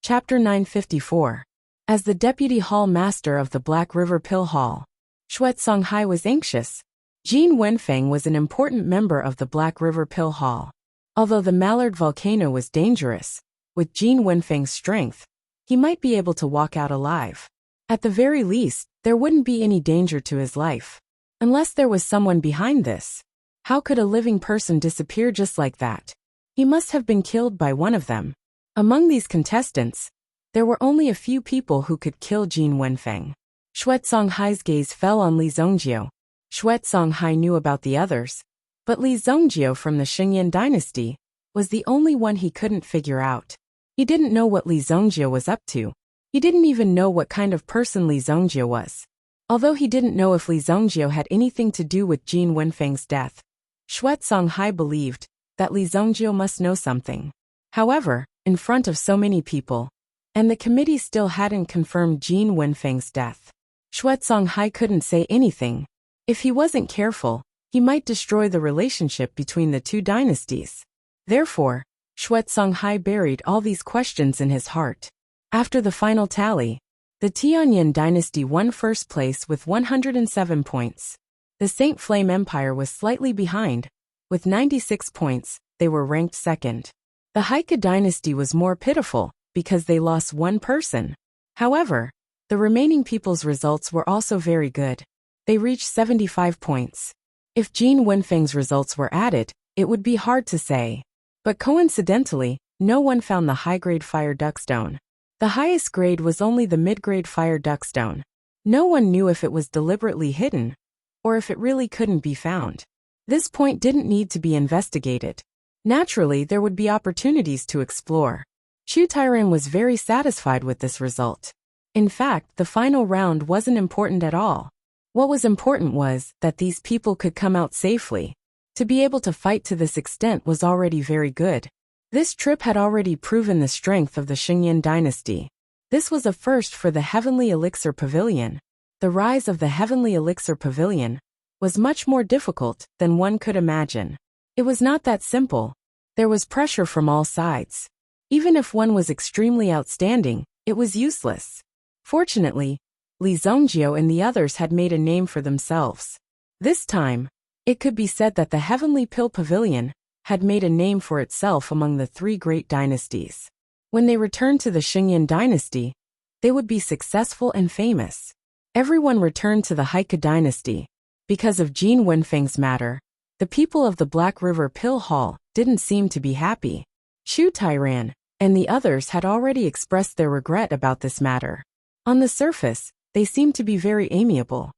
Chapter 954. As the deputy hall master of the Black River Pill Hall, Shuetsonghai was anxious. Jin Wenfeng was an important member of the Black River Pill Hall. Although the Mallard volcano was dangerous, with Jin Wenfeng's strength, he might be able to walk out alive. At the very least, there wouldn't be any danger to his life. Unless there was someone behind this. How could a living person disappear just like that? He must have been killed by one of them. Among these contestants, there were only a few people who could kill Jin Wenfeng. Shuetsonghai's gaze fell on Li Zongjio. Shuetsonghai knew about the others, but Li Zongjio from the Xingyan dynasty was the only one he couldn't figure out. He didn't know what Li Zongjio was up to. He didn't even know what kind of person Li Zongjio was. Although he didn't know if Li Zongjio had anything to do with Jin Wenfeng's death, Shuetsonghai believed that Li Zongjio must know something. However, in front of so many people, and the committee still hadn't confirmed Jin Wenfeng's death, Shuetsonghai couldn't say anything. If he wasn't careful, he might destroy the relationship between the two dynasties. Therefore, Shuetsonghai buried all these questions in his heart. After the final tally, the Tianyan dynasty won first place with 107 points. The Saint Flame Empire was slightly behind. With 96 points, they were ranked second. The Haika dynasty was more pitiful, because they lost one person. However, the remaining people's results were also very good. They reached 75 points. If Jin Wenfeng's results were added, it would be hard to say. But coincidentally, no one found the high-grade fire duckstone. The highest grade was only the mid-grade fire duckstone. No one knew if it was deliberately hidden, or if it really couldn't be found. This point didn't need to be investigated. Naturally, there would be opportunities to explore. Chu Tairan was very satisfied with this result. In fact, the final round wasn't important at all. What was important was that these people could come out safely. To be able to fight to this extent was already very good. This trip had already proven the strength of the Xingyan dynasty. This was a first for the Heavenly Elixir Pavilion. The rise of the Heavenly Elixir Pavilion was much more difficult than one could imagine. It was not that simple. There was pressure from all sides. Even if one was extremely outstanding, it was useless. Fortunately, Li Zongjio and the others had made a name for themselves. This time, it could be said that the Heavenly Pill Pavilion had made a name for itself among the three great dynasties. When they returned to the Xingyan dynasty, they would be successful and famous. Everyone returned to the Haika dynasty. Because of Jin Wenfeng's matter, the people of the Black River Pill Hall didn't seem to be happy. Chu Tairan and the others had already expressed their regret about this matter. On the surface, they seemed to be very amiable.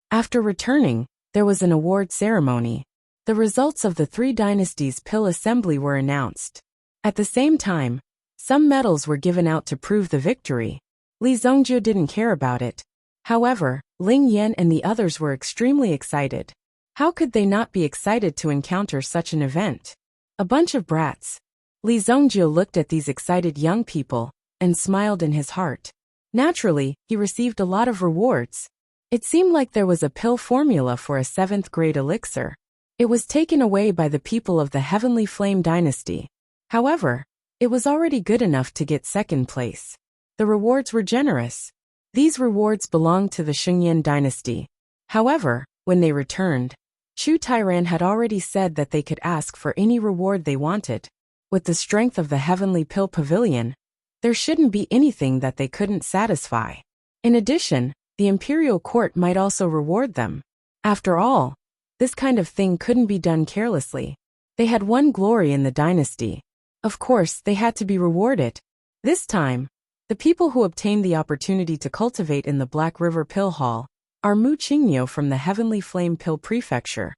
After returning, there was an award ceremony. The results of the three dynasties' pill assembly were announced. At the same time, some medals were given out to prove the victory. Li Zongjio didn't care about it. However, Ling Yan and the others were extremely excited. How could they not be excited to encounter such an event? A bunch of brats. Li Zongjio looked at these excited young people and smiled in his heart. Naturally, he received a lot of rewards. It seemed like there was a pill formula for a 7th grade elixir. It was taken away by the people of the Heavenly Flame dynasty. However, it was already good enough to get second place. The rewards were generous. These rewards belonged to the Xingyan dynasty. However, when they returned, Chu Tairan had already said that they could ask for any reward they wanted. With the strength of the Heavenly Pill Pavilion, there shouldn't be anything that they couldn't satisfy. In addition, the imperial court might also reward them. After all, this kind of thing couldn't be done carelessly. They had won glory in the dynasty. Of course, they had to be rewarded. This time, the people who obtained the opportunity to cultivate in the Black River Pill Hall are Mu Qingyou from the Heavenly Flame Pill Prefecture,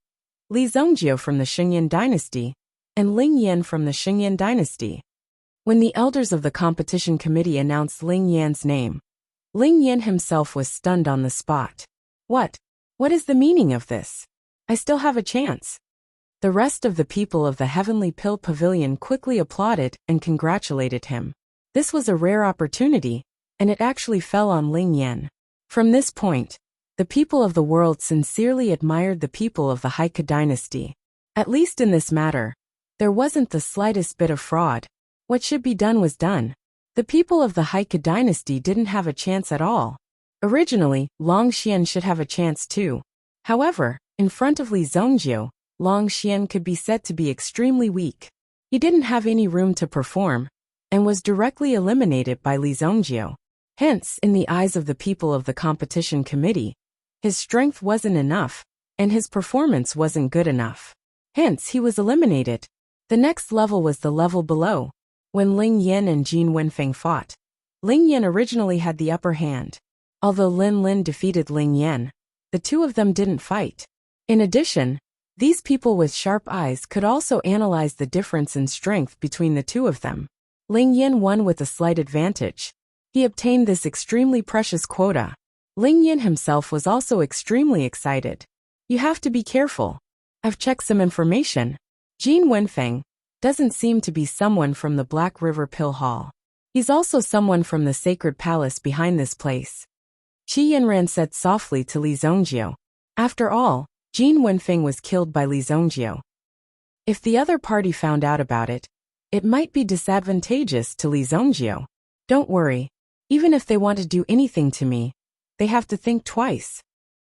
Li Zongjio from the Xingyan dynasty, and Ling Yan from the Xingyan dynasty. When the elders of the competition committee announced Ling Yan's name, Ling Yan himself was stunned on the spot. What? What is the meaning of this? I still have a chance. The rest of the people of the Heavenly Pill Pavilion quickly applauded and congratulated him. This was a rare opportunity, and it actually fell on Ling Yan. From this point, the people of the world sincerely admired the people of the Haika dynasty. At least in this matter, there wasn't the slightest bit of fraud. What should be done was done. The people of the Heike dynasty didn't have a chance at all. Originally, Long Xian should have a chance too. However, in front of Li Zhongjie, Long Xian could be said to be extremely weak. He didn't have any room to perform, and was directly eliminated by Li Zhongjie. Hence, in the eyes of the people of the competition committee, his strength wasn't enough, and his performance wasn't good enough. Hence, he was eliminated. The next level was the level below, when Ling Yan and Jin Wenfeng fought. Ling Yan originally had the upper hand. Although Lin Lin defeated Ling Yan, the two of them didn't fight. In addition, these people with sharp eyes could also analyze the difference in strength between the two of them. Ling Yan won with a slight advantage. He obtained this extremely precious quota. Ling Yan himself was also extremely excited. You have to be careful. I've checked some information. Jin Wenfeng doesn't seem to be someone from the Black River Pill Hall. He's also someone from the sacred palace behind this place. Qi Yanran said softly to Li Zhongjie. After all, Jin Wenfeng was killed by Li Zhongjie. If the other party found out about it, it might be disadvantageous to Li Zhongjie. Don't worry. Even if they want to do anything to me, they have to think twice.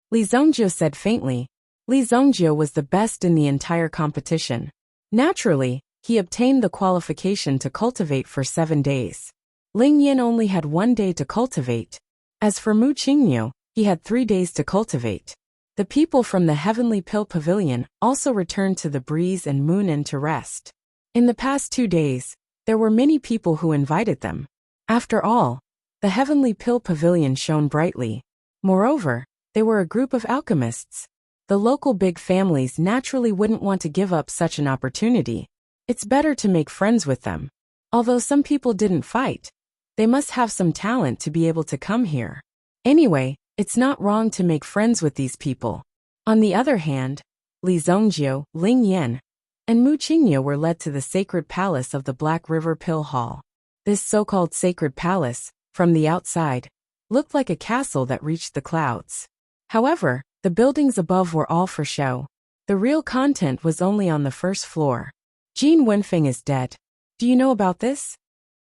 Li Zhongjie said faintly. Li Zhongjie was the best in the entire competition. Naturally, he obtained the qualification to cultivate for 7 days. Ling Yan only had 1 day to cultivate. As for Mu Qingniu, he had 3 days to cultivate. The people from the Heavenly Pill Pavilion also returned to the Breeze and Moon Inn to rest. In the past 2 days, there were many people who invited them. After all, the Heavenly Pill Pavilion shone brightly. Moreover, they were a group of alchemists. The local big families naturally wouldn't want to give up such an opportunity. It's better to make friends with them. Although some people didn't fight, they must have some talent to be able to come here. Anyway, it's not wrong to make friends with these people. On the other hand, Li Zhongjie, Ling Yan, and Mu Qingniu were led to the sacred palace of the Black River Pill Hall. This so-called sacred palace, from the outside, looked like a castle that reached the clouds. However, the buildings above were all for show. The real content was only on the first floor. Jin Wenfeng is dead. Do you know about this?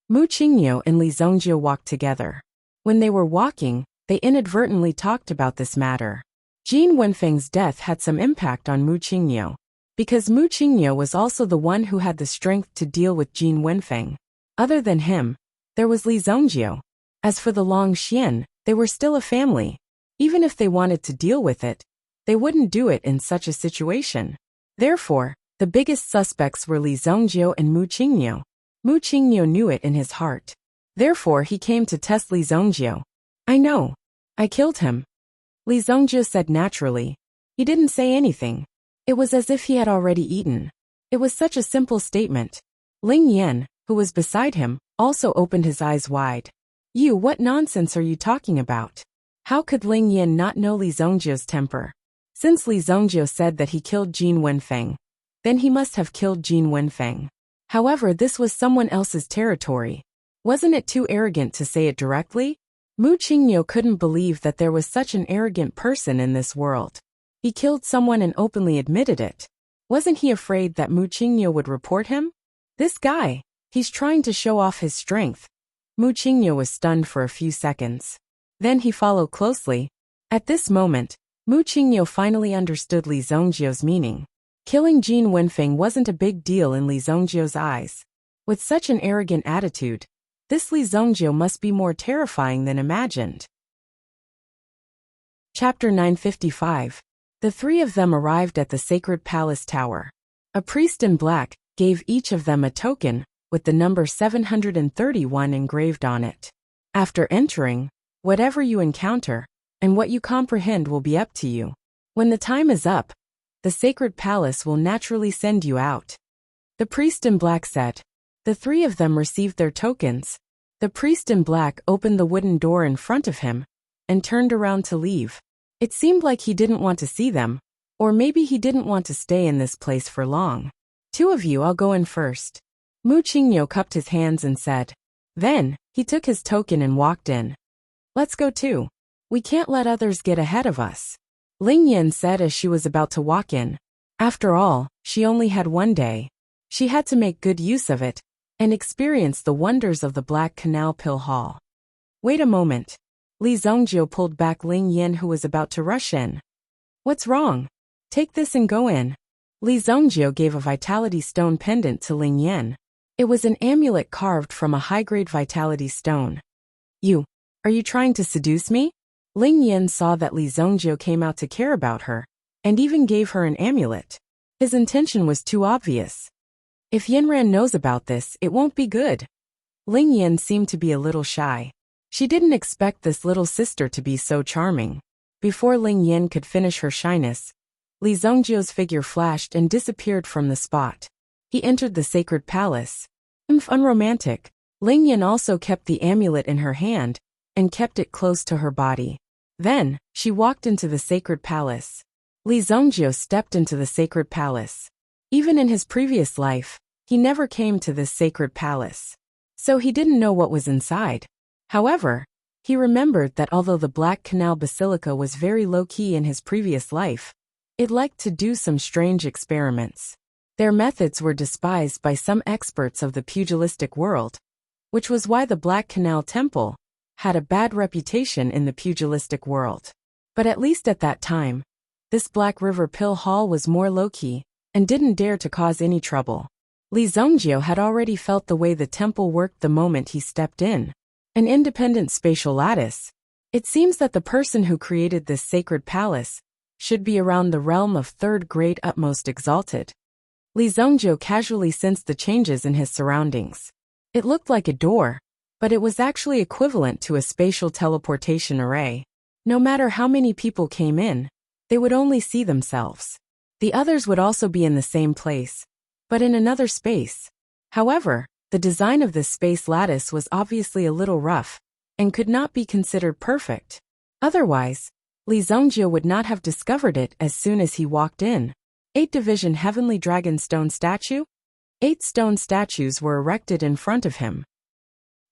Mu Qingniu and Li Zhongjie walked together. When they were walking, they inadvertently talked about this matter. Jin Wenfeng's death had some impact on Mu Qingniu, because Mu Qingniu was also the one who had the strength to deal with Jin Wenfeng. Other than him, there was Li Zhongjie. As for the Long Xian, they were still a family. Even if they wanted to deal with it, they wouldn't do it in such a situation. Therefore, the biggest suspects were Li Zhongjie and Mu Qingniu. Mu Qingniu knew it in his heart. Therefore, he came to test Li Zhongjie. I know. I killed him. Li Zhongjie said naturally. He didn't say anything. It was as if he had already eaten. It was such a simple statement. Ling Yan, who was beside him, also opened his eyes wide. What nonsense are you talking about? How could Ling Yan not know Li Zhongjie's temper? Since Li Zhongjie said that he killed Jin Wenfeng, then he must have killed Jin Wenfeng. However, this was someone else's territory. Wasn't it too arrogant to say it directly? Mu Qingniu couldn't believe that there was such an arrogant person in this world. He killed someone and openly admitted it. Wasn't he afraid that Mu Qingniu would report him? This guy, he's trying to show off his strength. Mu Qingniu was stunned for a few seconds. Then he followed closely. At this moment, Mu Qingniu finally understood Li Zhongjie's meaning. Killing Jin Wenfeng wasn't a big deal in Li Zhongjie's eyes. With such an arrogant attitude, this Li Zhongjie must be more terrifying than imagined. Chapter 955. The three of them arrived at the sacred palace tower. A priest in black gave each of them a token with the number 731 engraved on it. After entering, whatever you encounter and what you comprehend will be up to you. When the time is up, the sacred palace will naturally send you out. The priest in black said. The three of them received their tokens. The priest in black opened the wooden door in front of him and turned around to leave. It seemed like he didn't want to see them, or maybe he didn't want to stay in this place for long. Two of you, I'll go in first. Mu Qingniu cupped his hands and said. Then, he took his token and walked in. Let's go too. We can't let others get ahead of us. Ling Yan said as she was about to walk in. After all, she only had 1 day. She had to make good use of it, and experience the wonders of the Black Canal Pill Hall. Wait a moment. Li Zhongjie pulled back Ling Yin, who was about to rush in. What's wrong? Take this and go in. Li Zhongjie gave a vitality stone pendant to Ling Yin. It was an amulet carved from a high-grade vitality stone. Are you trying to seduce me? Ling Yin saw that Li Zhongjie came out to care about her, and even gave her an amulet. His intention was too obvious. If Yinran knows about this, it won't be good. Ling Yin seemed to be a little shy. She didn't expect this little sister to be so charming. Before Ling Yin could finish her shyness, Li Zhongjie's figure flashed and disappeared from the spot. He entered the sacred palace. Unromantic. Ling Yin also kept the amulet in her hand, and kept it close to her body. Then, she walked into the sacred palace. Li Zhongjie stepped into the sacred palace. Even in his previous life, he never came to this sacred palace. So he didn't know what was inside. However, he remembered that although the Black Canal Basilica was very low-key in his previous life, it liked to do some strange experiments. Their methods were despised by some experts of the pugilistic world, which was why the Black Canal Temple had a bad reputation in the pugilistic world. But at least at that time, this Black River Pill Hall was more low-key and didn't dare to cause any trouble. Li Zhongjie had already felt the way the temple worked the moment he stepped in. An independent spatial lattice. It seems that the person who created this sacred palace should be around the realm of third grade utmost exalted. Li Zhongjie casually sensed the changes in his surroundings. It looked like a door, but it was actually equivalent to a spatial teleportation array. No matter how many people came in, they would only see themselves. The others would also be in the same place, but in another space. However, the design of this space lattice was obviously a little rough, and could not be considered perfect. Otherwise, Li Zhongjie would not have discovered it as soon as he walked in. 8-division Heavenly Dragon Stone Statue? 8 stone statues were erected in front of him.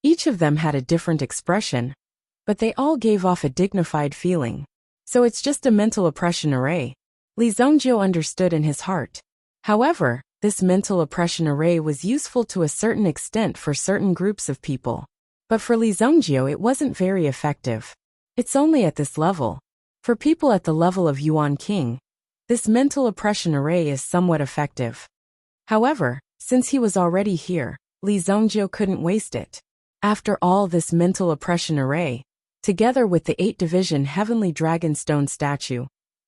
Each of them had a different expression, but they all gave off a dignified feeling. So it's just a mental oppression array. Li Zhongjie understood in his heart. However, this mental oppression array was useful to a certain extent for certain groups of people. But for Li Zhongjie it wasn't very effective. It's only at this level. For people at the level of Yuan King, this mental oppression array is somewhat effective. However, since he was already here, Li Zhongjie couldn't waste it. After all, this mental oppression array, together with the 8-division Heavenly Dragon Stone statue,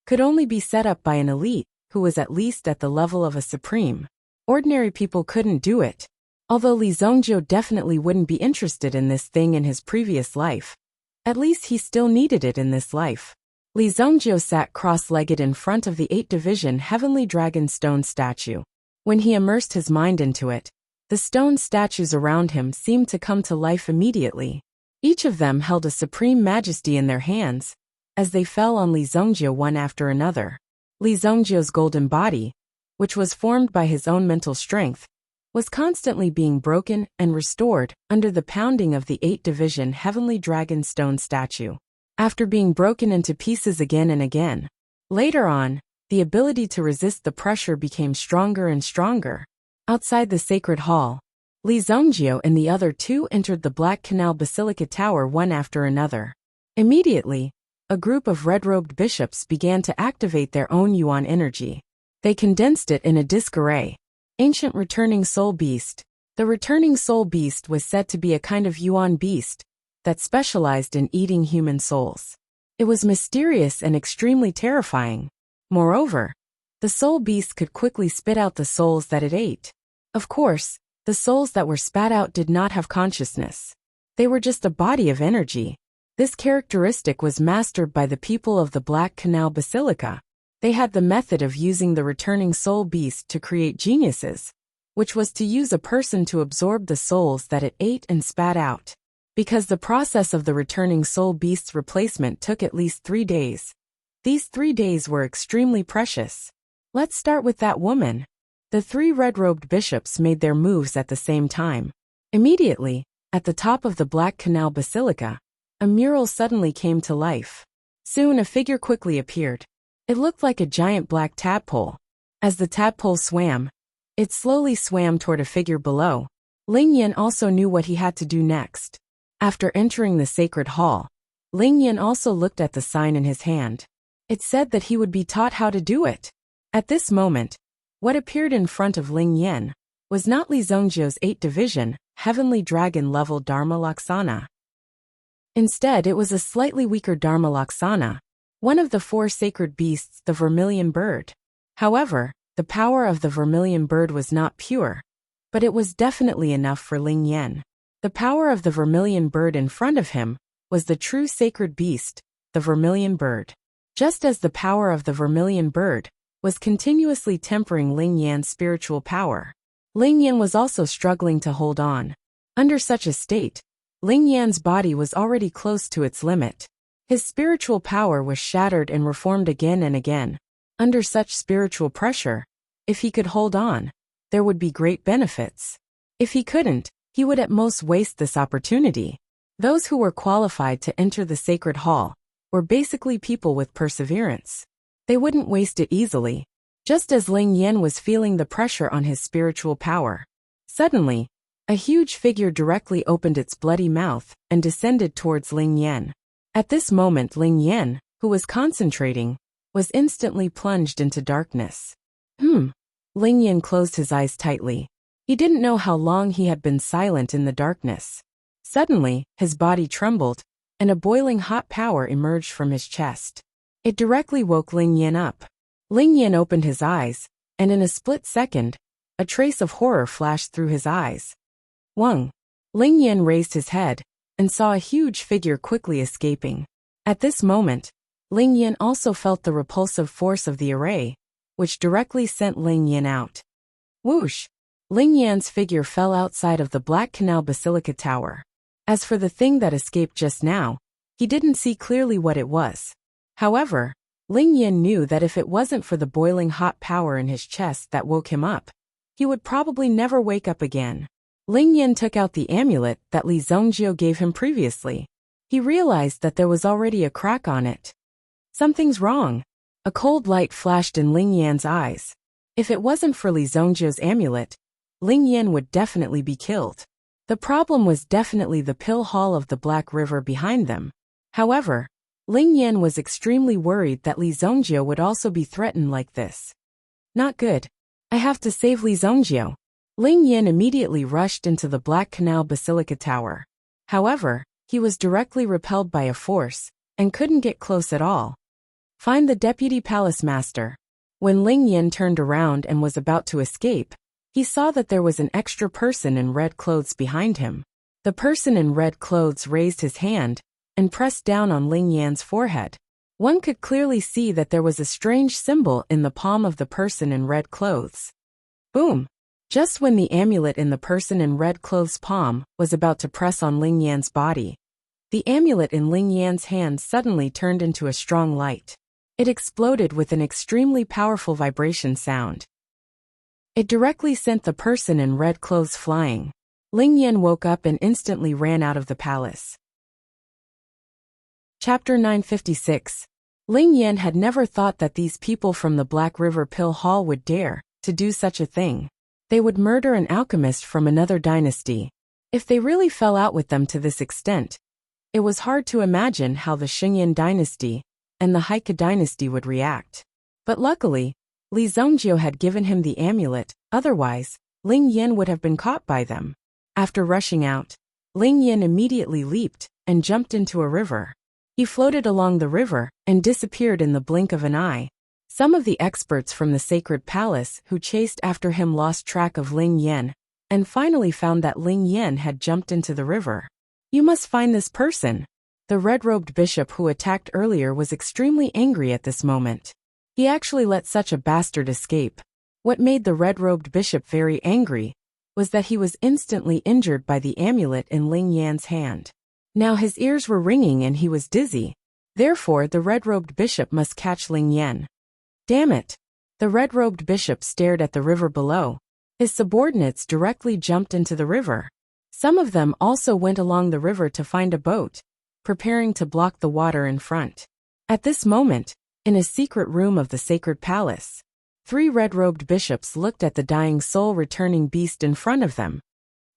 could only be set up by an elite who was at least at the level of a supreme. Ordinary people couldn't do it. Although Li Zhongjie definitely wouldn't be interested in this thing in his previous life, at least he still needed it in this life. Li Zhongjie sat cross-legged in front of the 8-division Heavenly Dragon Stone statue. When he immersed his mind into it, the stone statues around him seemed to come to life immediately. Each of them held a supreme majesty in their hands, as they fell on Li Zhongjie one after another. Li Zhongjie's golden body, which was formed by his own mental strength, was constantly being broken and restored under the pounding of the 8-division Heavenly Dragon Stone statue. After being broken into pieces again and again, later on, the ability to resist the pressure became stronger and stronger. Outside the sacred hall, Li Zhongjie and the other two entered the Black Canal Basilica Tower one after another. Immediately, a group of red-robed bishops began to activate their own Yuan energy. They condensed it in a disc array. Ancient Returning Soul Beast. The Returning Soul Beast was said to be a kind of Yuan beast that specialized in eating human souls. It was mysterious and extremely terrifying. Moreover, the soul beast could quickly spit out the souls that it ate. Of course, the souls that were spat out did not have consciousness. They were just a body of energy. This characteristic was mastered by the people of the Black Canal Basilica. They had the method of using the returning soul beast to create geniuses, which was to use a person to absorb the souls that it ate and spat out. Because the process of the returning soul beast's replacement took at least 3 days. These 3 days were extremely precious. Let's start with that woman. The 3 red-robed bishops made their moves at the same time. Immediately, at the top of the Black Canal Basilica, a mural suddenly came to life. Soon a figure quickly appeared. It looked like a giant black tadpole. As the tadpole swam, it slowly swam toward a figure below. Ling Yan also knew what he had to do next. After entering the sacred hall, Ling Yan also looked at the sign in his hand. It said that he would be taught how to do it. At this moment, what appeared in front of Ling Yan was not Li Zhongjio's 8th division, heavenly dragon-level Dharma Laksana. Instead, it was a slightly weaker Dharma Laksana, one of the 4 sacred beasts, the vermilion bird. However, the power of the vermilion bird was not pure, but it was definitely enough for Ling Yan. The power of the vermilion bird in front of him was the true sacred beast, the vermilion bird. Just as the power of the vermilion bird was continuously tempering Ling Yan's spiritual power, Ling Yan was also struggling to hold on. Under such a state, Ling Yan's body was already close to its limit. His spiritual power was shattered and reformed again and again. Under such spiritual pressure, if he could hold on, there would be great benefits. If he couldn't, he would at most waste this opportunity. Those who were qualified to enter the sacred hall were basically people with perseverance. They wouldn't waste it easily. Just as Ling Yan was feeling the pressure on his spiritual power, suddenly, a huge figure directly opened its bloody mouth and descended towards Ling Yan. At this moment, Ling Yan, who was concentrating, was instantly plunged into darkness. Ling Yan closed his eyes tightly. He didn't know how long he had been silent in the darkness. Suddenly, his body trembled, and a boiling hot power emerged from his chest. It directly woke Ling Yan up. Ling Yan opened his eyes, and in a split second, a trace of horror flashed through his eyes. Wang. Ling Yan raised his head, and saw a huge figure quickly escaping. At this moment, Ling Yan also felt the repulsive force of the array, which directly sent Ling Yan out. Whoosh! Ling Yan's figure fell outside of the Black Canal Basilica Tower. As for the thing that escaped just now, he didn't see clearly what it was. However, Ling Yan knew that if it wasn't for the boiling hot power in his chest that woke him up, he would probably never wake up again. Ling Yan took out the amulet that Li Zhongjio gave him previously. He realized that there was already a crack on it. Something's wrong. A cold light flashed in Ling Yan's eyes. If it wasn't for Li Zhongjio's amulet, Ling Yan would definitely be killed. The problem was definitely the pill hall of the Black River behind them. However, Ling Yan was extremely worried that Li Zhongjio would also be threatened like this. Not good. I have to save Li Zhongjio. Ling Yan immediately rushed into the Black Canal Basilica Tower. However, he was directly repelled by a force, and couldn't get close at all. Find the Deputy Palace Master. When Ling Yan turned around and was about to escape, he saw that there was an extra person in red clothes behind him. The person in red clothes raised his hand and pressed down on Ling Yan's forehead. One could clearly see that there was a strange symbol in the palm of the person in red clothes. Boom! Just when the amulet in the person in red clothes' palm was about to press on Ling Yan's body, the amulet in Ling Yan's hand suddenly turned into a strong light. It exploded with an extremely powerful vibration sound. It directly sent the person in red clothes flying. Ling Yan woke up and instantly ran out of the palace. Chapter 956. Ling Yan had never thought that these people from the Black River Pill Hall would dare to do such a thing. They would murder an alchemist from another dynasty. If they really fell out with them to this extent, it was hard to imagine how the Xingyan dynasty and the Haika dynasty would react. But luckily, Li Zhongjio had given him the amulet, otherwise, Ling Yan would have been caught by them. After rushing out, Ling Yan immediately leaped and jumped into a river. He floated along the river and disappeared in the blink of an eye. Some of the experts from the sacred palace who chased after him lost track of Ling Yan and finally found that Ling Yan had jumped into the river. You must find this person. The red-robed bishop who attacked earlier was extremely angry at this moment. He actually let such a bastard escape. What made the red-robed bishop very angry was that he was instantly injured by the amulet in Ling Yan's hand. Now his ears were ringing and he was dizzy. Therefore, the red-robed bishop must catch Ling Yan. Damn it! The red-robed bishop stared at the river below. His subordinates directly jumped into the river. Some of them also went along the river to find a boat, preparing to block the water in front. At this moment, in a secret room of the sacred palace, 3 red-robed bishops looked at the dying soul-returning beast in front of them.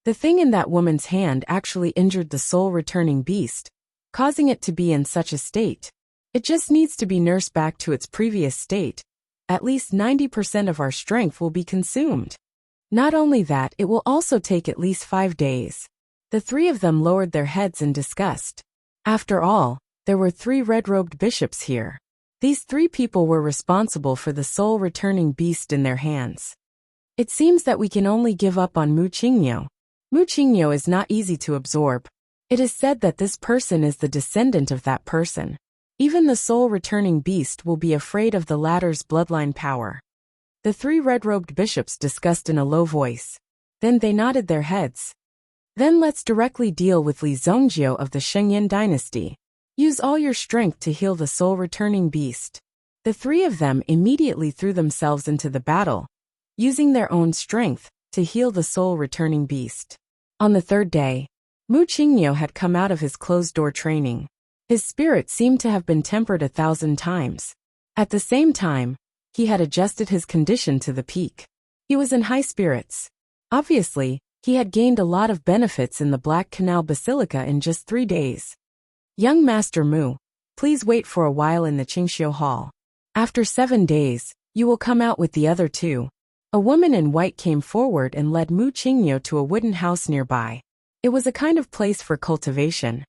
The thing in that woman's hand actually injured the soul-returning beast, causing it to be in such a state. It just needs to be nursed back to its previous state. At least 90% of our strength will be consumed. Not only that, it will also take at least 5 days. The three of them lowered their heads in disgust. After all, there were 3 red-robed bishops here. These 3 people were responsible for the soul-returning beast in their hands. It seems that we can only give up on Mu Qingyo. Mu Qingyo is not easy to absorb. It is said that this person is the descendant of that person. Even the soul-returning beast will be afraid of the latter's bloodline power. The 3 red-robed bishops discussed in a low voice. Then they nodded their heads. Then let's directly deal with Li Zhongjio of the Shengyan dynasty. Use all your strength to heal the soul-returning beast. The 3 of them immediately threw themselves into the battle, using their own strength to heal the soul-returning beast. On the 3rd day, Mu Qingyo had come out of his closed-door training. His spirit seemed to have been tempered 1,000 times. At the same time, he had adjusted his condition to the peak. He was in high spirits. Obviously, he had gained a lot of benefits in the Black Canal Basilica in just 3 days. Young Master Mu, please wait for a while in the Qingxiu Hall. After 7 days, you will come out with the other 2. A woman in white came forward and led Mu Qingyo to a wooden house nearby. It was a kind of place for cultivation.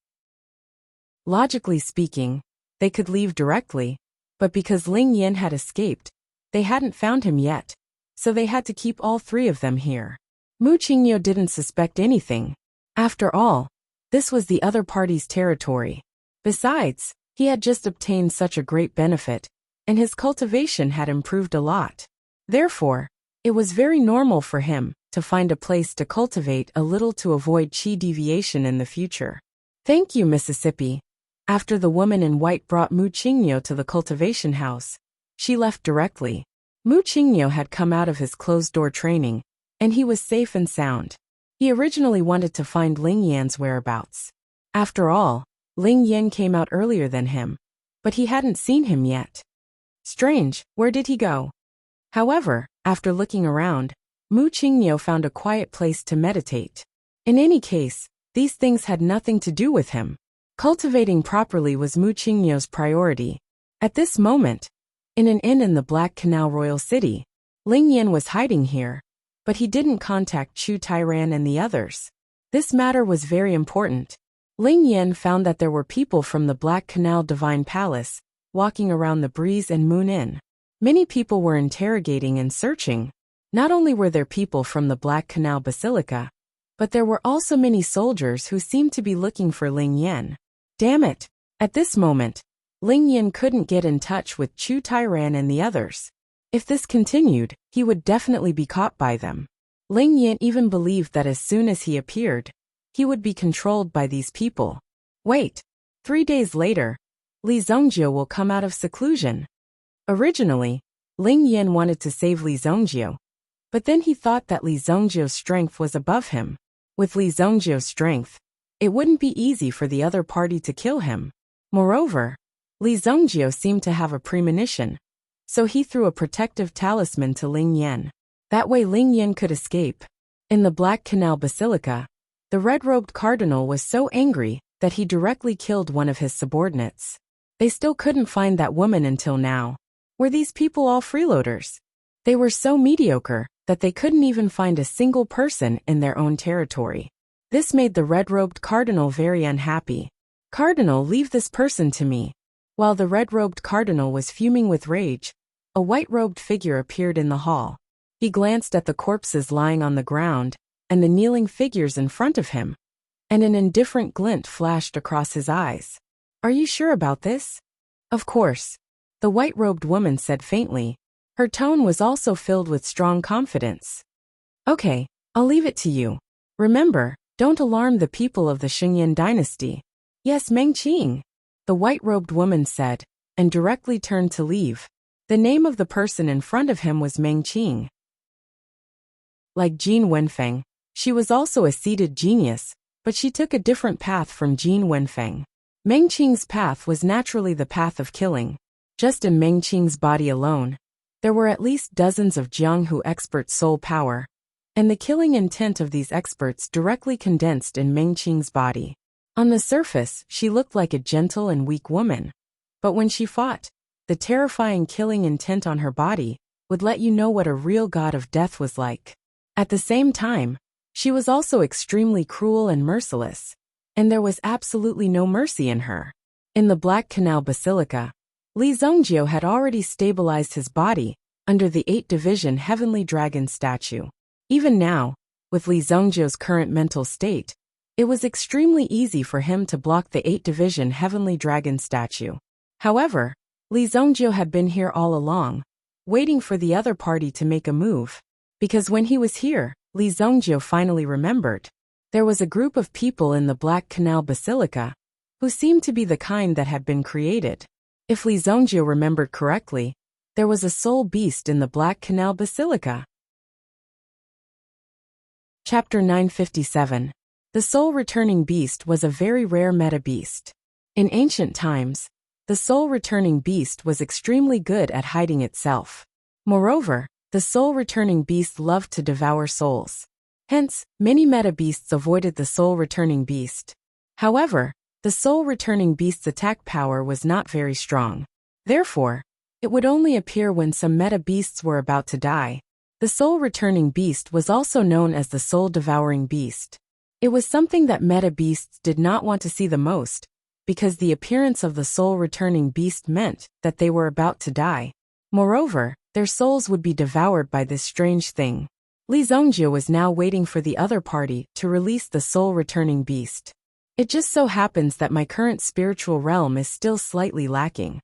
Logically speaking, they could leave directly, but because Ling Yin had escaped, they hadn't found him yet, so they had to keep all 3 of them here. Mu Qingyo didn't suspect anything. After all, this was the other party's territory. Besides, he had just obtained such a great benefit, and his cultivation had improved a lot. Therefore, it was very normal for him to find a place to cultivate a little to avoid qi deviation in the future. Thank you, Mississippi. After the woman in white brought Mu Qingyo to the cultivation house, she left directly. Mu Qingyo had come out of his closed-door training, and he was safe and sound. He originally wanted to find Ling Yan's whereabouts. After all, Ling Yan came out earlier than him, but he hadn't seen him yet. Strange, where did he go? However, after looking around, Mu Qingyo found a quiet place to meditate. In any case, these things had nothing to do with him. Cultivating properly was Mu Qingyo's priority. At this moment, in an inn in the Black Canal Royal City, Ling Yan was hiding here, but he didn't contact Chu Tairan and the others. This matter was very important. Ling Yan found that there were people from the Black Canal Divine Palace walking around the Breeze and Moon Inn. Many people were interrogating and searching. Not only were there people from the Black Canal Basilica, but there were also many soldiers who seemed to be looking for Ling Yan. Damn it! At this moment, Ling Yan couldn't get in touch with Chu Tairan and the others. If this continued, he would definitely be caught by them. Ling Yan even believed that as soon as he appeared, he would be controlled by these people. Wait! 3 days later, Li Zhongjio will come out of seclusion. Originally, Ling Yan wanted to save Li Zhongjio, but then he thought that Li Zhongjio's strength was above him. With Li Zhongjio's strength, it wouldn't be easy for the other party to kill him. Moreover, Li Zhongjio seemed to have a premonition, so he threw a protective talisman to Ling Yan. That way Ling Yan could escape. In the Black Canal Basilica, the red-robed cardinal was so angry that he directly killed one of his subordinates. They still couldn't find that woman until now. Were these people all freeloaders? They were so mediocre that they couldn't even find a single person in their own territory. This made the red-robed cardinal very unhappy. Cardinal, leave this person to me. While the red-robed cardinal was fuming with rage, a white-robed figure appeared in the hall. He glanced at the corpses lying on the ground and the kneeling figures in front of him, and an indifferent glint flashed across his eyes. Are you sure about this? Of course, the white-robed woman said faintly. Her tone was also filled with strong confidence. Okay, I'll leave it to you. Remember, don't alarm the people of the Shengyan dynasty. Yes, Meng Qing, the white-robed woman said, and directly turned to leave. The name of the person in front of him was Meng Qing. Like Jin Wenfeng, she was also a seated genius, but she took a different path from Jin Wenfeng. Meng Qing's path was naturally the path of killing. Just in Meng Qing's body alone, there were at least dozens of Jianghu expert soul power, and the killing intent of these experts directly condensed in Meng Qing's body. On the surface, she looked like a gentle and weak woman. But when she fought, the terrifying killing intent on her body would let you know what a real god of death was like. At the same time, she was also extremely cruel and merciless, and there was absolutely no mercy in her. In the Black Canal Basilica, Li Zongjio had already stabilized his body under the 8th-division Heavenly Dragon statue. Even now, with Li Zongjio's current mental state, it was extremely easy for him to block the 8th-division Heavenly Dragon statue. However, Li Zongjio had been here all along, waiting for the other party to make a move. Because when he was here, Li Zongjio finally remembered. There was a group of people in the Black Canal Basilica who seemed to be the kind that had been created. If Li Zongjio remembered correctly, there was a soul beast in the Black Canal Basilica. Chapter 957. The soul-returning beast was a very rare meta-beast. In ancient times, the soul-returning beast was extremely good at hiding itself. Moreover, the soul-returning beast loved to devour souls. Hence, many meta-beasts avoided the soul-returning beast. However, the soul-returning beast's attack power was not very strong. Therefore, it would only appear when some meta-beasts were about to die. The soul-returning beast was also known as the soul-devouring beast. It was something that meta-beasts did not want to see the most, because the appearance of the soul-returning beast meant that they were about to die. Moreover, their souls would be devoured by this strange thing. Li Zongjio was now waiting for the other party to release the soul-returning beast. It just so happens that my current spiritual realm is still slightly lacking.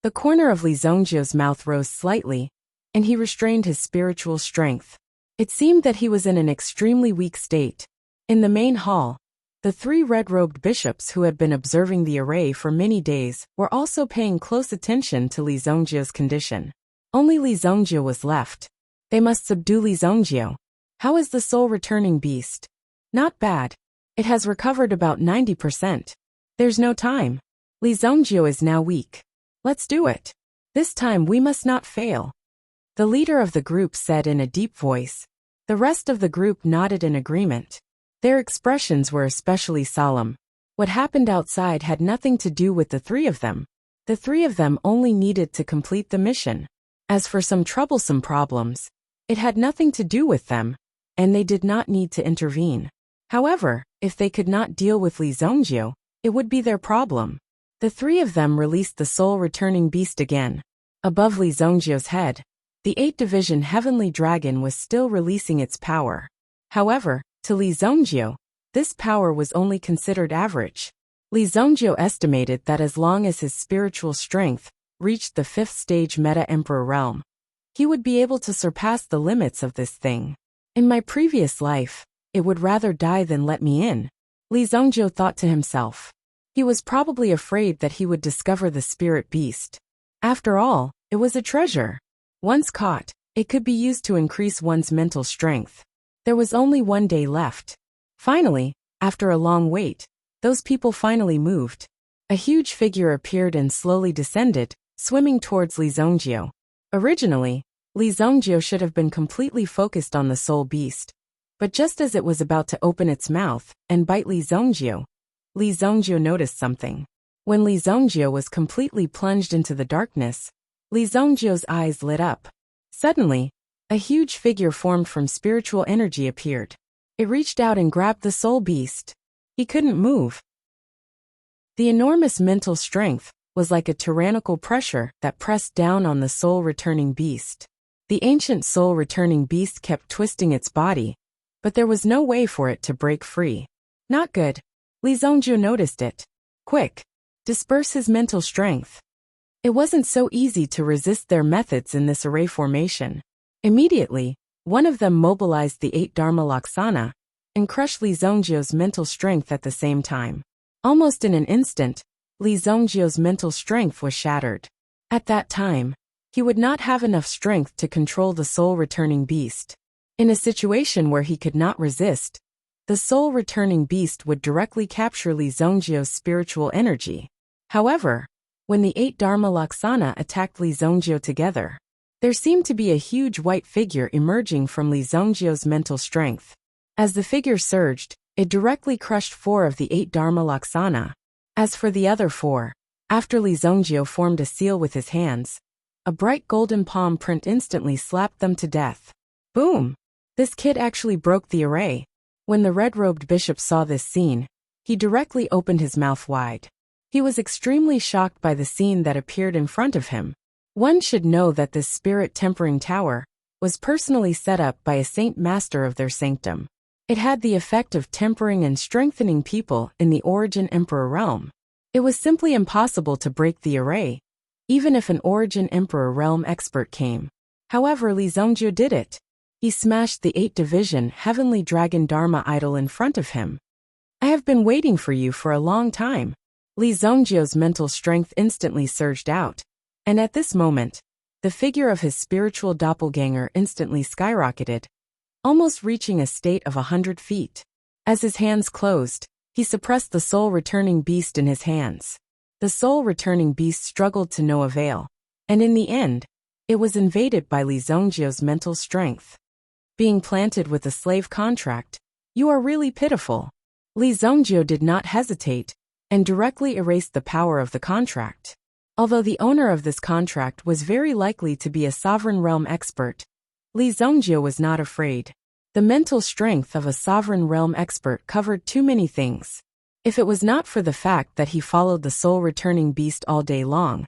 The corner of Li Zongjio's mouth rose slightly, and he restrained his spiritual strength. It seemed that he was in an extremely weak state. In the main hall, the 3 red-robed bishops who had been observing the array for many days were also paying close attention to Li Zongjio's condition. Only Li Zongjio was left. They must subdue Li Zongjio. How is the soul-returning beast? Not bad. It has recovered about 90%. There's no time. Li Zongjio is now weak. Let's do it. This time we must not fail. The leader of the group said in a deep voice. The rest of the group nodded in agreement. Their expressions were especially solemn. What happened outside had nothing to do with the 3 of them. The 3 of them only needed to complete the mission. As for some troublesome problems, it had nothing to do with them, and they did not need to intervene. However, if they could not deal with Li Zongjio, it would be their problem. The 3 of them released the soul-returning beast again. Above Li Zongjio's head, the 8th-division Heavenly Dragon was still releasing its power. However, to Li Zongjio, this power was only considered average. Li Zongjio estimated that as long as his spiritual strength reached the 5th stage Meta-Emperor realm, he would be able to surpass the limits of this thing. In my previous life, it would rather die than let me in, Li Zongjio thought to himself. He was probably afraid that he would discover the spirit beast. After all, it was a treasure. Once caught, it could be used to increase one's mental strength. There was only 1 day left. Finally, after a long wait, those people finally moved. A huge figure appeared and slowly descended, swimming towards Li Zongjio. Originally, Li Zongjio should have been completely focused on the soul beast. But just as it was about to open its mouth and bite Li Zongjio noticed something. When Li Zongjio was completely plunged into the darkness, Li Zongjio's eyes lit up. Suddenly, a huge figure formed from spiritual energy appeared. It reached out and grabbed the soul beast. He couldn't move. The enormous mental strength was like a tyrannical pressure that pressed down on the soul-returning beast. The ancient soul-returning beast kept twisting its body, but there was no way for it to break free. Not good. Li Zongjio noticed it. Quick! Disperse his mental strength. It wasn't so easy to resist their methods in this array formation. Immediately, one of them mobilized the 8 Dharma Laksana and crushed Li Zongjio's mental strength at the same time. Almost in an instant, Li Zongjio's mental strength was shattered. At that time, he would not have enough strength to control the soul-returning beast. In a situation where he could not resist, the soul-returning beast would directly capture Li Zongjio's spiritual energy. However, when the 8 Dharma Laksana attacked Li Zongjio together, There seemed to be a huge white figure emerging from Li Zhongjio's mental strength. As the figure surged, it directly crushed 4 of the 8 Dharma Laksana. As for the other 4, after Li Zhongjio formed a seal with his hands, a bright golden palm print instantly slapped them to death. Boom! This kid actually broke the array. When the red-robed bishop saw this scene, he directly opened his mouth wide. He was extremely shocked by the scene that appeared in front of him. One should know that this spirit-tempering tower was personally set up by a saint master of their sanctum. It had the effect of tempering and strengthening people in the Origin Emperor realm. It was simply impossible to break the array, even if an Origin Emperor realm expert came. However, Li Zhongjio did it. He smashed the 8-division Heavenly Dragon Dharma idol in front of him. I have been waiting for you for a long time. Li Zhongjio's mental strength instantly surged out, and at this moment, the figure of his spiritual doppelganger instantly skyrocketed, almost reaching a state of 100 feet. As his hands closed, he suppressed the soul-returning beast in his hands. The soul-returning beast struggled to no avail, and in the end, it was invaded by Li Zhongjio's mental strength. Being planted with a slave contract, you are really pitiful. Li Zhongjio did not hesitate, and directly erased the power of the contract. Although the owner of this contract was very likely to be a sovereign realm expert, Li Zhongjio was not afraid. The mental strength of a sovereign realm expert covered too many things. If it was not for the fact that he followed the soul-returning beast all day long,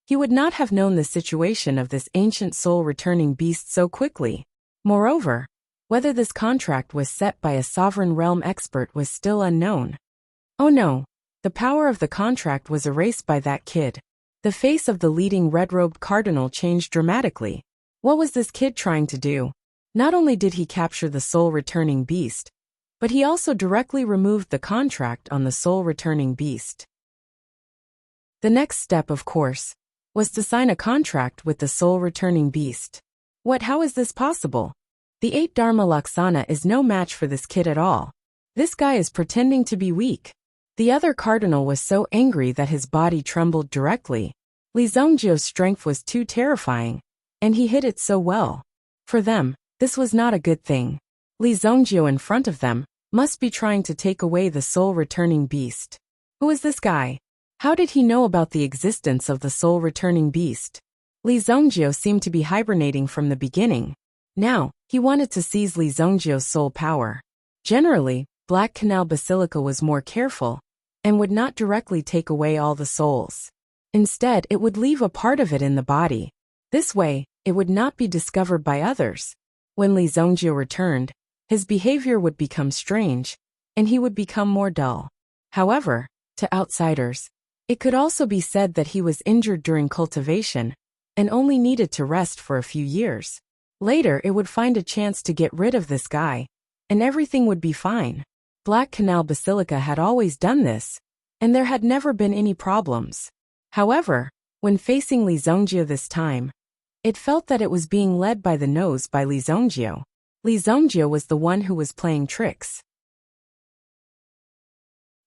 he would not have known the situation of this ancient soul-returning beast so quickly. Moreover, whether this contract was set by a sovereign realm expert was still unknown. Oh no, the power of the contract was erased by that kid. The face of the leading red-robed cardinal changed dramatically. What was this kid trying to do? Not only did he capture the soul-returning beast, but he also directly removed the contract on the soul-returning beast. The next step, of course, was to sign a contract with the soul-returning beast. How is this possible? The 8 Dharma Laksana is no match for this kid at all. This guy is pretending to be weak. The other cardinal was so angry that his body trembled directly. Li Zhongjio's strength was too terrifying, and he hid it so well. For them, this was not a good thing. Li Zhongjio in front of them must be trying to take away the soul-returning beast. Who is this guy? How did he know about the existence of the soul-returning beast? Li Zhongjio seemed to be hibernating from the beginning. Now, he wanted to seize Li Zhongjio's soul power. Generally, Black Canal Basilica was more careful and would not directly take away all the souls. Instead, it would leave a part of it in the body. This way, it would not be discovered by others. When Li Zhongjio returned, his behavior would become strange, and he would become more dull. However, to outsiders, it could also be said that he was injured during cultivation and only needed to rest for a few years. Later, it would find a chance to get rid of this guy, and everything would be fine. Black Canal Basilica had always done this, and there had never been any problems. However, when facing Li Zhongjio this time, it felt that it was being led by the nose by Li Zhongjio. Li Zhongjio was the one who was playing tricks.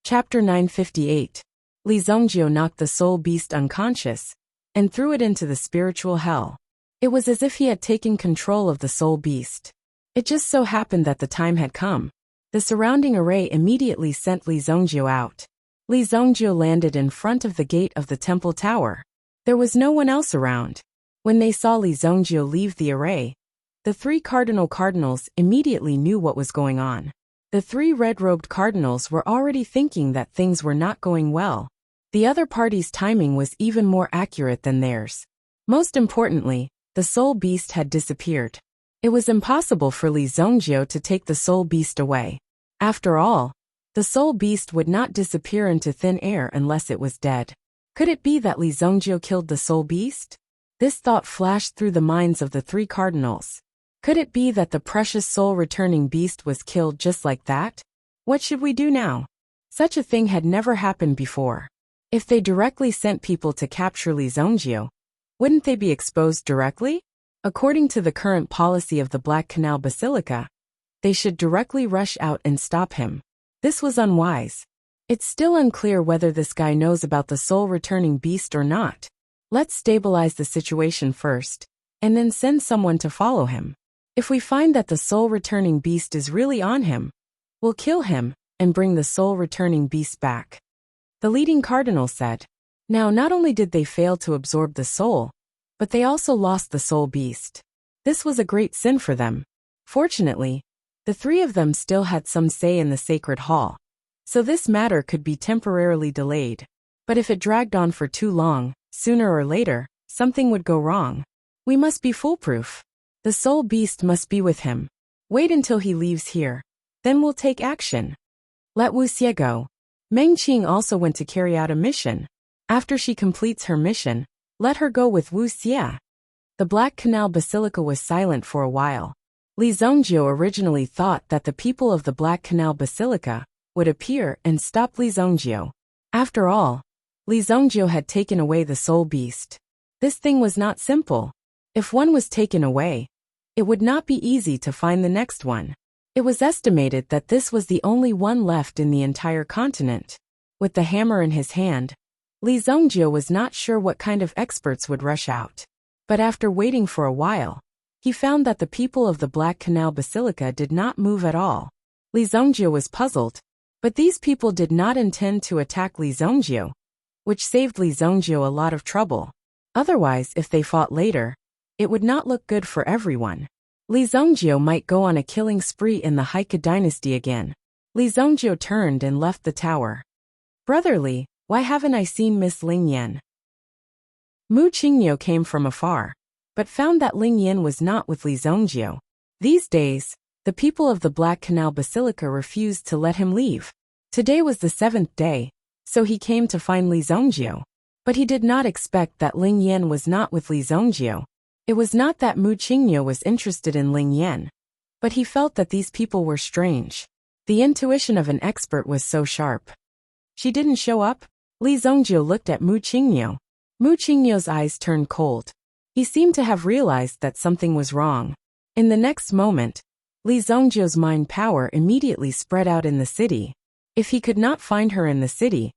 Chapter 958. Li Zhongjio knocked the soul beast unconscious and threw it into the spiritual hell. It was as if he had taken control of the soul beast. It just so happened that the time had come. The surrounding array immediately sent Li Zhongjio out. Li Zhongjio landed in front of the gate of the temple tower. There was no one else around. When they saw Li Zhongjio leave the array, the 3 cardinals immediately knew what was going on. The 3 red-robed cardinals were already thinking that things were not going well. The other party's timing was even more accurate than theirs. Most importantly, the soul beast had disappeared. It was impossible for Li Zhongjio to take the soul beast away. After all, the soul beast would not disappear into thin air unless it was dead. Could it be that Li Zhongjio killed the soul beast? This thought flashed through the minds of the 3 cardinals. Could it be that the precious soul-returning beast was killed just like that? What should we do now? Such a thing had never happened before. If they directly sent people to capture Li Zhongjio, wouldn't they be exposed directly? According to the current policy of the Black Canal Basilica, they should directly rush out and stop him. This was unwise. It's still unclear whether this guy knows about the soul-returning beast or not. Let's stabilize the situation first, and then send someone to follow him. If we find that the soul-returning beast is really on him, we'll kill him and bring the soul-returning beast back." The leading cardinal said. Now not only did they fail to absorb the soul, but they also lost the soul beast. This was a great sin for them. Fortunately, the three of them still had some say in the sacred hall, so this matter could be temporarily delayed. But if it dragged on for too long, sooner or later, something would go wrong. We must be foolproof. The soul beast must be with him. Wait until he leaves here. Then we'll take action. Let Wuxia go. Meng Qing also went to carry out a mission. After she completes her mission, let her go with Wuxia. The Black Canal Basilica was silent for a while. Li Zhongjiu originally thought that the people of the Black Canal Basilica would appear and stop Li Zhongjiu. After all, Li Zhongjiu had taken away the soul beast. This thing was not simple. If one was taken away, it would not be easy to find the next one. It was estimated that this was the only one left in the entire continent. With the hammer in his hand, Li Zhongjiu was not sure what kind of experts would rush out. But after waiting for a while, he found that the people of the Black Canal Basilica did not move at all. Li Zhongjiu was puzzled, but these people did not intend to attack Li Zhongjiu, which saved Li Zhongjiu a lot of trouble. Otherwise, if they fought later, it would not look good for everyone. Li Zhongjiu might go on a killing spree in the Haika dynasty again. Li Zhongjiu turned and left the tower. "Brother Li, why haven't I seen Miss Ling Yan?" Mu Qingniu came from afar, but found that Ling Yan was not with Li Zhongjiu. These days, the people of the Black Canal Basilica refused to let him leave. Today was the 7th day, so he came to find Li Zhongjiu. But he did not expect that Ling Yan was not with Li Zhongjiu. It was not that Mu Qingniu was interested in Ling Yan, but he felt that these people were strange. The intuition of an expert was so sharp. "She didn't show up?" Li Zhongjiu looked at Mu Qingniu. Mu Qingniu's eyes turned cold. He seemed to have realized that something was wrong. In the next moment, Li Zhongjiu's mind power immediately spread out in the city. If he could not find her in the city,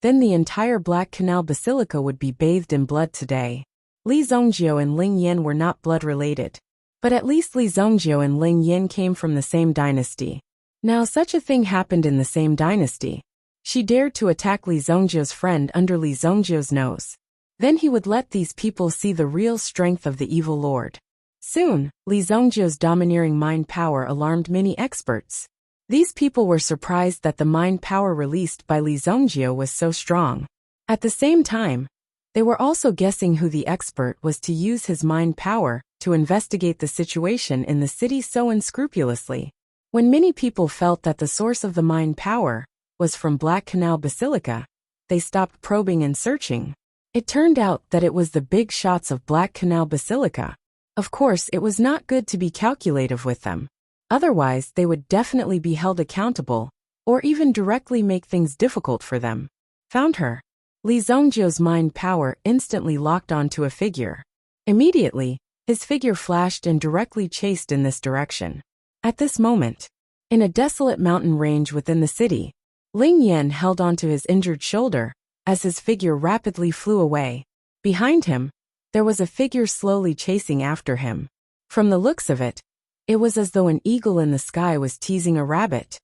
then the entire Black Canal Basilica would be bathed in blood today. Li Zhongjiu and Ling Yan were not blood-related. But at least Li Zhongjiu and Ling Yan came from the same dynasty. Now such a thing happened in the same dynasty. She dared to attack Li Zhongjiu's friend under Li Zhongjiu's nose. Then he would let these people see the real strength of the evil lord. Soon, Li Zhongjiu's domineering mind power alarmed many experts. These people were surprised that the mind power released by Li Zhongjiu was so strong. At the same time, they were also guessing who the expert was to use his mind power to investigate the situation in the city so unscrupulously. When many people felt that the source of the mind power was from Black Canal Basilica, they stopped probing and searching. It turned out that it was the big shots of Black Canal Basilica. Of course, it was not good to be calculative with them. Otherwise, they would definitely be held accountable, or even directly make things difficult for them. Found her. Li Zhongjiu's mind power instantly locked onto a figure. Immediately, his figure flashed and directly chased in this direction. At this moment, in a desolate mountain range within the city, Ling Yan held onto his injured shoulder as his figure rapidly flew away. Behind him, there was a figure slowly chasing after him. From the looks of it, it was as though an eagle in the sky was teasing a rabbit.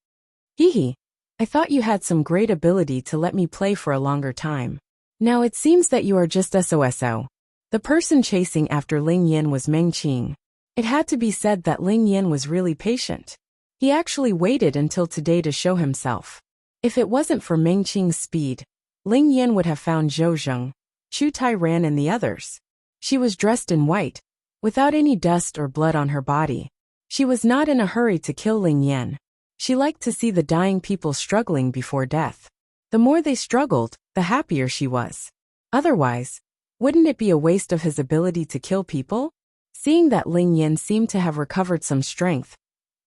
"Hee, I thought you had some great ability to let me play for a longer time. Now it seems that you are just SOSO. The person chasing after Ling Yan was Meng Qing. It had to be said that Ling Yan was really patient. He actually waited until today to show himself. If it wasn't for Meng Qing's speed, Ling Yan would have found Zhou Zheng, Chu Tai Ran and the others. She was dressed in white, without any dust or blood on her body. She was not in a hurry to kill Ling Yan. She liked to see the dying people struggling before death. The more they struggled, the happier she was. Otherwise, wouldn't it be a waste of his ability to kill people? Seeing that Ling Yan seemed to have recovered some strength,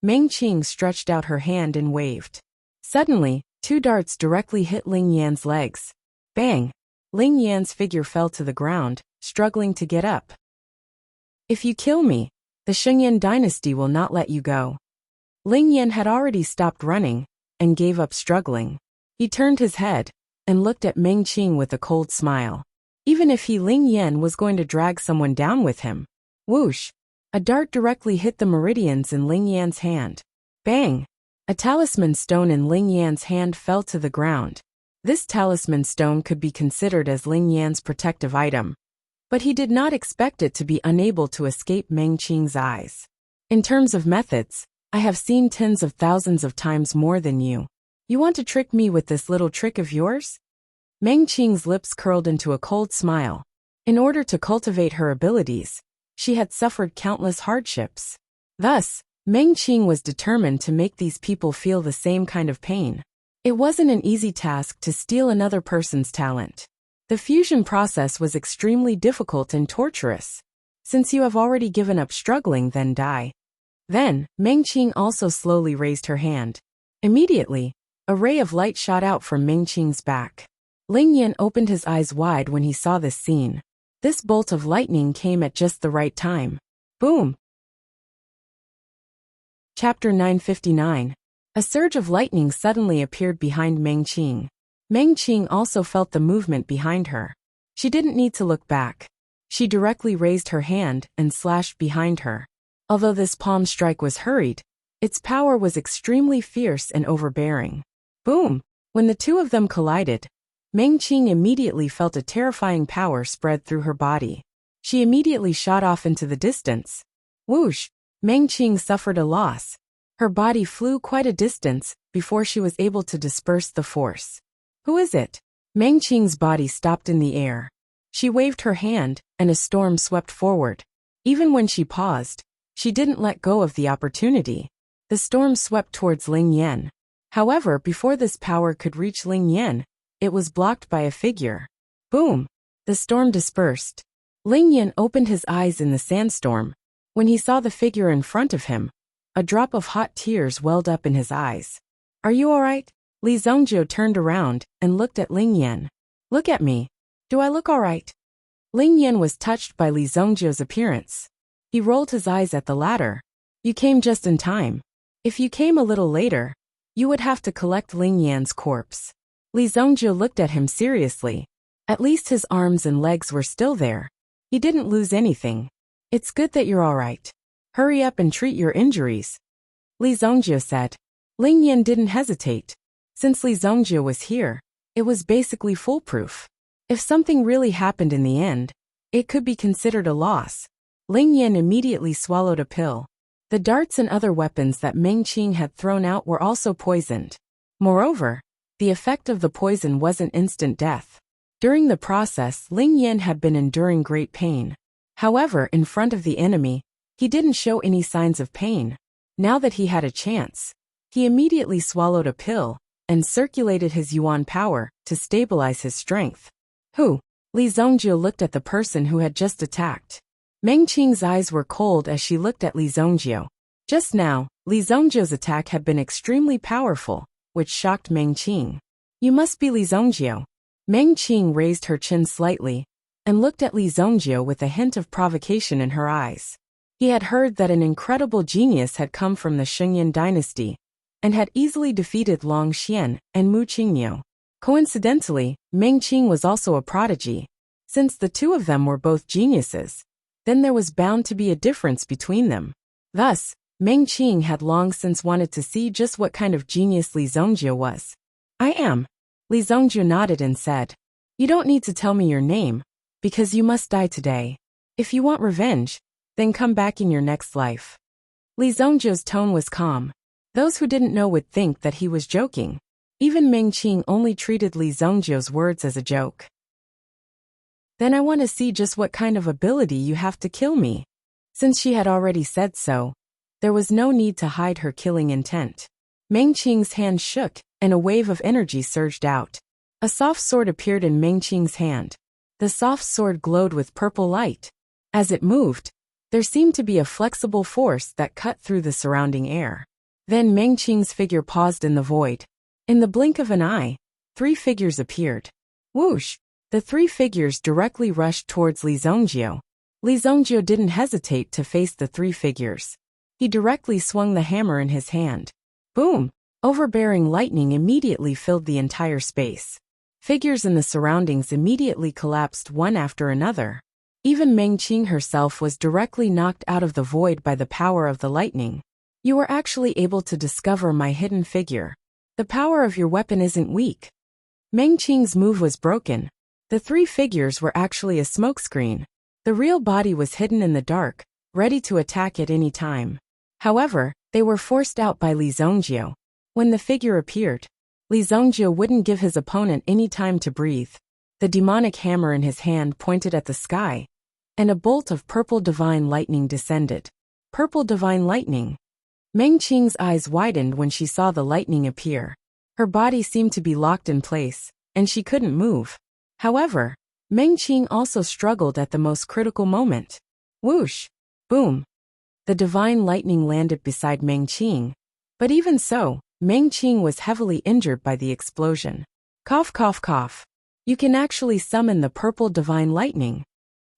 Meng Qing stretched out her hand and waved. Suddenly, 2 darts directly hit Ling Yan's legs. Bang! Ling Yan's figure fell to the ground, struggling to get up. "If you kill me, the Shengyan dynasty will not let you go." Ling Yan had already stopped running and gave up struggling. He turned his head and looked at Meng Qing with a cold smile. Even if Ling Yan was going to drag someone down with him, Whoosh! A dart directly hit the meridians in Ling Yan's hand. Bang! A talisman stone in Ling Yan's hand fell to the ground. This talisman stone could be considered as Ling Yan's protective item, but he did not expect it to be unable to escape Meng Qing's eyes. In terms of methods, I have seen tens of thousands of times more than you. You want to trick me with this little trick of yours? Meng Qing's lips curled into a cold smile. In order to cultivate her abilities, she had suffered countless hardships. Thus, Meng Qing was determined to make these people feel the same kind of pain. It wasn't an easy task to steal another person's talent. The fusion process was extremely difficult and torturous. Since you have already given up struggling, then die. Then, Meng Qing also slowly raised her hand. Immediately, a ray of light shot out from Meng Qing's back. Ling Yan opened his eyes wide when he saw this scene. This bolt of lightning came at just the right time. Boom! Chapter 959. A surge of lightning suddenly appeared behind Meng Qing. Meng Qing also felt the movement behind her. She didn't need to look back. She directly raised her hand and slashed behind her. Although this palm strike was hurried, its power was extremely fierce and overbearing. Boom! When the two of them collided, Meng Qing immediately felt a terrifying power spread through her body. She immediately shot off into the distance. Whoosh! Meng Qing suffered a loss. Her body flew quite a distance before she was able to disperse the force. Who is it? Meng Qing's body stopped in the air. She waved her hand, and a storm swept forward. Even when she paused, she didn't let go of the opportunity. The storm swept towards Ling Yan. However, before this power could reach Ling Yan, it was blocked by a figure. Boom! The storm dispersed. Ling Yan opened his eyes in the sandstorm. When he saw the figure in front of him, a drop of hot tears welled up in his eyes. Are you alright? Li Zhongjiu turned around and looked at Ling Yan. Look at me. Do I look alright? Ling Yan was touched by Li Zhongjiu's appearance. He rolled his eyes at the latter. You came just in time. If you came a little later, you would have to collect Ling Yan's corpse. Li Zhongjiu looked at him seriously. At least his arms and legs were still there. He didn't lose anything. It's good that you're alright. Hurry up and treat your injuries. Li Zhongjiu said. Ling Yan didn't hesitate. Since Li Zhongjiu was here, it was basically foolproof. If something really happened in the end, it could be considered a loss. Ling Yan immediately swallowed a pill. The darts and other weapons that Meng Qing had thrown out were also poisoned. Moreover, the effect of the poison wasn't instant death. During the process, Ling Yan had been enduring great pain. However, in front of the enemy, he didn't show any signs of pain. Now that he had a chance, he immediately swallowed a pill and circulated his yuan power to stabilize his strength. Who? Li Zhongjiu looked at the person who had just attacked. Meng Qing's eyes were cold as she looked at Li Zhongjiu. Just now, Li Zhongjiu's attack had been extremely powerful, which shocked Meng Qing. You must be Li Zhongjiu. Meng Qing raised her chin slightly and looked at Li Zhongjiu with a hint of provocation in her eyes. He had heard that an incredible genius had come from the Shengyan dynasty and had easily defeated Long Xian and Mu Qingniu. Coincidentally, Meng Qing was also a prodigy. Since the two of them were both geniuses, then there was bound to be a difference between them. Thus, Meng Qing had long since wanted to see just what kind of genius Li Zhongjiu was. I am. Li Zhongjiu nodded and said, You don't need to tell me your name, because you must die today. If you want revenge, then come back in your next life. Li Zhongjiu's tone was calm. Those who didn't know would think that he was joking. Even Meng Qing only treated Li Zhongjiu's words as a joke. Then I want to see just what kind of ability you have to kill me. Since she had already said so, there was no need to hide her killing intent. Meng Qing's hand shook, and a wave of energy surged out. A soft sword appeared in Meng Qing's hand. The soft sword glowed with purple light. As it moved, there seemed to be a flexible force that cut through the surrounding air. Then Meng Qing's figure paused in the void. In the blink of an eye, 3 figures appeared. Whoosh! The 3 figures directly rushed towards Li Zhongjiu. Li Zhongjiu didn't hesitate to face the 3 figures. He directly swung the hammer in his hand. Boom! Overbearing lightning immediately filled the entire space. Figures in the surroundings immediately collapsed one after another. Even Meng Qing herself was directly knocked out of the void by the power of the lightning. You were actually able to discover my hidden figure. The power of your weapon isn't weak. Meng Qing's move was broken. The three figures were actually a smokescreen. The real body was hidden in the dark, ready to attack at any time. However, they were forced out by Li Zongjio. When the figure appeared, Li Zongjio wouldn't give his opponent any time to breathe. The demonic hammer in his hand pointed at the sky, and a bolt of purple divine lightning descended. Purple divine lightning. Meng Qing's eyes widened when she saw the lightning appear. Her body seemed to be locked in place, and she couldn't move. However, Meng Qing also struggled at the most critical moment. Whoosh! Boom! The divine lightning landed beside Meng Qing. But even so, Meng Qing was heavily injured by the explosion. Cough cough cough. You can actually summon the purple divine lightning.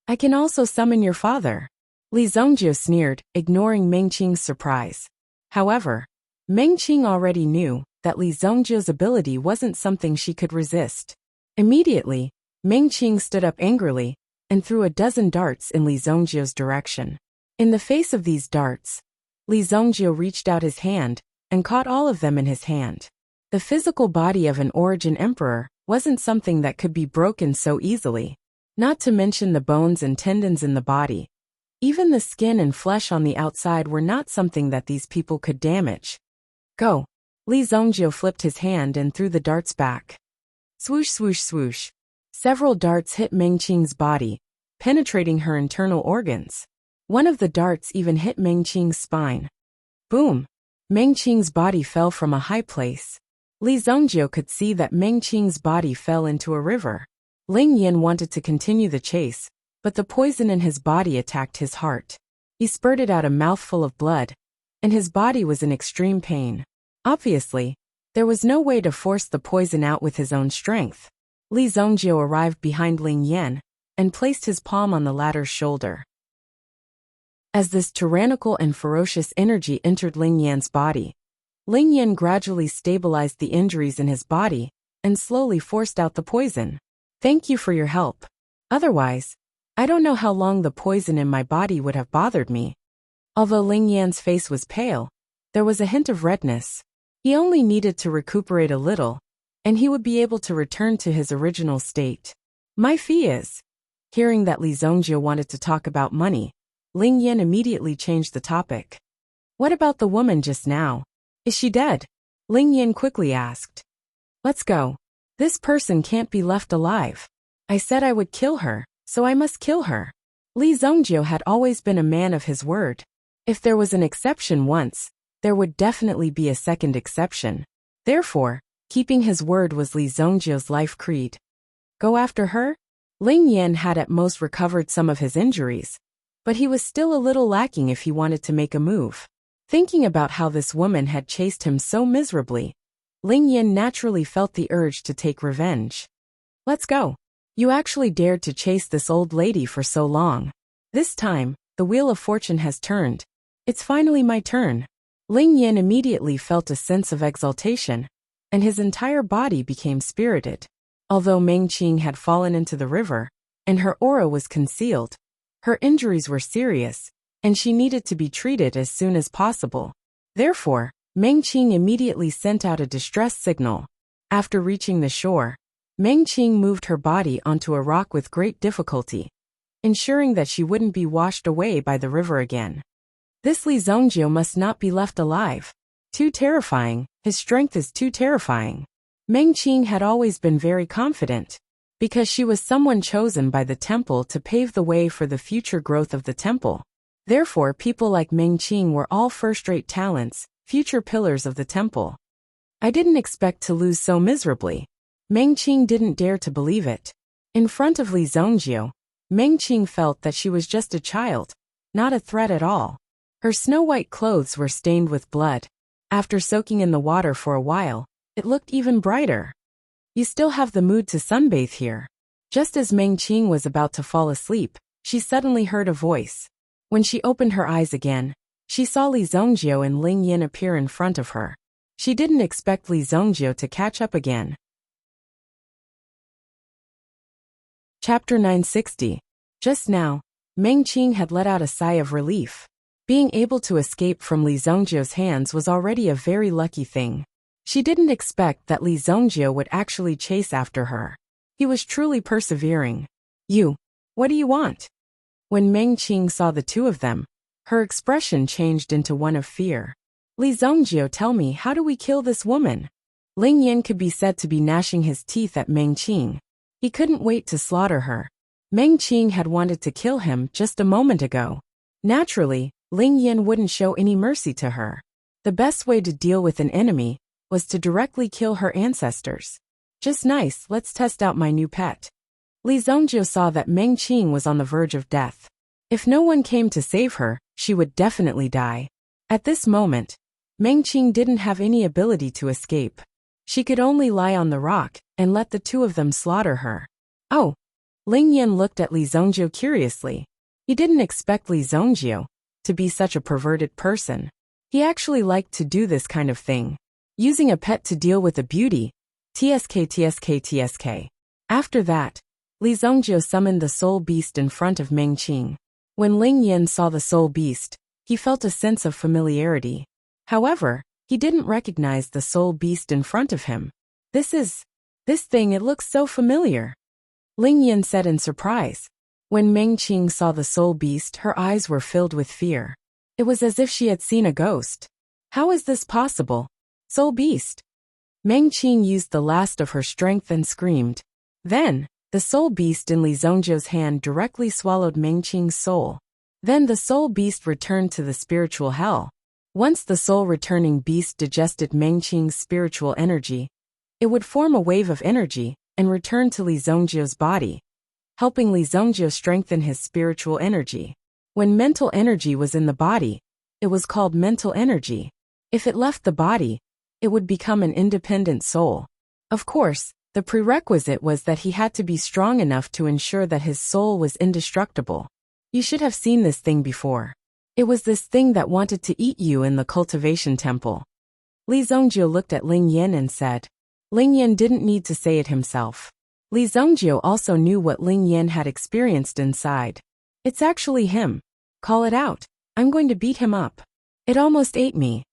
I can also summon your father. Li Zongjio sneered, ignoring Meng Qing's surprise. However, Meng Qing already knew that Li Zongjio's ability wasn't something she could resist. Immediately, Meng Qing stood up angrily and threw a dozen darts in Li Zongjio's direction. In the face of these darts, Li Zongjio reached out his hand and caught all of them in his hand. The physical body of an origin emperor wasn't something that could be broken so easily. Not to mention the bones and tendons in the body. Even the skin and flesh on the outside were not something that these people could damage. Go! Li Zongjio flipped his hand and threw the darts back. Swoosh swoosh swoosh. Several darts hit Meng Qing's body, penetrating her internal organs. One of the darts even hit Meng Qing's spine. Boom! Meng Qing's body fell from a high place. Li Zongjio could see that Meng Qing's body fell into a river. Ling Yan wanted to continue the chase, but the poison in his body attacked his heart. He spurted out a mouthful of blood, and his body was in extreme pain. Obviously, there was no way to force the poison out with his own strength. Li Zongjio arrived behind Ling Yan and placed his palm on the latter's shoulder. As this tyrannical and ferocious energy entered Ling Yan's body, Ling Yan gradually stabilized the injuries in his body and slowly forced out the poison. Thank you for your help. Otherwise, I don't know how long the poison in my body would have bothered me. Although Ling Yan's face was pale, there was a hint of redness. He only needed to recuperate a little, and he would be able to return to his original state. My fee is. Hearing that Li Zongjio wanted to talk about money, Ling Yan immediately changed the topic. What about the woman just now? Is she dead? Ling Yan quickly asked. Let's go. This person can't be left alive. I said I would kill her, so I must kill her. Li Zongjio had always been a man of his word. If there was an exception once, there would definitely be a second exception. Therefore, keeping his word was Li Zongjio's life creed. Go after her? Ling Yan had at most recovered some of his injuries, but he was still a little lacking if he wanted to make a move. Thinking about how this woman had chased him so miserably, Ling Yan naturally felt the urge to take revenge. Let's go. You actually dared to chase this old lady for so long. This time, the wheel of fortune has turned. It's finally my turn. Ling Yan immediately felt a sense of exaltation, and his entire body became spirited. Although Meng Qing had fallen into the river, and her aura was concealed, her injuries were serious, and she needed to be treated as soon as possible. Therefore, Meng Qing immediately sent out a distress signal. After reaching the shore, Meng Qing moved her body onto a rock with great difficulty, ensuring that she wouldn't be washed away by the river again. This Li Zongjio must not be left alive. Too terrifying, his strength is too terrifying. Meng Qing had always been very confident, because she was someone chosen by the temple to pave the way for the future growth of the temple. Therefore, people like Meng Qing were all first-rate talents, future pillars of the temple. I didn't expect to lose so miserably. Meng Qing didn't dare to believe it. In front of Li Zongjio, Meng Qing felt that she was just a child, not a threat at all. Her snow-white clothes were stained with blood. After soaking in the water for a while, it looked even brighter. You still have the mood to sunbathe here. Just as Meng Qing was about to fall asleep, she suddenly heard a voice. When she opened her eyes again, she saw Li Zongjio and Ling Yan appear in front of her. She didn't expect Li Zongjio to catch up again. Chapter 960. Just now, Meng Qing had let out a sigh of relief. Being able to escape from Li Zhongjio's hands was already a very lucky thing. She didn't expect that Li Zhongjio would actually chase after her. He was truly persevering. You, what do you want? When Meng Qing saw the two of them, her expression changed into one of fear. Li Zhongjio, tell me, how do we kill this woman? Ling Yan could be said to be gnashing his teeth at Meng Qing. He couldn't wait to slaughter her. Meng Qing had wanted to kill him just a moment ago. Naturally, Ling Yan wouldn't show any mercy to her. The best way to deal with an enemy was to directly kill her ancestors. Just nice, let's test out my new pet. Li Zhongjio saw that Meng Qing was on the verge of death. If no one came to save her, she would definitely die. At this moment, Meng Qing didn't have any ability to escape. She could only lie on the rock and let the two of them slaughter her. Oh! Ling Yan looked at Li Zhongjio curiously. He didn't expect Li Zhongjio to be such a perverted person. He actually liked to do this kind of thing. Using a pet to deal with a beauty. TSK. After that, Li Zhongjio summoned the soul beast in front of Meng Qing. When Ling Yan saw the soul beast, he felt a sense of familiarity. However, he didn't recognize the soul beast in front of him. This thing, it looks so familiar. Ling Yan said in surprise. When Meng Qing saw the soul beast, her eyes were filled with fear. It was as if she had seen a ghost. How is this possible? Soul beast! Meng Qing used the last of her strength and screamed. Then, the soul beast in Li Zhongjio's hand directly swallowed Meng Qing's soul. Then the soul beast returned to the spiritual hell. Once the soul-returning beast digested Meng Qing's spiritual energy, it would form a wave of energy and return to Li Zhongjio's body, helping Li Zhongjio strengthen his spiritual energy. When mental energy was in the body, it was called mental energy. If it left the body, it would become an independent soul. Of course, the prerequisite was that he had to be strong enough to ensure that his soul was indestructible. You should have seen this thing before. It was this thing that wanted to eat you in the cultivation temple. Li Zhongjio looked at Ling Yan and said. Ling Yan didn't need to say it himself. Li Zhongjio also knew what Ling Yan had experienced inside. It's actually him. Call it out. I'm going to beat him up. It almost ate me.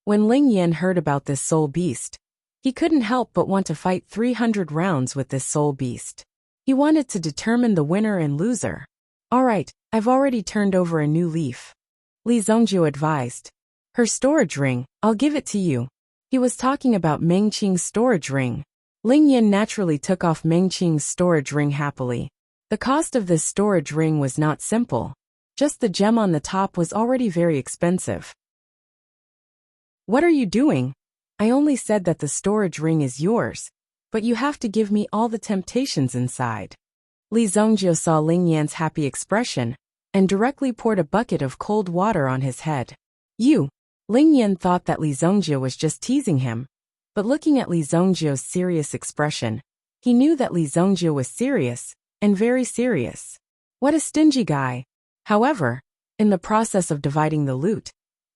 When Ling Yan heard about this soul beast, he couldn't help but want to fight 300 rounds with this soul beast. He wanted to determine the winner and loser. Alright, I've already turned over a new leaf. Li Zhongjio advised. Her storage ring, I'll give it to you. He was talking about Meng Qing's storage ring. Ling Yan naturally took off Meng Qing's storage ring happily. The cost of this storage ring was not simple. Just the gem on the top was already very expensive. What are you doing? I only said that the storage ring is yours, but you have to give me all the temptations inside. Li Zhongjio saw Ling Yan's happy expression and directly poured a bucket of cold water on his head. You! Ling Yan thought that Li Zhongjio was just teasing him, but looking at Li Zhongjio's serious expression, he knew that Li Zhongjio was serious, and very serious. What a stingy guy! However, in the process of dividing the loot,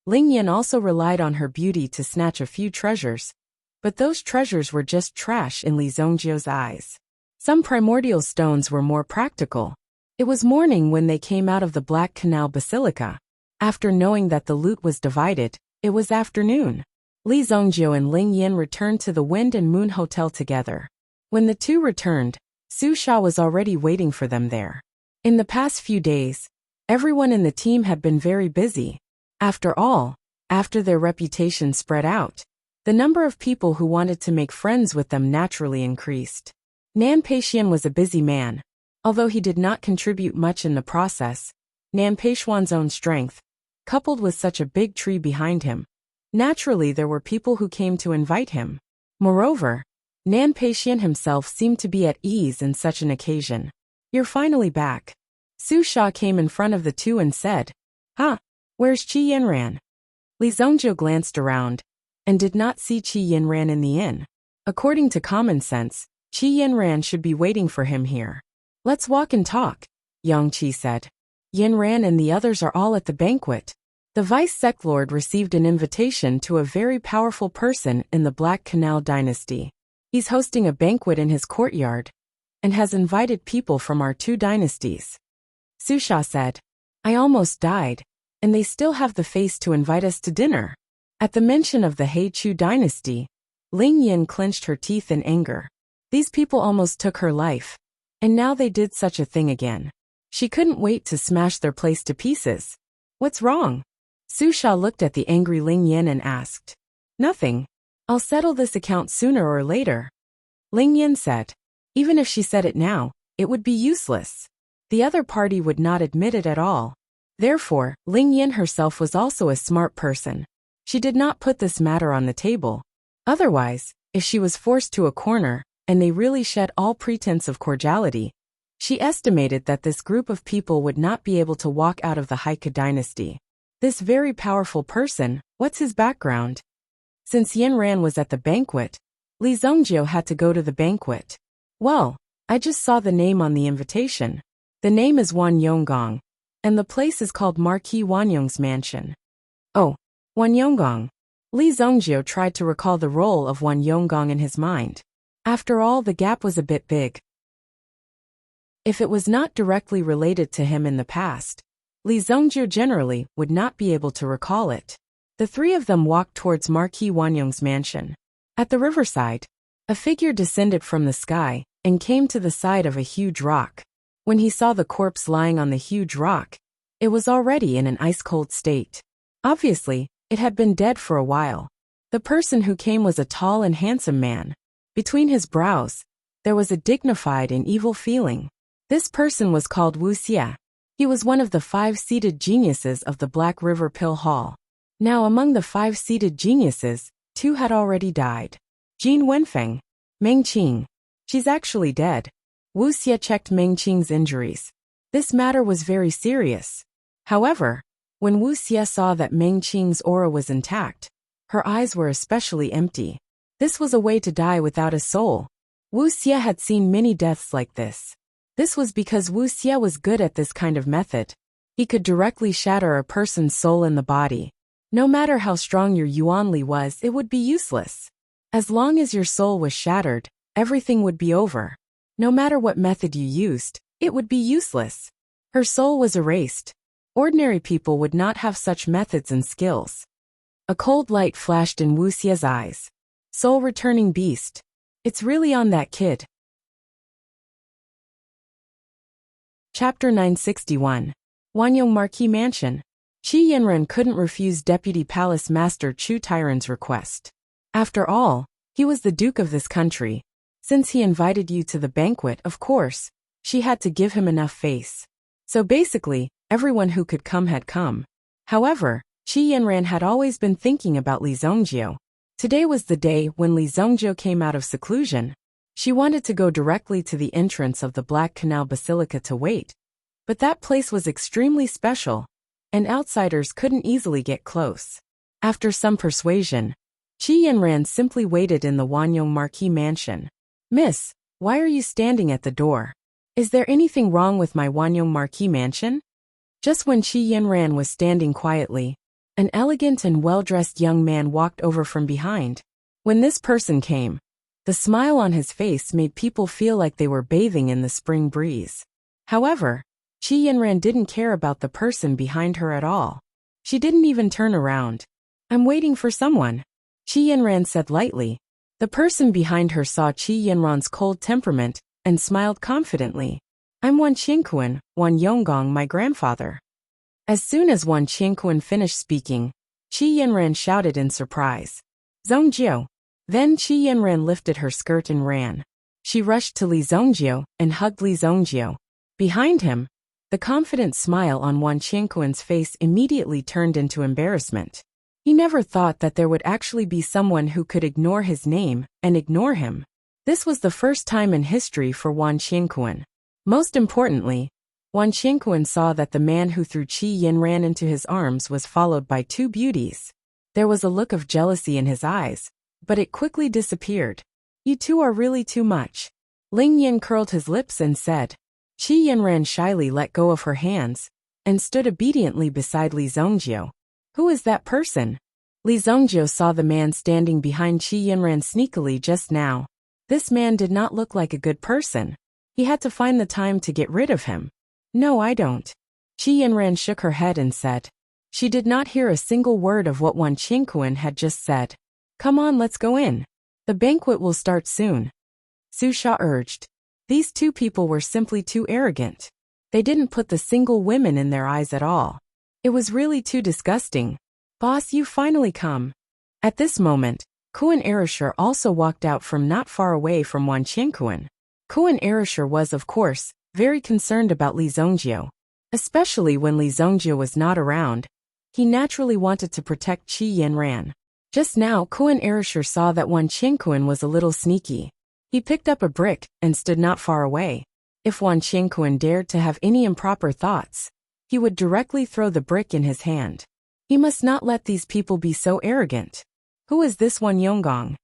Ling Yan also relied on her beauty to snatch a few treasures, but those treasures were just trash in Li Zhongjio's eyes. Some primordial stones were more practical. It was morning when they came out of the Black Canal Basilica. After knowing that the loot was divided, it was afternoon. Li Zhongjio and Ling Yan returned to the Wind and Moon Hotel together. When the two returned, Su Sha was already waiting for them there. In the past few days, everyone in the team had been very busy. After all, after their reputation spread out, the number of people who wanted to make friends with them naturally increased. Nan Peixian was a busy man. Although he did not contribute much in the process, Nan Peixuan's own strength, coupled with such a big tree behind him, naturally there were people who came to invite him. Moreover, Nan Peixian himself seemed to be at ease in such an occasion. You're finally back. Su Sha came in front of the two and said, where's Qi Yinran? Li Zhongjio glanced around and did not see Qi Yinran in the inn. According to common sense, Qi Yinran should be waiting for him here. Let's walk and talk, Yang Qi said. Yinran and the others are all at the banquet. The vice sect lord received an invitation to a very powerful person in the Black Canal dynasty. He's hosting a banquet in his courtyard and has invited people from our two dynasties. Susha said. I almost died, and they still have the face to invite us to dinner. At the mention of the Heichu dynasty, Ling Yin clenched her teeth in anger. These people almost took her life, and now they did such a thing again. She couldn't wait to smash their place to pieces. What's wrong? Susha looked at the angry Ling Yin and asked. Nothing. I'll settle this account sooner or later. Ling Yin said. Even if she said it now, it would be useless. The other party would not admit it at all. Therefore, Ling Yin herself was also a smart person. She did not put this matter on the table. Otherwise, if she was forced to a corner, and they really shed all pretense of cordiality, she estimated that this group of people would not be able to walk out of the Heichu dynasty. This very powerful person, what's his background? Since Yin Ran was at the banquet, Li Zongjio had to go to the banquet. Well, I just saw the name on the invitation. The name is Wan Yonggong, and the place is called Marquis Wanyong's mansion. Oh, Wan Yonggong. Li Zongjio tried to recall the role of Wan Yonggong in his mind. After all, the gap was a bit big. If it was not directly related to him in the past, Li Zongjio generally would not be able to recall it. The three of them walked towards Marquis Wanyong's mansion. At the riverside, a figure descended from the sky and came to the side of a huge rock. When he saw the corpse lying on the huge rock, it was already in an ice-cold state. Obviously, it had been dead for a while. The person who came was a tall and handsome man. Between his brows, there was a dignified and evil feeling. This person was called Wuxia. He was one of the 5-seated geniuses of the Black River Pill Hall. Now among the 5-seated geniuses, 2 had already died. Jin Wenfeng. Meng Qing. She's actually dead. Wuxia checked Meng Qing's injuries. This matter was very serious. However, when Wuxia saw that Meng Qing's aura was intact, her eyes were especially empty. This was a way to die without a soul. Wuxia had seen many deaths like this. This was because Wuxia was good at this kind of method. He could directly shatter a person's soul in the body. No matter how strong your Yuanli was, it would be useless. As long as your soul was shattered, everything would be over. No matter what method you used, it would be useless. Her soul was erased. Ordinary people would not have such methods and skills. A cold light flashed in Wuxia's eyes. Soul-returning beast. It's really on that kid. Chapter 961. Wanyong Marquis Mansion. Qi Yinren couldn't refuse Deputy Palace Master Chu Tyron's request. After all, he was the duke of this country. Since he invited you to the banquet, of course, she had to give him enough face. So basically, everyone who could come had come. However, Qi Yinren had always been thinking about Li Zongjio. Today was the day when Li Zongjio came out of seclusion. She wanted to go directly to the entrance of the Black Canal Basilica to wait. But that place was extremely special, and outsiders couldn't easily get close. After some persuasion, Qi Yinren simply waited in the Wanyong Marquis mansion. Miss, why are you standing at the door? Is there anything wrong with my Wanyong Marquis mansion? Just when Qi Yinren was standing quietly, an elegant and well-dressed young man walked over from behind. When this person came, the smile on his face made people feel like they were bathing in the spring breeze. However, Qi Yinren didn't care about the person behind her at all. She didn't even turn around. I'm waiting for someone, Qi Yinren said lightly. The person behind her saw Qi Yinren's cold temperament and smiled confidently. I'm Wan Qingquan, Wan Yonggong, my grandfather. As soon as Wan Qingquan finished speaking, Qi Yinren shouted in surprise. Zongjio. Then Qi Yinren lifted her skirt and ran. She rushed to Li Zongjio and hugged Li Zongjio. Behind him, the confident smile on Wan Qingquan's face immediately turned into embarrassment. He never thought that there would actually be someone who could ignore his name and ignore him. This was the first time in history for Wan Qingquan. Most importantly, Wan Qingquan saw that the man who threw Qi Yinren into his arms was followed by 2 beauties. There was a look of jealousy in his eyes, but it quickly disappeared. You two are really too much. Ling Yin curled his lips and said. Qi Yinren shyly let go of her hands and stood obediently beside Li Zongjio. Who is that person? Li Zongjio saw the man standing behind Qi Yinren sneakily just now. This man did not look like a good person. He had to find the time to get rid of him. No, I don't. Qi Yinran shook her head and said. She did not hear a single word of what Wan Qingquan had just said. Come on, let's go in. The banquet will start soon. Su Sha urged. These two people were simply too arrogant. They didn't put the single women in their eyes at all. It was really too disgusting. Boss, you finally come. At this moment, Kuan Erishur also walked out from not far away from Wan Qingquan. Kuan Erishur was, of course, very concerned about Li Zongjio. Especially when Li Zongjio was not around, he naturally wanted to protect Qi Yinran. Just now, Kuan Erishur saw that Wan Qingquan was a little sneaky. He picked up a brick and stood not far away. If Wan Qingquan dared to have any improper thoughts, he would directly throw the brick in his hand. He must not let these people be so arrogant. Who is this Wan Yonggong?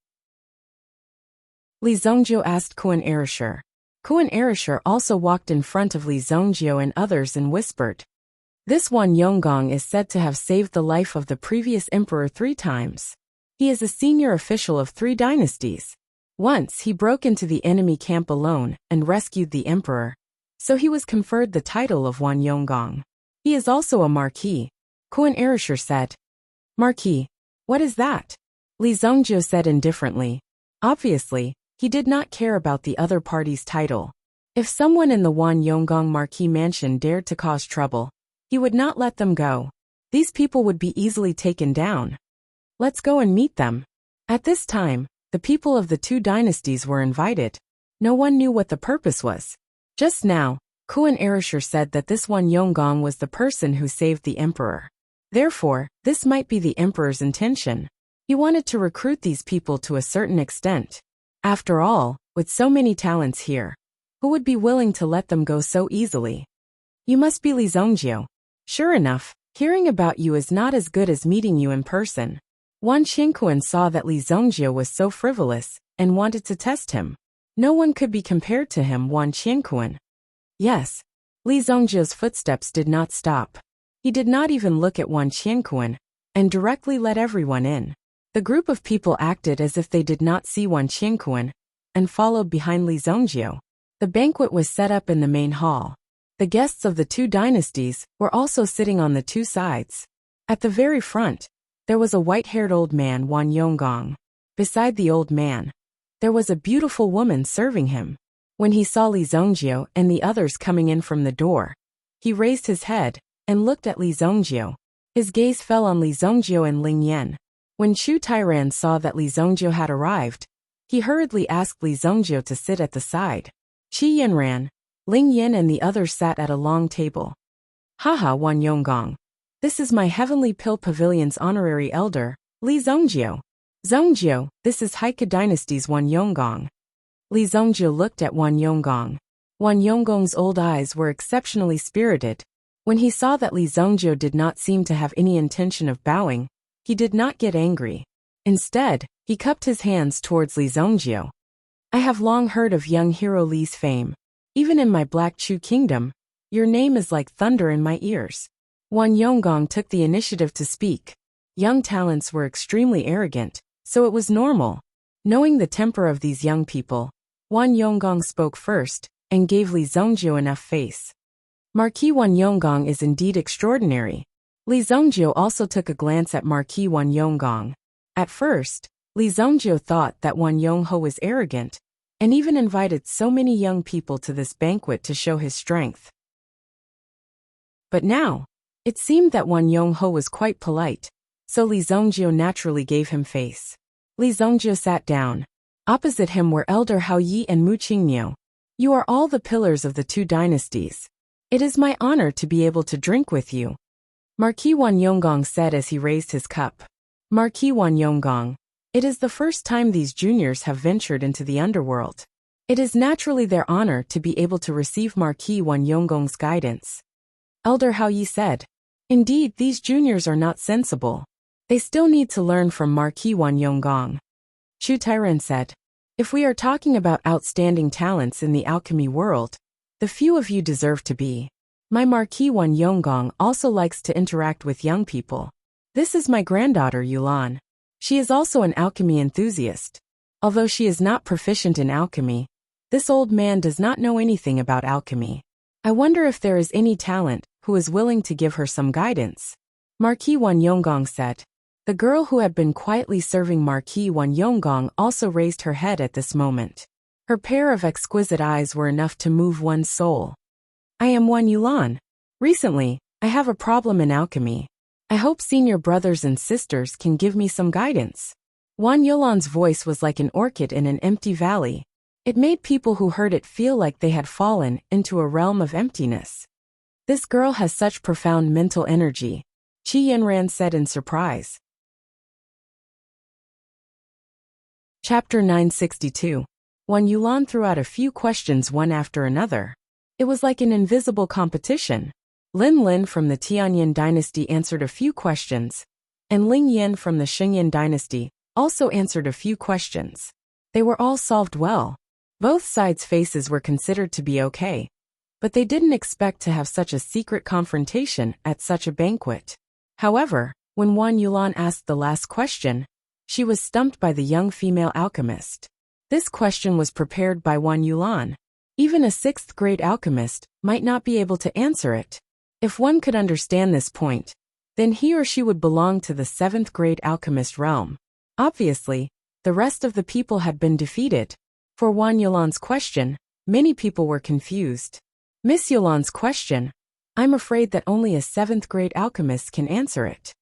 Li Zongjio asked Kuan Erishur. Kuan Erishur also walked in front of Li Zongjio and others and whispered. This Wan Yonggong is said to have saved the life of the previous emperor 3 times. He is a senior official of 3 dynasties. Once he broke into the enemy camp alone and rescued the emperor, so he was conferred the title of Wan Yonggong. He is also a marquis. Kuan Erishur said. Marquis? What is that? Li Zongjio said indifferently. Obviously, he did not care about the other party's title. If someone in the Wan Yonggong Marquis mansion dared to cause trouble, he would not let them go. These people would be easily taken down. Let's go and meet them. At this time, the people of the 2 dynasties were invited. No one knew what the purpose was. Just now, Kuan Erishur said that this Wan Yonggong was the person who saved the emperor. Therefore, this might be the emperor's intention. He wanted to recruit these people to a certain extent. After all, with so many talents here, who would be willing to let them go so easily? You must be Li Zongjio. Sure enough, hearing about you is not as good as meeting you in person. Wan Qingquan saw that Li Zongjio was so frivolous and wanted to test him. No one could be compared to him, Wan Qingquan. Yes, Li Zongjio's footsteps did not stop. He did not even look at Wan Qingquan and directly let everyone in. The group of people acted as if they did not see Wan Qingquan and followed behind Li Zongjio. The banquet was set up in the main hall. The guests of the 2 dynasties were also sitting on the 2 sides. At the very front, there was a white-haired old man, Wan Yonggong. Beside the old man, there was a beautiful woman serving him. When he saw Li Zongjio and the others coming in from the door, he raised his head and looked at Li Zongjio. His gaze fell on Li Zongjio and Ling Yan. When Chu Tairan saw that Li Zongjio had arrived, he hurriedly asked Li Zongjio to sit at the side. Qi Yinran, Ling Yan and the others sat at a long table. Haha, Wan Yonggong. This is my Heavenly Pill Pavilion's honorary elder, Li Zongjio. Zongjio, this is Haika Dynasty's Wan Yonggong. Li Zongjio looked at Wan Yonggong. Wan Yonggong's old eyes were exceptionally spirited. When he saw that Li Zongjio did not seem to have any intention of bowing, he did not get angry. Instead, he cupped his hands towards Li Zongjio. I have long heard of young hero Li's fame. Even in my Black Chu kingdom, your name is like thunder in my ears. Wan Yonggong took the initiative to speak. Young talents were extremely arrogant, so it was normal. Knowing the temper of these young people, Wan Yonggong spoke first and gave Li Zongjio enough face. Marquis Wan Yonggong is indeed extraordinary. Li Zongjio also took a glance at Marquis Wan Yonggong. At first, Li Zongjio thought that Wan Yongho was arrogant, and even invited so many young people to this banquet to show his strength. But now, it seemed that Wan Yongho was quite polite, so Li Zongjio naturally gave him face. Li Zongjio sat down. Opposite him were Elder Hao Yi and Mu Qingniu. You are all the pillars of the 2 dynasties. It is my honor to be able to drink with you. Marquis Wan Yonggong said as he raised his cup. Marquis Wan Yonggong, it is the first time these juniors have ventured into the underworld. It is naturally their honor to be able to receive Marquis Wan Yonggong's guidance. Elder Hao Yi said. Indeed, these juniors are not sensible. They still need to learn from Marquis Wan Yonggong. Chu Tairan said. If we are talking about outstanding talents in the alchemy world, the few of you deserve to be. My Marquis Wan Yonggong also likes to interact with young people. This is my granddaughter Yulan. She is also an alchemy enthusiast. Although she is not proficient in alchemy, this old man does not know anything about alchemy. I wonder if there is any talent who is willing to give her some guidance. Marquis Wan Yonggong said. The girl who had been quietly serving Marquis Wan Yonggong also raised her head at this moment. Her pair of exquisite eyes were enough to move one's soul. I am Wan Yulan. Recently, I have a problem in alchemy. I hope senior brothers and sisters can give me some guidance. Wan Yulan's voice was like an orchid in an empty valley. It made people who heard it feel like they had fallen into a realm of emptiness. This girl has such profound mental energy, Qi Yinran said in surprise. Chapter 962. Wan Yulan threw out a few questions one after another. It was like an invisible competition. Lin Lin from the Tianyin dynasty answered a few questions, and Ling Yin from the Xingyin dynasty also answered a few questions. They were all solved well. Both sides' faces were considered to be okay, but they didn't expect to have such a secret confrontation at such a banquet. However, when Wan Yulan asked the last question, she was stumped by the young female alchemist. This question was prepared by Wan Yulan. Even a 6th-grade alchemist might not be able to answer it. If one could understand this point, then he or she would belong to the 7th-grade alchemist realm. Obviously, the rest of the people had been defeated. For Wan Yulan's question, many people were confused. Miss Yulan's question, I'm afraid that only a 7th-grade alchemist can answer it.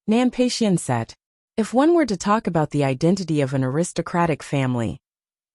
Nan Peixian said. If one were to talk about the identity of an aristocratic family,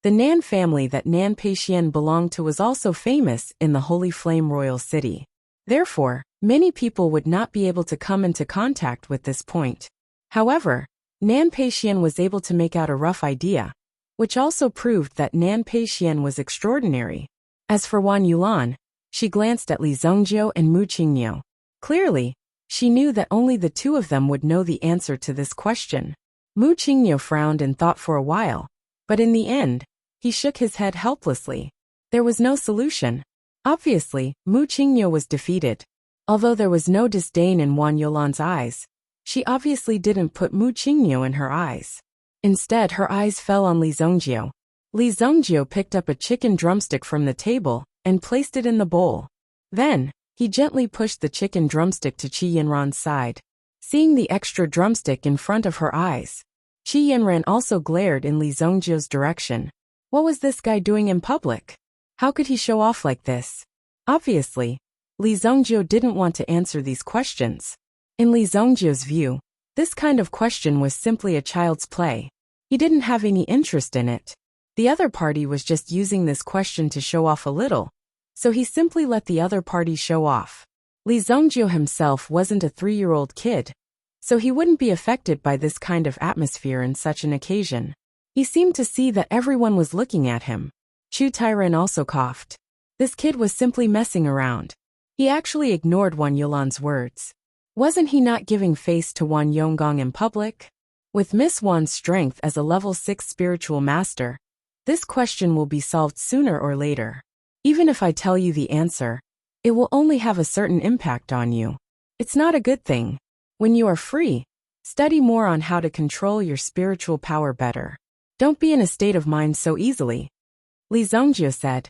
the Nan family that Nan Peixian belonged to was also famous in the Holy Flame Royal City. Therefore, many people would not be able to come into contact with this point. However, Nan Peixian was able to make out a rough idea, which also proved that Nan Peixian was extraordinary. As for Wan Yulan, she glanced at Li Zhongjio and Mu Qingnio. Clearly, she knew that only the two of them would know the answer to this question. Mu Qingnio frowned and thought for a while, but in the end, he shook his head helplessly. There was no solution. Obviously, Mu Qingnio was defeated. Although there was no disdain in Wan Yulan's eyes, she obviously didn't put Mu Qingnio in her eyes. Instead, her eyes fell on Li Zhongjio. Li Zhongjio picked up a chicken drumstick from the table and placed it in the bowl. Then, he gently pushed the chicken drumstick to Qi Yinran's side. Seeing the extra drumstick in front of her eyes, Qi Yinran also glared in Li Zhongjio's direction. What was this guy doing in public? How could he show off like this? Obviously, Li Zhongjio didn't want to answer these questions. In Li Zhongjio's view, this kind of question was simply a child's play. He didn't have any interest in it. The other party was just using this question to show off a little, so he simply let the other party show off. Li Zhongjio himself wasn't a 3-year-old kid, so he wouldn't be affected by this kind of atmosphere in such an occasion. He seemed to see that everyone was looking at him. Chu Tairen also coughed. This kid was simply messing around. He actually ignored Wan Yulan's words. Wasn't he not giving face to Wan Yonggong in public? With Miss Wan's strength as a level 6 spiritual master, this question will be solved sooner or later. Even if I tell you the answer, it will only have a certain impact on you. It's not a good thing. When you are free, study more on how to control your spiritual power better. Don't be in a state of mind so easily. Li Zhongjio said.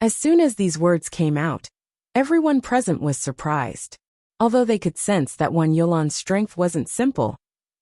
As soon as these words came out, everyone present was surprised. Although they could sense that Wan Yulan's strength wasn't simple,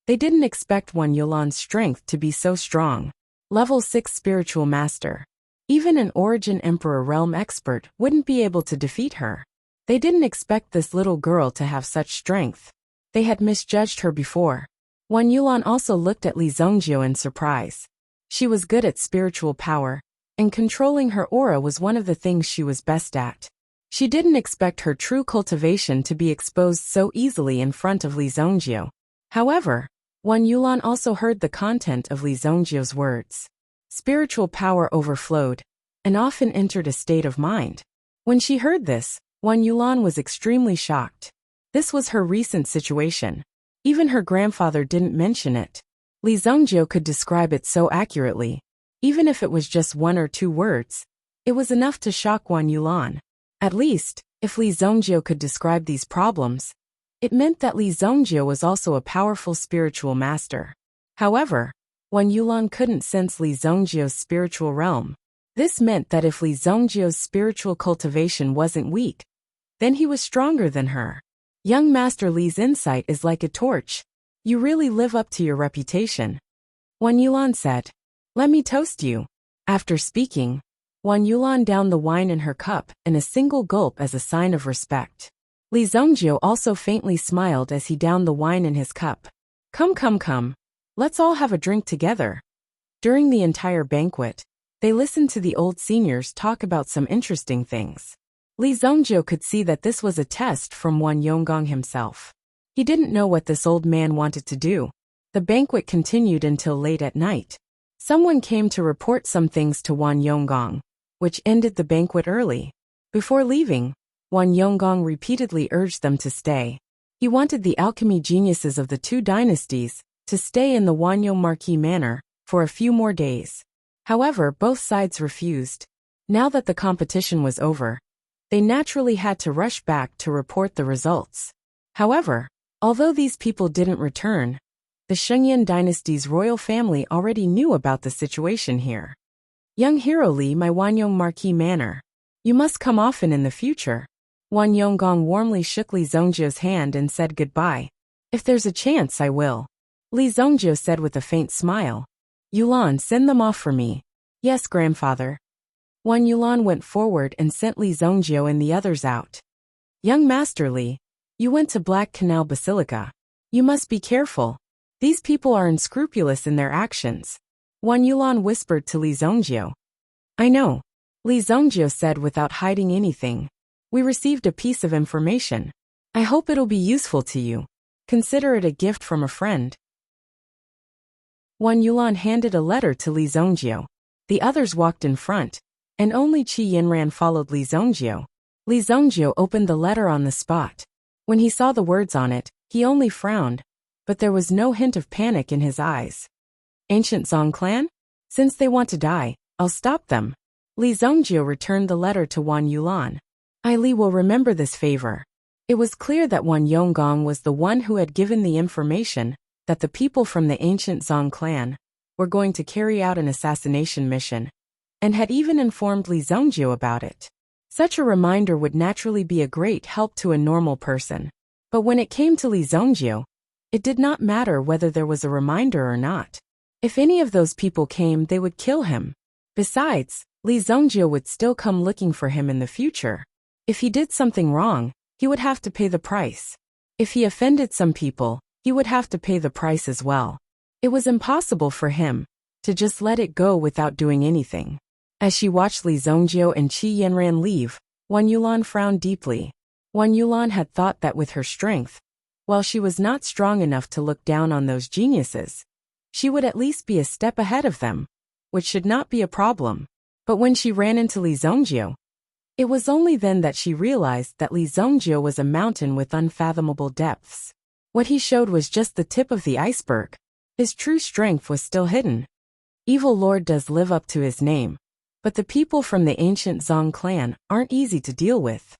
they didn't expect Wan Yulan's strength to be so strong. Level 6 spiritual master. Even an Origin Emperor realm expert wouldn't be able to defeat her. They didn't expect this little girl to have such strength. They had misjudged her before. Wan Yulan also looked at Li Zhongjio in surprise. She was good at spiritual power, and controlling her aura was one of the things she was best at. She didn't expect her true cultivation to be exposed so easily in front of Li Zhongjio. However, Wan Yulan also heard the content of Li Zhongjio's words. Spiritual power overflowed, and often entered a state of mind. When she heard this, Wan Yulan was extremely shocked. This was her recent situation. Even her grandfather didn't mention it. Li Zhongjio could describe it so accurately. Even if it was just 1 or 2 words, it was enough to shock Wan Yulan. At least, if Li Zhongjio could describe these problems, it meant that Li Zhongjio was also a powerful spiritual master. However, Wan Yulan couldn't sense Li Zhongjio's spiritual realm. This meant that if Li Zhongjiu's spiritual cultivation wasn't weak, then he was stronger than her. Young Master Li's insight is like a torch. You really live up to your reputation. Wan Yulan said. Let me toast you. After speaking, Wan Yulan downed the wine in her cup in a single gulp as a sign of respect. Li Zhongjiu also faintly smiled as he downed the wine in his cup. Come. Let's all have a drink together. During the entire banquet, they listened to the old seniors talk about some interesting things. Li Zhongjiu could see that this was a test from Wan Yonggong himself. He didn't know what this old man wanted to do. The banquet continued until late at night. Someone came to report some things to Wan Yonggong, which ended the banquet early. Before leaving, Wan Yonggong repeatedly urged them to stay. He wanted the alchemy geniuses of the two dynasties to stay in the Wanyong Marquis Manor for a few more days. However, both sides refused. Now that the competition was over, they naturally had to rush back to report the results. However, although these people didn't return, the Shengyan dynasty's royal family already knew about the situation here. Young hero Li, my Wanyong Marquis Manor. You must come often in the future. Wan Yonggong warmly shook Li Zhongjiu's hand and said goodbye. If there's a chance, I will. Li Zhongjiu said with a faint smile. Yulan, send them off for me. Yes, grandfather. Wan Yulan went forward and sent Li Zhongjiu and the others out. Young Master Li, you went to Black Canal Basilica. You must be careful. These people are unscrupulous in their actions. Wan Yulan whispered to Li Zhongjiu. I know. Li Zhongjiu said without hiding anything. We received a piece of information. I hope it'll be useful to you. Consider it a gift from a friend. Wan Yulan handed a letter to Li Zhongjiu. The others walked in front, and only Qi Yinran followed Li Zhongjiu. Li Zhongjiu opened the letter on the spot. When he saw the words on it, he only frowned, but there was no hint of panic in his eyes. Ancient Zong clan? Since they want to die, I'll stop them. Li Zhongjiu returned the letter to Wan Yulan. I Li will remember this favor. It was clear that Wan Yonggong was the one who had given the information that the people from the ancient Zong clan were going to carry out an assassination mission, and had even informed Li Zhongjiu about it. Such a reminder would naturally be a great help to a normal person. But when it came to Li Zhongjiu, it did not matter whether there was a reminder or not. If any of those people came, they would kill him. Besides, Li Zhongjiu would still come looking for him in the future. If he did something wrong, he would have to pay the price. If he offended some people, he would have to pay the price as well. It was impossible for him to just let it go without doing anything. As she watched Li Zhongjiu and Qi Yanran leave, Wan Yulan frowned deeply. Wan Yulan had thought that with her strength, while she was not strong enough to look down on those geniuses, she would at least be a step ahead of them, which should not be a problem. But when she ran into Li Zhongjiu, it was only then that she realized that Li Zhongjiu was a mountain with unfathomable depths. What he showed was just the tip of the iceberg. His true strength was still hidden. Evil Lord does live up to his name, but the people from the ancient Zong clan aren't easy to deal with.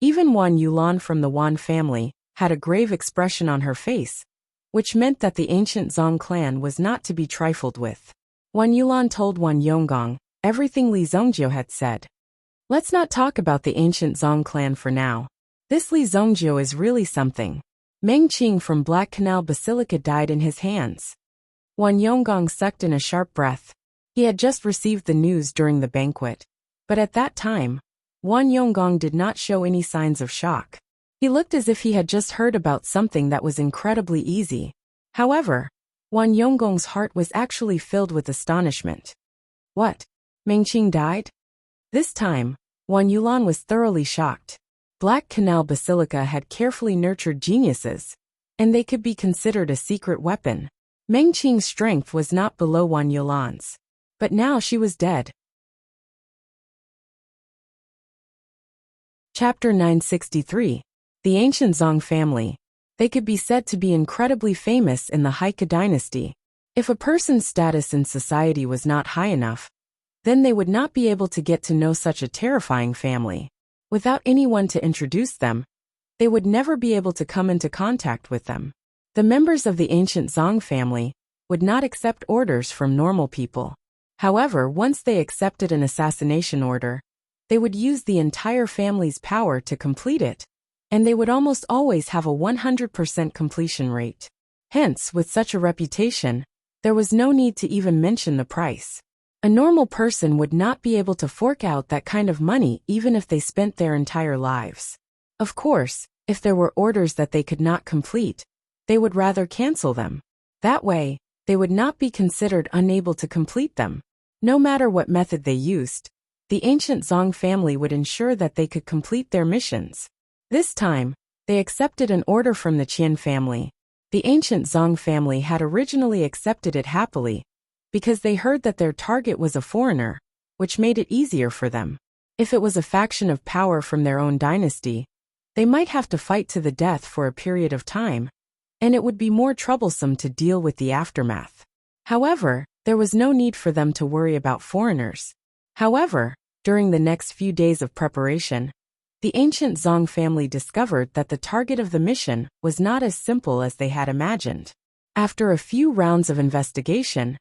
Even Wan Yulan from the Wan family had a grave expression on her face, which meant that the ancient Zong clan was not to be trifled with. Wan Yulan told Wan Yonggong everything Li Zhongjiu had said. Let's not talk about the ancient Zong clan for now. This Li Zhongjiu is really something. Meng Qing from Black Canal Basilica died in his hands. Wan Yonggong sucked in a sharp breath. He had just received the news during the banquet. But at that time, Wan Yonggong did not show any signs of shock. He looked as if he had just heard about something that was incredibly easy. However, Wan Yonggong's heart was actually filled with astonishment. What? Meng Qing died? This time, Wan Yulan was thoroughly shocked. Black Canal Basilica had carefully nurtured geniuses, and they could be considered a secret weapon. Meng Qing's strength was not below Wan Yulan's, but now she was dead. Chapter 963. The Ancient Zong Family. They could be said to be incredibly famous in the Haika dynasty. If a person's status in society was not high enough, then they would not be able to get to know such a terrifying family. Without anyone to introduce them, they would never be able to come into contact with them. The members of the ancient Zong family would not accept orders from normal people. However, once they accepted an assassination order, they would use the entire family's power to complete it, and they would almost always have a 100% completion rate. Hence, with such a reputation, there was no need to even mention the price. A normal person would not be able to fork out that kind of money even if they spent their entire lives. Of course, if there were orders that they could not complete, they would rather cancel them. That way, they would not be considered unable to complete them. No matter what method they used, the ancient Zong family would ensure that they could complete their missions. This time, they accepted an order from the Qian family. The ancient Zong family had originally accepted it happily, because they heard that their target was a foreigner, which made it easier for them. If it was a faction of power from their own dynasty, they might have to fight to the death for a period of time, and it would be more troublesome to deal with the aftermath. However, there was no need for them to worry about foreigners. However, during the next few days of preparation, the ancient Zong family discovered that the target of the mission was not as simple as they had imagined. After a few rounds of investigation,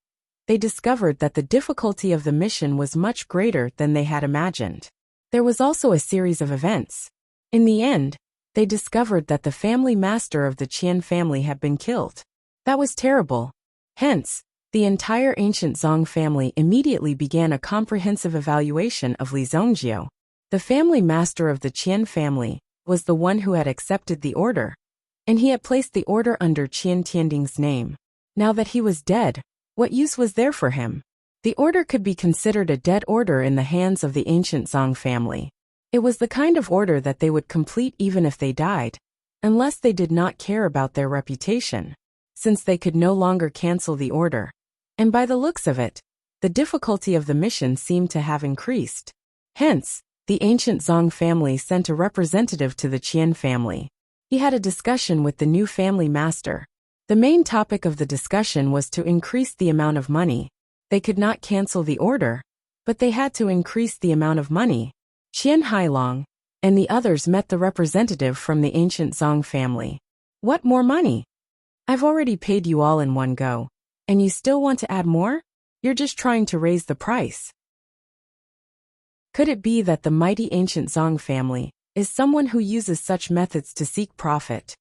they discovered that the difficulty of the mission was much greater than they had imagined. There was also a series of events. In the end, they discovered that the family master of the Qian family had been killed. That was terrible. Hence, the entire ancient Zong family immediately began a comprehensive evaluation of Li Zongjiu. The family master of the Qian family was the one who had accepted the order, and he had placed the order under Qian Tianding's name. Now that he was dead, what use was there for him? The order could be considered a dead order in the hands of the ancient Zong family. It was the kind of order that they would complete even if they died, unless they did not care about their reputation, since they could no longer cancel the order. And by the looks of it, the difficulty of the mission seemed to have increased. Hence, the ancient Zong family sent a representative to the Qian family. He had a discussion with the new family master. The main topic of the discussion was to increase the amount of money. They could not cancel the order, but they had to increase the amount of money. Qian Hailong and the others met the representative from the ancient Zong family. What more money? I've already paid you all in one go, and you still want to add more? You're just trying to raise the price. Could it be that the mighty ancient Zong family is someone who uses such methods to seek profit?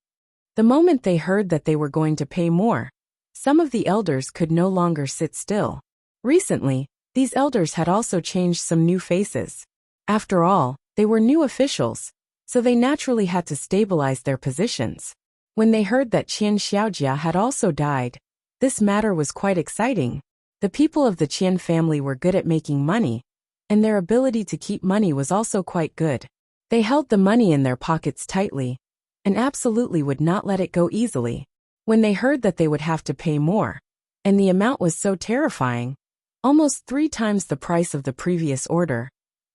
The moment they heard that they were going to pay more, some of the elders could no longer sit still. Recently, these elders had also changed some new faces. After all, they were new officials, so they naturally had to stabilize their positions. When they heard that Qian Xiaojia had also died, this matter was quite exciting. The people of the Qian family were good at making money, and their ability to keep money was also quite good. They held the money in their pockets tightly, and absolutely would not let it go easily. When they heard that they would have to pay more, and the amount was so terrifying, almost 3 times the price of the previous order,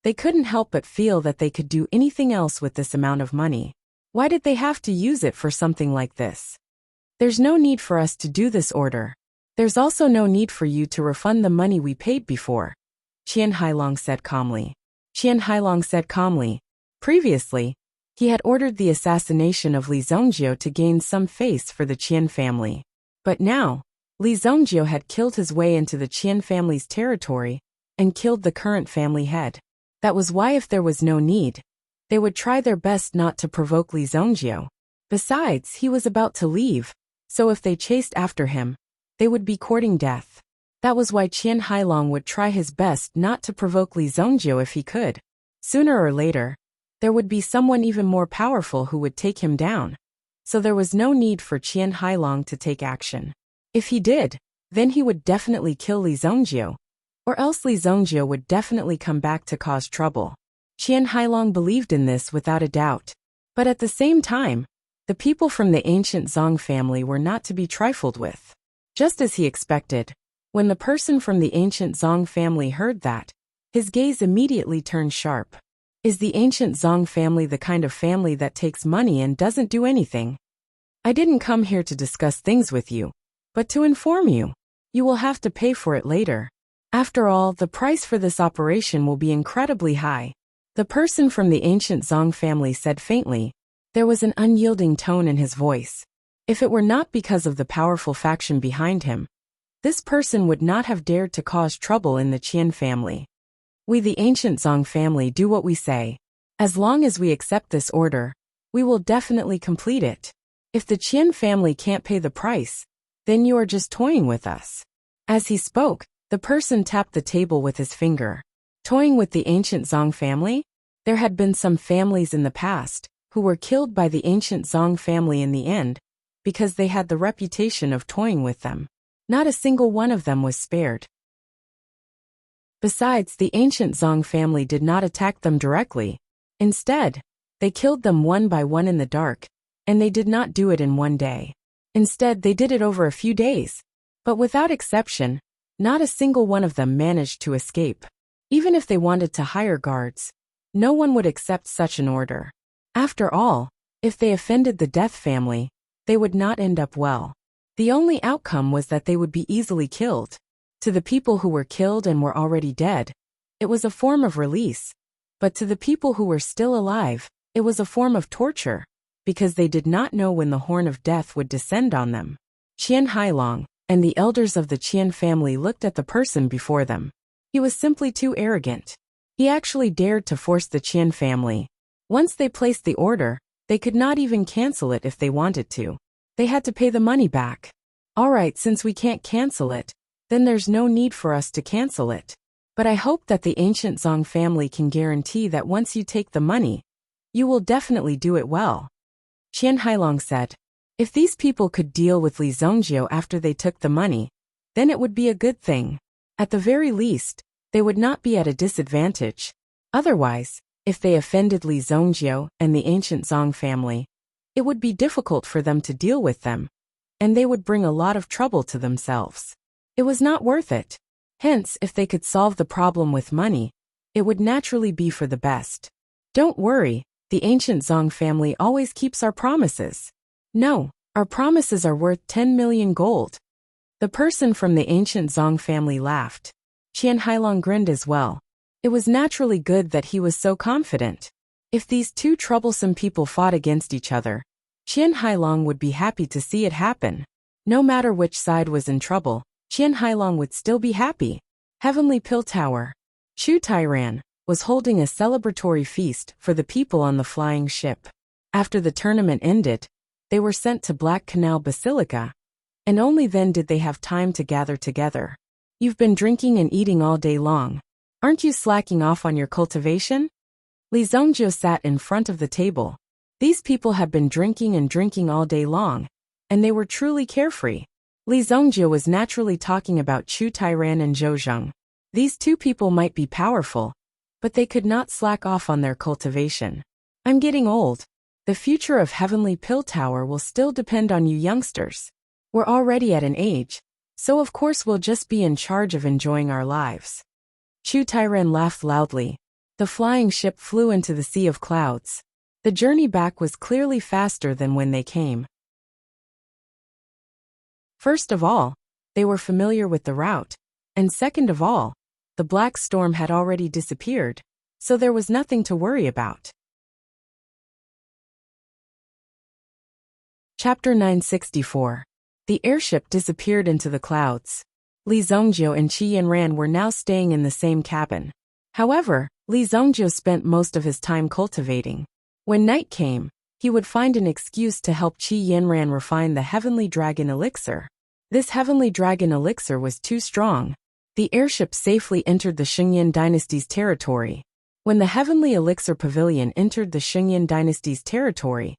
they couldn't help but feel that they could do anything else with this amount of money. Why did they have to use it for something like this? There's no need for us to do this order. There's also no need for you to refund the money we paid before, Qian Hailong said calmly. Qian Hailong said calmly. Previously, he had ordered the assassination of Li Zongjiu to gain some face for the Qian family. But now, Li Zongjiu had killed his way into the Qian family's territory and killed the current family head. That was why, if there was no need, they would try their best not to provoke Li Zongjiu. Besides, he was about to leave, so if they chased after him, they would be courting death. That was why Qian Hailong would try his best not to provoke Li Zongjiu if he could. Sooner or later, there would be someone even more powerful who would take him down. So there was no need for Qian Hailong to take action. If he did, then he would definitely kill Li Zongjiu, or else Li Zongjiu would definitely come back to cause trouble. Qian Hailong believed in this without a doubt. But at the same time, the people from the ancient Zong family were not to be trifled with. Just as he expected, when the person from the ancient Zong family heard that, his gaze immediately turned sharp. Is the ancient Zong family the kind of family that takes money and doesn't do anything? I didn't come here to discuss things with you, but to inform you. You will have to pay for it later. After all, the price for this operation will be incredibly high. The person from the ancient Zong family said faintly. There was an unyielding tone in his voice. If it were not because of the powerful faction behind him, This person would not have dared to cause trouble in the Qian family. We, the ancient Zong family, do what we say. As long as we accept this order, we will definitely complete it. If the Qian family can't pay the price, then you are just toying with us. As he spoke, the person tapped the table with his finger. Toying with the ancient Zong family? There had been some families in the past who were killed by the ancient Zong family in the end because they had the reputation of toying with them. Not a single one of them was spared. Besides, the ancient Zong family did not attack them directly. Instead, they killed them one by one in the dark, and they did not do it in one day. Instead, they did it over a few days. But without exception, not a single one of them managed to escape. Even if they wanted to hire guards, no one would accept such an order. After all, if they offended the Death family, they would not end up well. The only outcome was that they would be easily killed. To the people who were killed and were already dead, it was a form of release. But to the people who were still alive, it was a form of torture, because they did not know when the horn of death would descend on them. Qian Hailong and the elders of the Qian family looked at the person before them. He was simply too arrogant. He actually dared to force the Qian family. Once they placed the order, they could not even cancel it if they wanted to. They had to pay the money back. Alright, since we can't cancel it, then there's no need for us to cancel it. But I hope that the ancient Zong family can guarantee that once you take the money, you will definitely do it well. Qian Hailong said. If these people could deal with Li Zongjiu after they took the money, then it would be a good thing. At the very least, they would not be at a disadvantage. Otherwise, if they offended Li Zongjiu and the ancient Zong family, it would be difficult for them to deal with them, and they would bring a lot of trouble to themselves. It was not worth it. Hence, if they could solve the problem with money, it would naturally be for the best. Don't worry, the ancient Zong family always keeps our promises. No, our promises are worth 10 million gold. The person from the ancient Zong family laughed. Qian Hailong grinned as well. It was naturally good that he was so confident. If these two troublesome people fought against each other, Qian Hailong would be happy to see it happen. No matter which side was in trouble, Qian Hailong would still be happy. Heavenly Pill Tower. Chu Tairan was holding a celebratory feast for the people on the flying ship. After the tournament ended, they were sent to Black Canal Basilica, and only then did they have time to gather together. You've been drinking and eating all day long. Aren't you slacking off on your cultivation? Li Zongjiu sat in front of the table. These people had been drinking and drinking all day long, and they were truly carefree. Li Zongjiu was naturally talking about Chu Tairan and Zhou Zheng. These two people might be powerful, but they could not slack off on their cultivation. I'm getting old. The future of Heavenly Pill Tower will still depend on you youngsters. We're already at an age, so of course we'll just be in charge of enjoying our lives. Chu Tairan laughed loudly. The flying ship flew into the sea of clouds. The journey back was clearly faster than when they came. First of all, they were familiar with the route, and second of all, the black storm had already disappeared, so there was nothing to worry about. Chapter 964. The airship disappeared into the clouds. Li Zongjiu and Qi Yanran were now staying in the same cabin. However, Li Zongjiu spent most of his time cultivating. When night came, he would find an excuse to help Qi Yanran refine the Heavenly Dragon Elixir. This Heavenly Dragon Elixir was too strong. The airship safely entered the Shengyan dynasty's territory. When the Heavenly Elixir Pavilion entered the Shengyan dynasty's territory,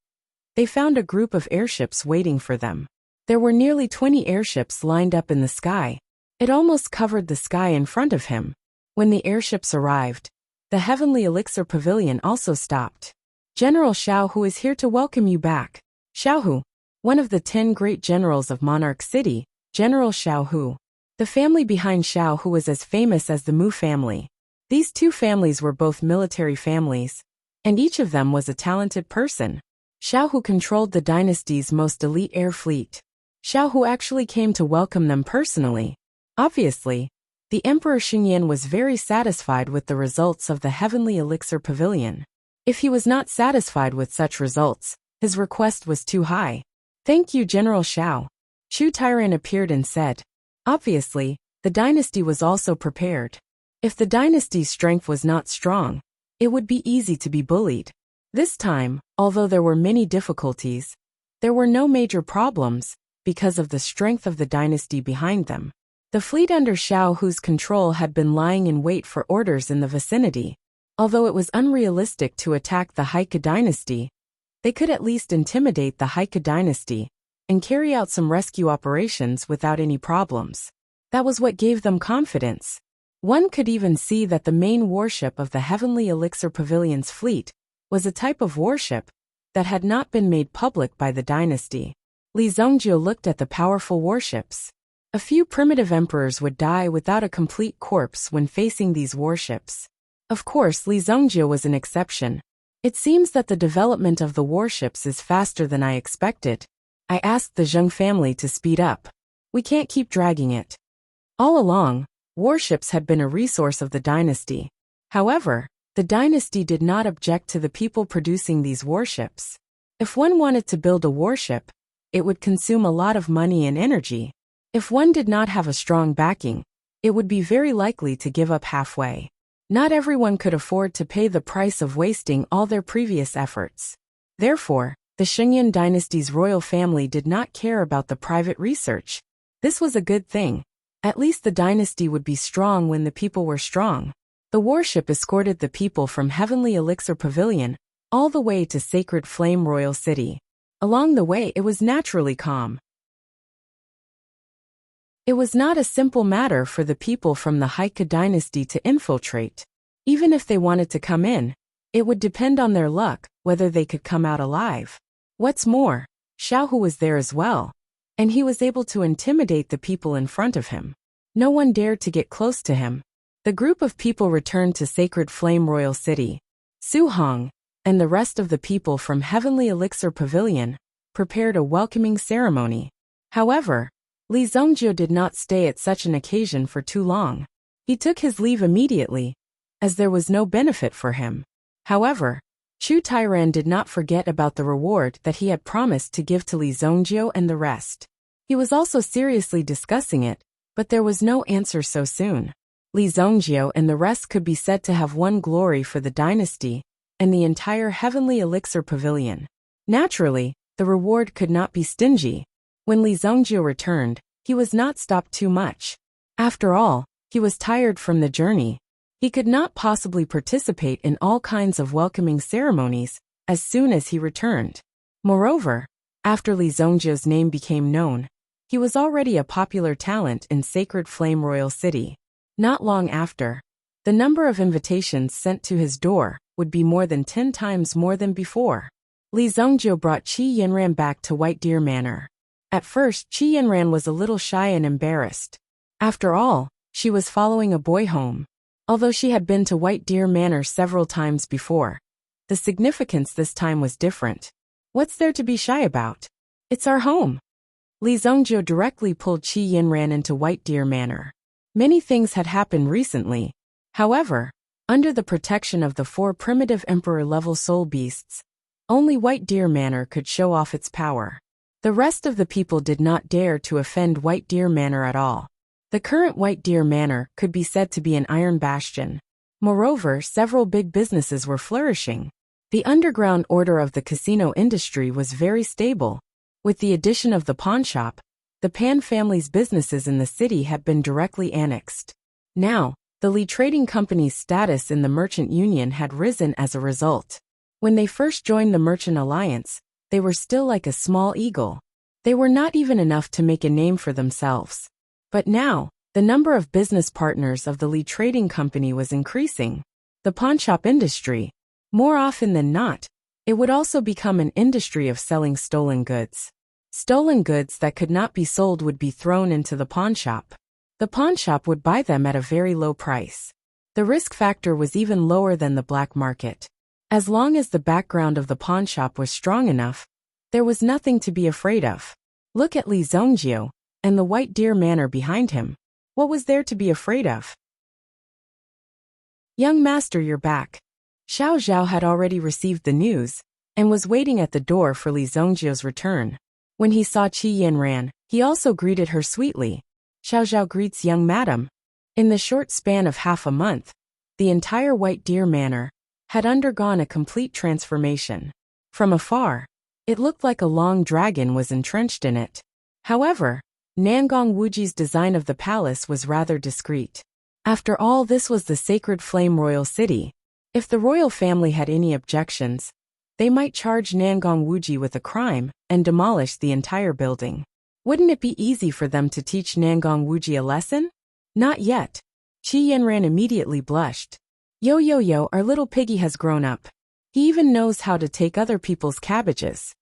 they found a group of airships waiting for them. There were nearly 20 airships lined up in the sky. It almost covered the sky in front of him. When the airships arrived, the Heavenly Elixir Pavilion also stopped. General Xiaohu is here to welcome you back. Xiaohu, one of the 10 great generals of Monarch City, General Xiaohu. The family behind Xiaohu was as famous as the Mu family. These two families were both military families, and each of them was a talented person. Xiaohu controlled the dynasty's most elite air fleet. Xiaohu actually came to welcome them personally. Obviously, the Emperor Xingyan was very satisfied with the results of the Heavenly Elixir Pavilion. If he was not satisfied with such results, his request was too high. Thank you, General Xiao. Chu Tairan appeared and said. Obviously, the dynasty was also prepared. If the dynasty's strength was not strong, it would be easy to be bullied. This time, although there were many difficulties, there were no major problems because of the strength of the dynasty behind them. The fleet under Xiao Hu's control had been lying in wait for orders in the vicinity. Although it was unrealistic to attack the Heike dynasty, they could at least intimidate the Heike dynasty and carry out some rescue operations without any problems. That was what gave them confidence. One could even see that the main warship of the Heavenly Elixir Pavilion's fleet was a type of warship that had not been made public by the dynasty. Li Zhongjie looked at the powerful warships. A few primitive emperors would die without a complete corpse when facing these warships. Of course, Li Zhongjie was an exception. It seems that the development of the warships is faster than I expected. I asked the Zheng family to speed up. We can't keep dragging it. All along, warships had been a resource of the dynasty. However, the dynasty did not object to the people producing these warships. If one wanted to build a warship, it would consume a lot of money and energy. If one did not have a strong backing, it would be very likely to give up halfway. Not everyone could afford to pay the price of wasting all their previous efforts. Therefore, the Shengyan dynasty's royal family did not care about the private research. This was a good thing. At least the dynasty would be strong when the people were strong. The warship escorted the people from Heavenly Elixir Pavilion all the way to Sacred Flame Royal City. Along the way, it was naturally calm. It was not a simple matter for the people from the Heike dynasty to infiltrate. Even if they wanted to come in, it would depend on their luck whether they could come out alive. What's more, Xiao Hu was there as well, and he was able to intimidate the people in front of him. No one dared to get close to him. The group of people returned to Sacred Flame Royal City. Su Hong and the rest of the people from Heavenly Elixir Pavilion prepared a welcoming ceremony. However, Li Zhongjie did not stay at such an occasion for too long. He took his leave immediately, as there was no benefit for him. However, Chu Tairan did not forget about the reward that he had promised to give to Li Zhongjie and the rest. He was also seriously discussing it, but there was no answer so soon. Li Zhongjie and the rest could be said to have won glory for the dynasty and the entire Heavenly Elixir Pavilion. Naturally, the reward could not be stingy. When Li Zhongjie returned, he was not stopped too much. After all, he was tired from the journey. He could not possibly participate in all kinds of welcoming ceremonies as soon as he returned. Moreover, after Li Zhongjie's name became known, he was already a popular talent in Sacred Flame Royal City. Not long after, the number of invitations sent to his door would be more than 10 times more than before. Li Zhongjie brought Qi Yinran back to White Deer Manor. At first, Qi Yinran was a little shy and embarrassed. After all, she was following a boy home. Although she had been to White Deer Manor several times before, the significance this time was different. What's there to be shy about? It's our home. Li Zhongjie directly pulled Qi Yinran into White Deer Manor. Many things had happened recently. However, under the protection of the 4 primitive emperor-level soul beasts, only White Deer Manor could show off its power. The rest of the people did not dare to offend White Deer Manor at all. The current White Deer Manor could be said to be an iron bastion. Moreover, several big businesses were flourishing. The underground order of the casino industry was very stable. With the addition of the pawnshop, the Pan family's businesses in the city had been directly annexed. Now, the Li Trading Company's status in the Merchant Union had risen as a result. When they first joined the Merchant Alliance, they were still like a small eagle. They were not even enough to make a name for themselves. But now, the number of business partners of the Li Trading Company was increasing. The pawnshop industry, more often than not, it would also become an industry of selling stolen goods. Stolen goods that could not be sold would be thrown into the pawnshop. The pawnshop would buy them at a very low price. The risk factor was even lower than the black market. As long as the background of the pawnshop was strong enough, there was nothing to be afraid of. Look at Li Zhongjie and the White Deer Manor behind him. What was there to be afraid of? Young master, you're back. Xiao Zhao had already received the news and was waiting at the door for Li Zhongjie's return. When he saw Qi Yinran, he also greeted her sweetly. Xiao Zhao greets young madam. In the short span of half a month, the entire White Deer Manor had undergone a complete transformation. From afar, it looked like a long dragon was entrenched in it. However, Nangong Wuji's design of the palace was rather discreet. After all, this was the sacred flame royal city. If the royal family had any objections, they might charge Nangong Wuji with a crime and demolish the entire building. Wouldn't it be easy for them to teach Nangong Wuji a lesson? Not yet. Qi Yanran immediately blushed. Yo, our little piggy has grown up. He even knows how to take other people's cabbages.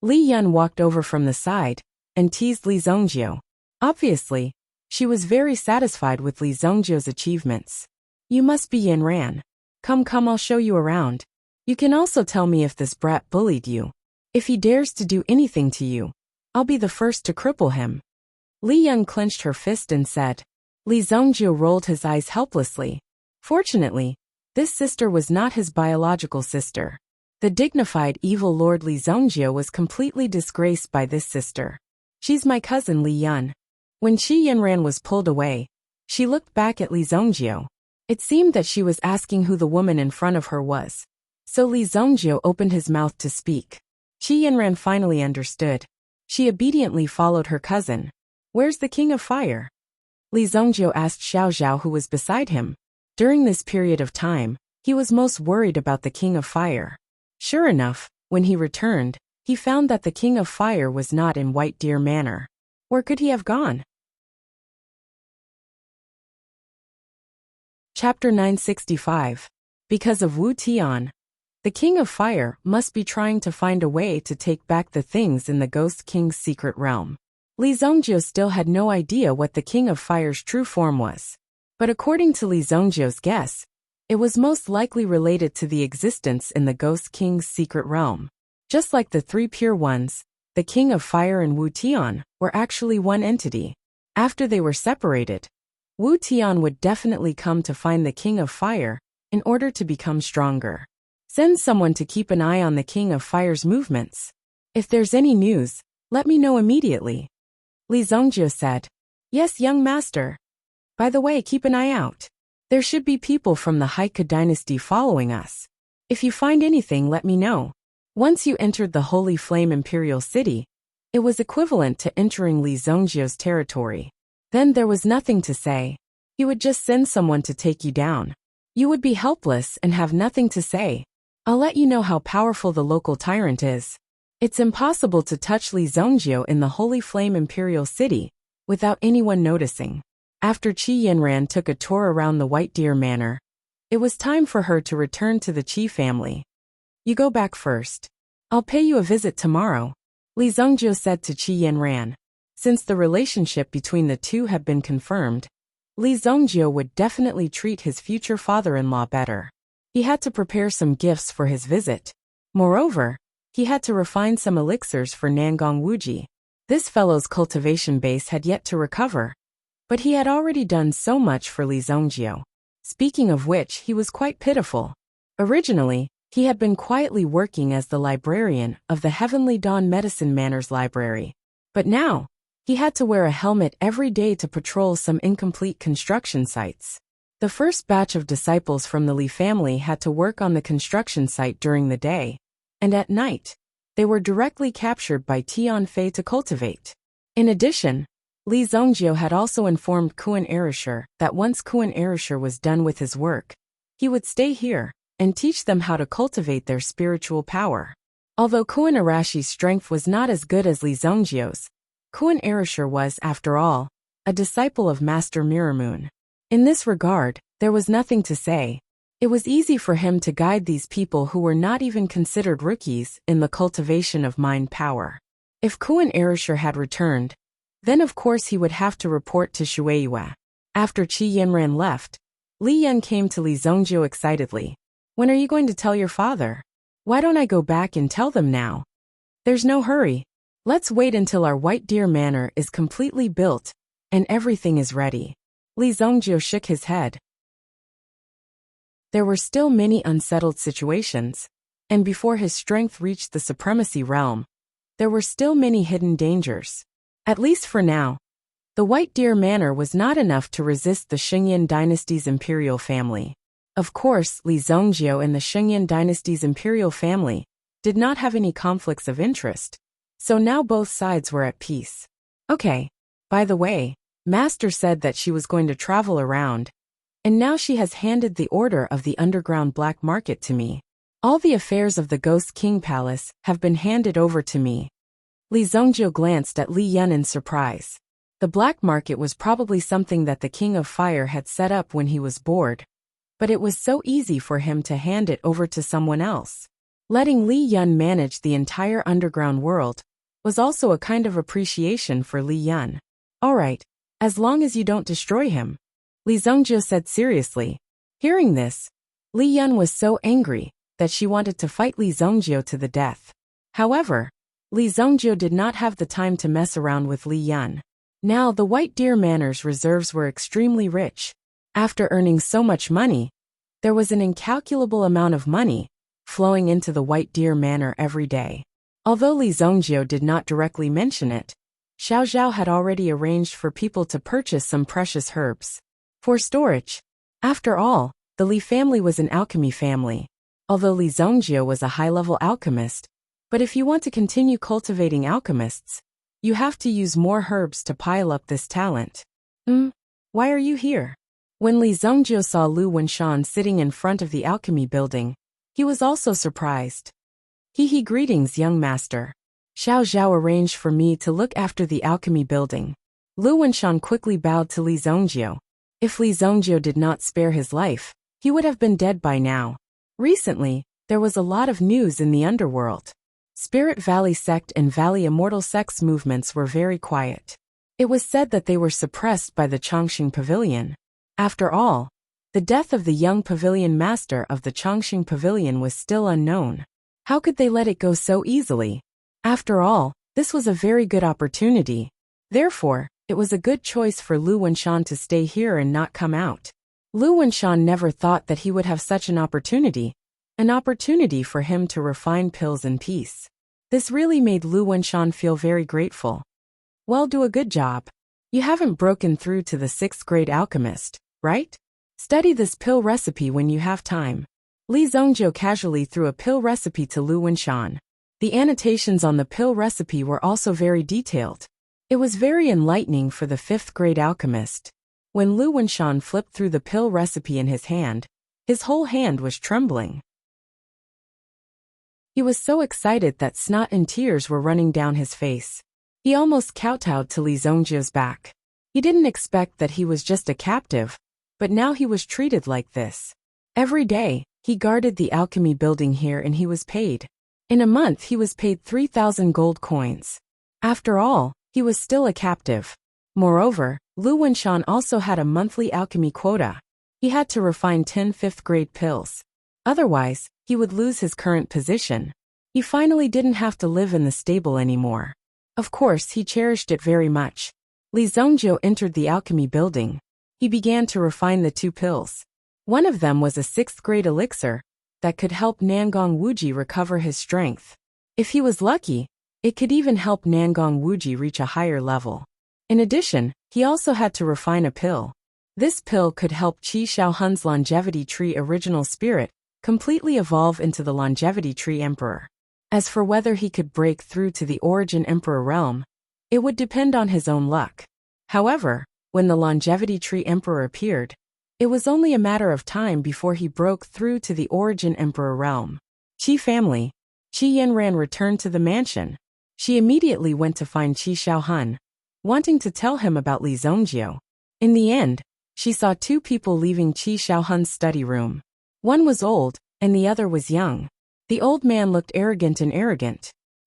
Li Yun walked over from the side and teased Li Zhongjiu. Obviously, she was very satisfied with Li Zhongjiu's achievements. You must be Yanran. Come, I'll show you around. You can also tell me if this brat bullied you. If he dares to do anything to you, I'll be the first to cripple him. Li Yun clenched her fist and said. Li Zhongjiu rolled his eyes helplessly. Fortunately, this sister was not his biological sister. The dignified evil Lord Li Zhongjiu was completely disgraced by this sister. She's my cousin Li Yun. When Qi Yanran was pulled away, she looked back at Li Zhongjiu. It seemed that she was asking who the woman in front of her was. So Li Zhongjiu opened his mouth to speak. Qi Yanran finally understood. She obediently followed her cousin. Where's the King of Fire? Li Zhongjiu asked Xiao Zhao, who was beside him. During this period of time, he was most worried about the King of Fire. Sure enough, when he returned, he found that the King of Fire was not in White Deer Manor. Where could he have gone? Chapter 965. Because of Wu Tian, the King of Fire must be trying to find a way to take back the things in the Ghost King's secret realm. Li Zhongjiu still had no idea what the King of Fire's true form was. But according to Li Zhongjiu's guess, it was most likely related to the existence in the Ghost King's secret realm. Just like the three pure ones, the King of Fire and Wu Tian were actually one entity. After they were separated, Wu Tian would definitely come to find the King of Fire in order to become stronger. Send someone to keep an eye on the King of Fire's movements. If there's any news, let me know immediately. Li Zhongjiu said. Yes, young master. By the way, keep an eye out. There should be people from the Haike dynasty following us. If you find anything, let me know. Once you entered the Holy Flame Imperial City, it was equivalent to entering Li Zhongjiu's territory. Then there was nothing to say. He would just send someone to take you down. You would be helpless and have nothing to say. I'll let you know how powerful the local tyrant is. It's impossible to touch Li Zhongjiu in the Holy Flame Imperial City without anyone noticing. After Qi Yanran took a tour around the White Deer Manor, it was time for her to return to the Qi family. You go back first. I'll pay you a visit tomorrow, Li Zhongjiu said to Qi Yanran. Since the relationship between the two had been confirmed, Li Zhongjiu would definitely treat his future father-in-law better. He had to prepare some gifts for his visit. Moreover, he had to refine some elixirs for Nangong Wuji. This fellow's cultivation base had yet to recover, but he had already done so much for Li Zhongjiu. Speaking of which, he was quite pitiful. Originally, he had been quietly working as the librarian of the Heavenly Dawn Medicine Manor's library. But now, he had to wear a helmet every day to patrol some incomplete construction sites. The first batch of disciples from the Li family had to work on the construction site during the day, and at night, they were directly captured by Tian Fei to cultivate. In addition, Li Zhongjiu had also informed Kuan Erishur that once Kuan Erishur was done with his work, he would stay here and teach them how to cultivate their spiritual power. Although Kuan Arashi's strength was not as good as Li Zhongjiu's, Kuan Erishur was, after all, a disciple of Master Mirrormoon. In this regard, there was nothing to say. It was easy for him to guide these people who were not even considered rookies in the cultivation of mind power. If Kuan Erishur had returned, then of course he would have to report to Shueiyue. After Qi Yanran left, Li Yun came to Li Zhongjiu excitedly. When are you going to tell your father? Why don't I go back and tell them now? There's no hurry. Let's wait until our White Deer Manor is completely built and everything is ready. Li Zhongjiu shook his head. There were still many unsettled situations, and before his strength reached the supremacy realm, there were still many hidden dangers. At least for now, The White Deer Manor was not enough to resist the Shengyan dynasty's imperial family. Of course, Li Zhongjio and the Shengyan dynasty's imperial family did not have any conflicts of interest, so now both sides were at peace. Okay. By the way, Master said that she was going to travel around, and now she has handed the order of the underground black market to me. All the affairs of the Ghost King Palace have been handed over to me. Li Zhongjio glanced at Li Yun in surprise. The black market was probably something that the King of Fire had set up when he was bored, but it was so easy for him to hand it over to someone else. Letting Li Yun manage the entire underground world was also a kind of appreciation for Li Yun. Alright, as long as you don't destroy him, Li Zhongjio said seriously. Hearing this, Li Yun was so angry that she wanted to fight Li Zhongjio to the death. However, Li Zhongjio did not have the time to mess around with Li Yun. Now the White Deer Manor's reserves were extremely rich. After earning so much money, there was an incalculable amount of money flowing into the White Deer Manor every day. Although Li Zhongjio did not directly mention it, Xiao Zhao had already arranged for people to purchase some precious herbs for storage. After all, the Li family was an alchemy family. Although Li Zhongjio was a high-level alchemist, but if you want to continue cultivating alchemists, you have to use more herbs to pile up this talent. Why are you here? When Li Zhongjio saw Lu Wenshan sitting in front of the alchemy building, he was also surprised. Greetings, young master. Xiao Zhao arranged for me to look after the alchemy building. Lu Wenshan quickly bowed to Li Zhongjio. If Li Zhongjio did not spare his life, he would have been dead by now. Recently, there was a lot of news in the underworld. Spirit Valley sect and Valley Immortal sect's movements were very quiet. It was said that they were suppressed by the Chongqing Pavilion. After all, the death of the young pavilion master of the Chongqing Pavilion was still unknown. How could they let it go so easily? After all, this was a very good opportunity. Therefore, it was a good choice for Lu Wenshan to stay here and not come out. Lu Wenshan never thought that he would have such an opportunity for him to refine pills in peace. This really made Lu Wenshan feel very grateful. Well, do a good job. You haven't broken through to the 6th grade alchemist, right? Study this pill recipe when you have time. Li Zhongjio casually threw a pill recipe to Lu Wenshan. The annotations on the pill recipe were also very detailed. It was very enlightening for the 5th grade alchemist. When Lu Wenshan flipped through the pill recipe in his hand, his whole hand was trembling. He was so excited that snot and tears were running down his face. He almost kowtowed to Li Zhongjio's back. He didn't expect that he was just a captive, but now he was treated like this. Every day, he guarded the alchemy building here and he was paid. In a month he was paid 3,000 gold coins. After all, he was still a captive. Moreover, Lu Wenshan also had a monthly alchemy quota. He had to refine 10 5th grade pills. Otherwise, he would lose his current position. He finally didn't have to live in the stable anymore. Of course, he cherished it very much. Li Zhongjio entered the alchemy building. He began to refine the 2 pills. One of them was a 6th grade elixir that could help Nangong Wuji recover his strength. If he was lucky, it could even help Nangong Wuji reach a higher level. In addition, he also had to refine a pill. This pill could help Qi Shaohun's longevity tree original spirit completely evolve into the longevity tree emperor. As for whether he could break through to the origin emperor realm, it would depend on his own luck. However, when the longevity tree emperor appeared, it was only a matter of time before he broke through to the origin emperor realm. Qi family. Qi Yanran returned to the mansion. She immediately went to find Qi Shaohun, wanting to tell him about Li Zhongjio. In the end, she saw 2 people leaving Qi Shaohun's study room. One was old, and the other was young. The old man looked arrogant.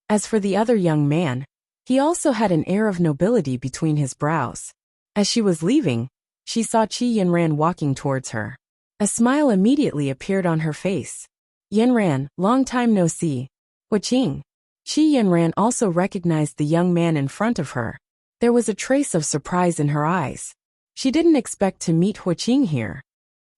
As for the other young man, he also had an air of nobility between his brows. As she was leaving, she saw Qi Yanran walking towards her. A smile immediately appeared on her face. Yanran, long time no see. Huaqing. Qi Yanran also recognized the young man in front of her. There was a trace of surprise in her eyes. She didn't expect to meet Huaqing here.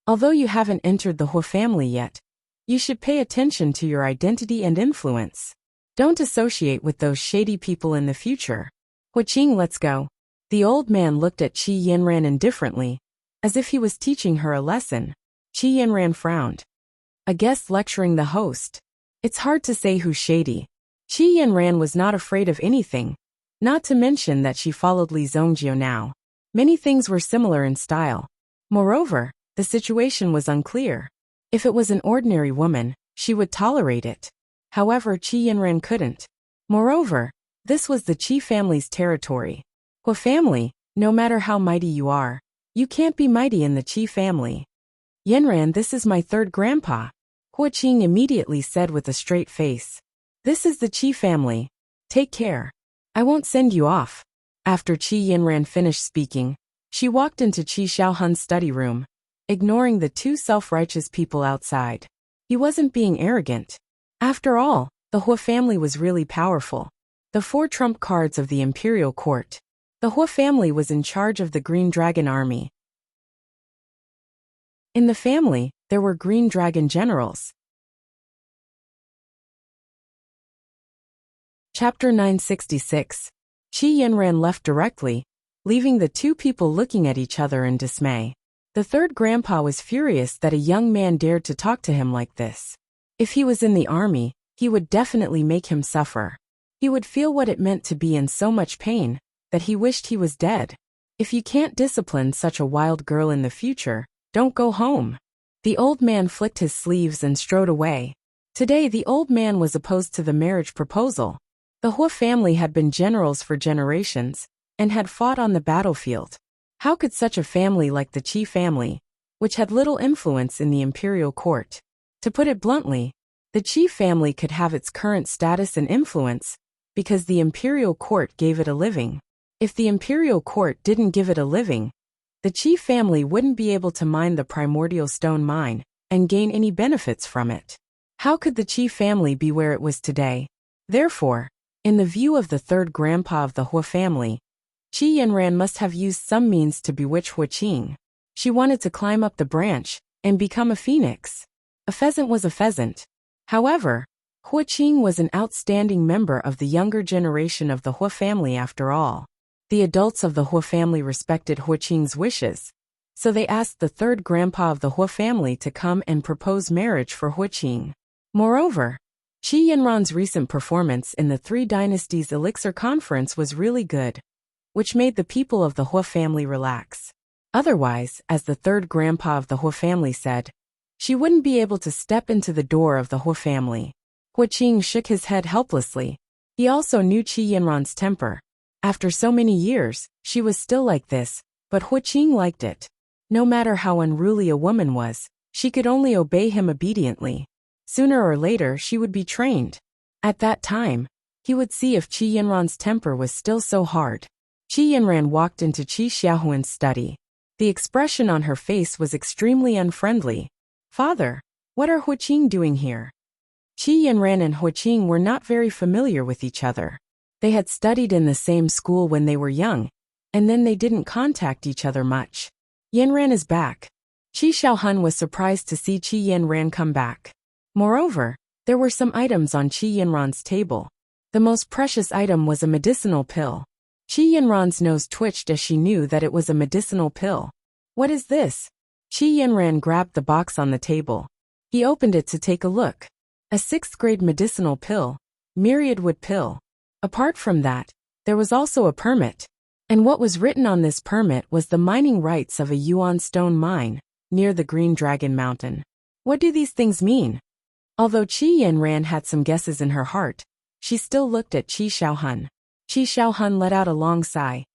Although you haven't entered the Hu family yet, you should pay attention to your identity and influence. Don't associate with those shady people in the future. Huaqing, let's go. The old man looked at Qi Yinran indifferently, as if he was teaching her a lesson. Qi Yinran frowned. A guest lecturing the host. It's hard to say who's shady. Qi Yinran was not afraid of anything, not to mention that she followed Li Zhongjiu now. Many things were similar in style. Moreover, the situation was unclear. If it was an ordinary woman, she would tolerate it. However, Qi Yinran couldn't. Moreover, this was the Qi family's territory. Hua family, no matter how mighty you are, you can't be mighty in the Qi family. Yinran, this is my third grandpa, Hua Qing immediately said with a straight face. This is the Qi family. Take care. I won't send you off. After Qi Yinran finished speaking, she walked into Qi Xiaohun's study room, ignoring the two self-righteous people outside. He wasn't being arrogant. After all, the Hua family was really powerful. The 4 trump cards of the imperial court. The Hua family was in charge of the Green Dragon army. In the family, there were Green Dragon generals. Chapter 966. Qi Yinran left directly, leaving the two people looking at each other in dismay. The third grandpa was furious that a young man dared to talk to him like this. If he was in the army, he would definitely make him suffer. He would feel what it meant to be in so much pain, that he wished he was dead. If you can't discipline such a wild girl in the future, don't go home. The old man flicked his sleeves and strode away. Today the old man was opposed to the marriage proposal. The Hua family had been generals for generations, and had fought on the battlefield. How could such a family like the Qi family, which had little influence in the imperial court? To put it bluntly, the Qi family could have its current status and influence, because the imperial court gave it a living. If the imperial court didn't give it a living, the Qi family wouldn't be able to mine the primordial stone mine, and gain any benefits from it. How could the Qi family be where it was today? Therefore, in the view of the third grandpa of the Hua family, Qi Yinran must have used some means to bewitch Hua Qing. She wanted to climb up the branch, and become a phoenix. A pheasant was a pheasant. However, Hua Qing was an outstanding member of the younger generation of the Hua family after all. The adults of the Hua family respected Hua Qing's wishes, so they asked the third grandpa of the Hua family to come and propose marriage for Hua Qing. Moreover, Qi Yinran's recent performance in the Three Dynasties Elixir Conference was really good, which made the people of the Hua family relax. Otherwise, as the third grandpa of the Hua family said, she wouldn't be able to step into the door of the Hua family. Hua Qing shook his head helplessly. He also knew Qi Yinran's temper. After so many years, she was still like this, but Hua Qing liked it. No matter how unruly a woman was, she could only obey him obediently. Sooner or later she would be trained. At that time, he would see if Qi Yinran's temper was still so hard. Qi Yinran walked into Qi Xiaohuan's study. The expression on her face was extremely unfriendly. Father, what are Hua Qing doing here? Qi Yinran and Hua Qing were not very familiar with each other. They had studied in the same school when they were young, and then they didn't contact each other much. Yinran is back. Qi Xiaohun was surprised to see Qi Yinran come back. Moreover, there were some items on Qi Yinran's table. The most precious item was a medicinal pill. Qi Yinran's nose twitched as she knew that it was a medicinal pill. What is this? Qi Yinran grabbed the box on the table. He opened it to take a look. A 6th-grade medicinal pill, myriad wood pill. Apart from that, there was also a permit. And what was written on this permit was the mining rights of a yuan stone mine, near the Green Dragon Mountain. What do these things mean? Although Qi Yinran had some guesses in her heart, she still looked at Qi Xiaohun. Qi Xiaohun let out a long sigh.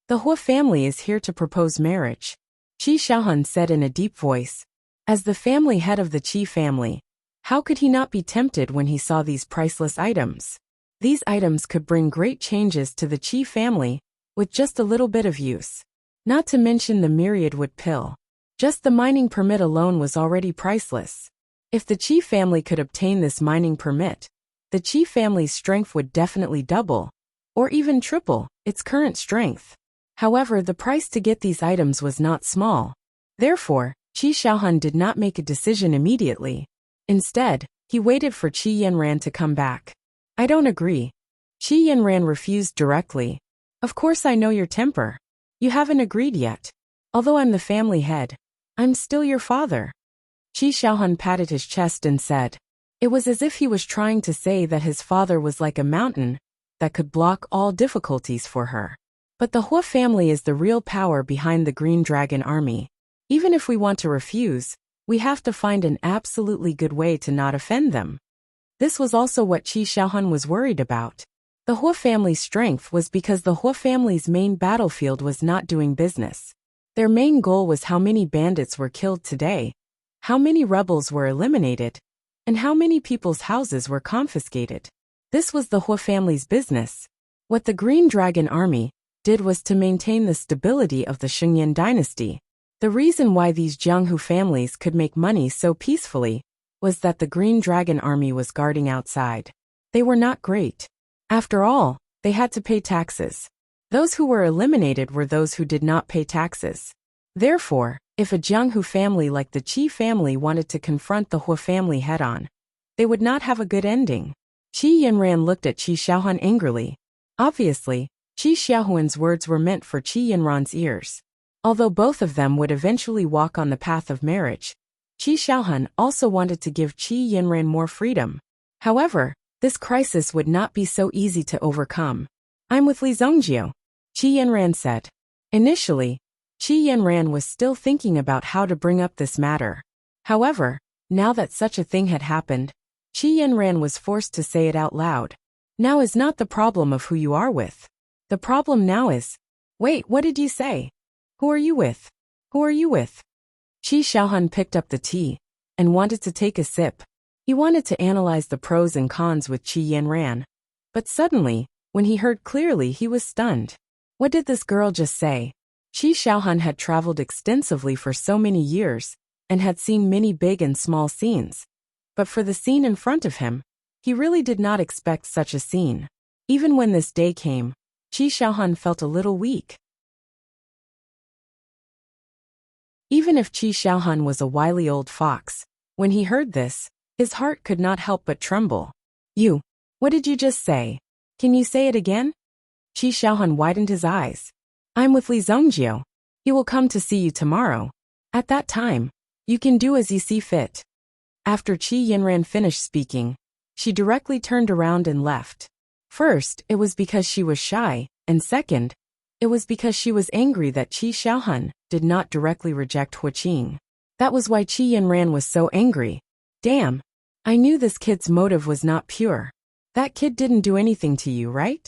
The Hua family is here to propose marriage, Qi Xiaohun said in a deep voice. As the family head of the Qi family, how could he not be tempted when he saw these priceless items? These items could bring great changes to the Qi family, with just a little bit of use. Not to mention the myriad wood pill. Just the mining permit alone was already priceless. If the Qi family could obtain this mining permit, the Qi family's strength would definitely double, or even triple, its current strength. However, the price to get these items was not small. Therefore, Qi Xiaohun did not make a decision immediately. Instead, he waited for Qi Yinran to come back. I don't agree. Qi Yinran refused directly, Of course I know your temper. You haven't agreed yet. Although I'm the family head, I'm still your father. Qi Xiaohun patted his chest and said. It was as if he was trying to say that his father was like a mountain that could block all difficulties for her. But the Hua family is the real power behind the Green Dragon Army. Even if we want to refuse, we have to find an absolutely good way to not offend them. This was also what Qi Xiaohun was worried about. The Hua family's strength was because the Hua family's main battlefield was not doing business. Their main goal was how many bandits were killed today, how many rebels were eliminated, and how many people's houses were confiscated. This was the Hua family's business. What the Green Dragon Army did was to maintain the stability of the Shengyan dynasty. The reason why these Jianghu families could make money so peacefully was that the Green Dragon Army was guarding outside. They were not great. After all, they had to pay taxes. Those who were eliminated were those who did not pay taxes. Therefore, if a Jianghu family like the Qi family wanted to confront the Hua family head-on, they would not have a good ending. Qi Yinran looked at Qi Xiaohun angrily. Obviously, Qi Xiaohun's words were meant for Qi Yinran's ears. Although both of them would eventually walk on the path of marriage, Qi Xiaohun also wanted to give Qi Yinran more freedom. However, this crisis would not be so easy to overcome. I'm with Li Zongjie, Qi Yinran said. Initially, Qi Yinran was still thinking about how to bring up this matter. However, now that such a thing had happened, Qi Yinran was forced to say it out loud. Now is not the problem of who you are with. The problem now is, wait, what did you say? Who are you with? Who are you with? Qi Xiaohun picked up the tea and wanted to take a sip. He wanted to analyze the pros and cons with Qi Yinran. But suddenly, when he heard clearly, he was stunned. What did this girl just say? Qi Xiaohun had traveled extensively for so many years and had seen many big and small scenes. But for the scene in front of him, he really did not expect such a scene. Even when this day came, Qi Xiaohun felt a little weak. Even if Qi Xiaohun was a wily old fox, when he heard this, his heart could not help but tremble. What did you just say? Can you say it again? Qi Xiaohun widened his eyes. I'm with Li Zongjie. He will come to see you tomorrow. At that time, you can do as you see fit. After Qi Yinran finished speaking, she directly turned around and left. First, it was because she was shy, and second, it was because she was angry that Qi Xiaohun did not directly reject Hua Qing. That was why Qi Yinran was so angry. Damn, I knew this kid's motive was not pure. That kid didn't do anything to you, right?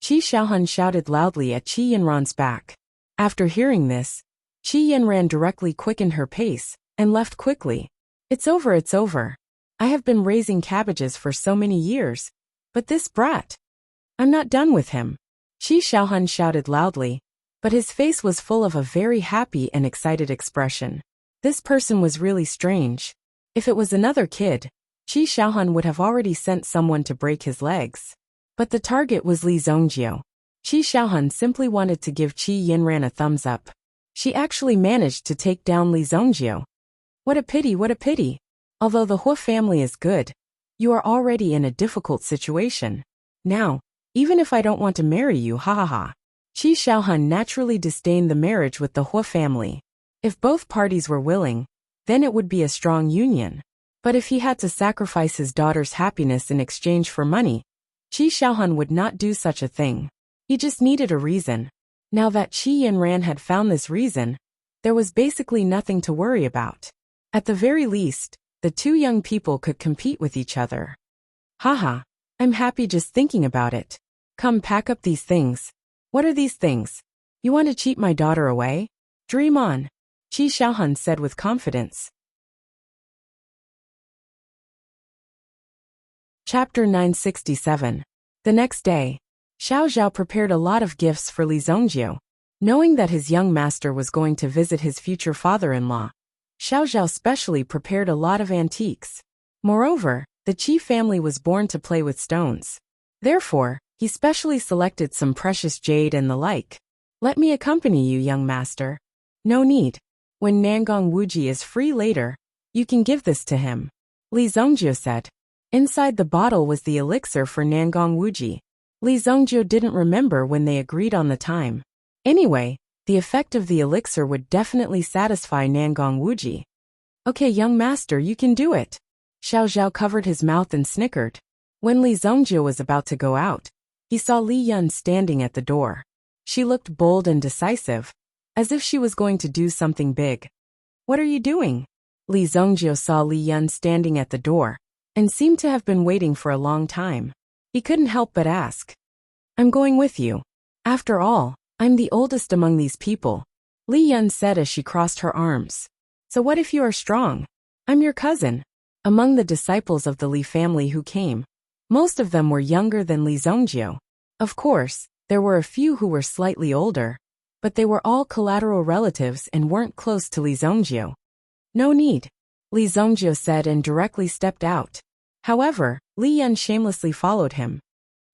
Qi Xiaohun shouted loudly at Qi Yinran's back. After hearing this, Qi Yinran directly quickened her pace and left quickly. It's over, it's over. I have been raising cabbages for so many years, but this brat, I'm not done with him. Qi Xiaohun shouted loudly, but his face was full of a very happy and excited expression. This person was really strange. If it was another kid, Qi Xiaohun would have already sent someone to break his legs. But the target was Li Zongjie. Qi Xiaohun simply wanted to give Qi Yinran a thumbs up. She actually managed to take down Li Zongjie. What a pity, what a pity. Although the Hua family is good, you are already in a difficult situation. Now, even if I don't want to marry you, ha ha ha. Qi Xiaohun naturally disdained the marriage with the Hua family. If both parties were willing, then it would be a strong union. But if he had to sacrifice his daughter's happiness in exchange for money, Qi Xiaohun would not do such a thing. He just needed a reason. Now that Qi Yinran had found this reason, there was basically nothing to worry about. At the very least, the two young people could compete with each other. Haha, I'm happy just thinking about it. Come, pack up these things. What are these things? You want to cheat my daughter away? Dream on, Qi Xiaohun said with confidence. Chapter 967. The next day, Xiao Zhao prepared a lot of gifts for Li Zongjie. Knowing that his young master was going to visit his future father-in-law, Xiao Zhao specially prepared a lot of antiques. Moreover, the Qi family was born to play with stones. Therefore, he specially selected some precious jade and the like. Let me accompany you, young master. No need. When Nangong Wuji is free later, you can give this to him. Li Zongjie said. Inside the bottle was the elixir for Nangong Wuji. Li Zongjio didn't remember when they agreed on the time. Anyway, the effect of the elixir would definitely satisfy Nangong Wuji. Okay, young master, you can do it. Xiao Zhao covered his mouth and snickered. When Li Zongjio was about to go out, he saw Li Yun standing at the door. She looked bold and decisive, as if she was going to do something big. What are you doing? Li Zongjio saw Li Yun standing at the door, and seemed to have been waiting for a long time. He couldn't help but ask. I'm going with you. After all, I'm the oldest among these people, Li Yun said as she crossed her arms. So what if you are strong? I'm your cousin. Among the disciples of the Li family who came, most of them were younger than Li Zongjio. Of course, there were a few who were slightly older, but they were all collateral relatives and weren't close to Li Zongjio. No need, Li Zongjio said and directly stepped out. However, Li Yun shamelessly followed him.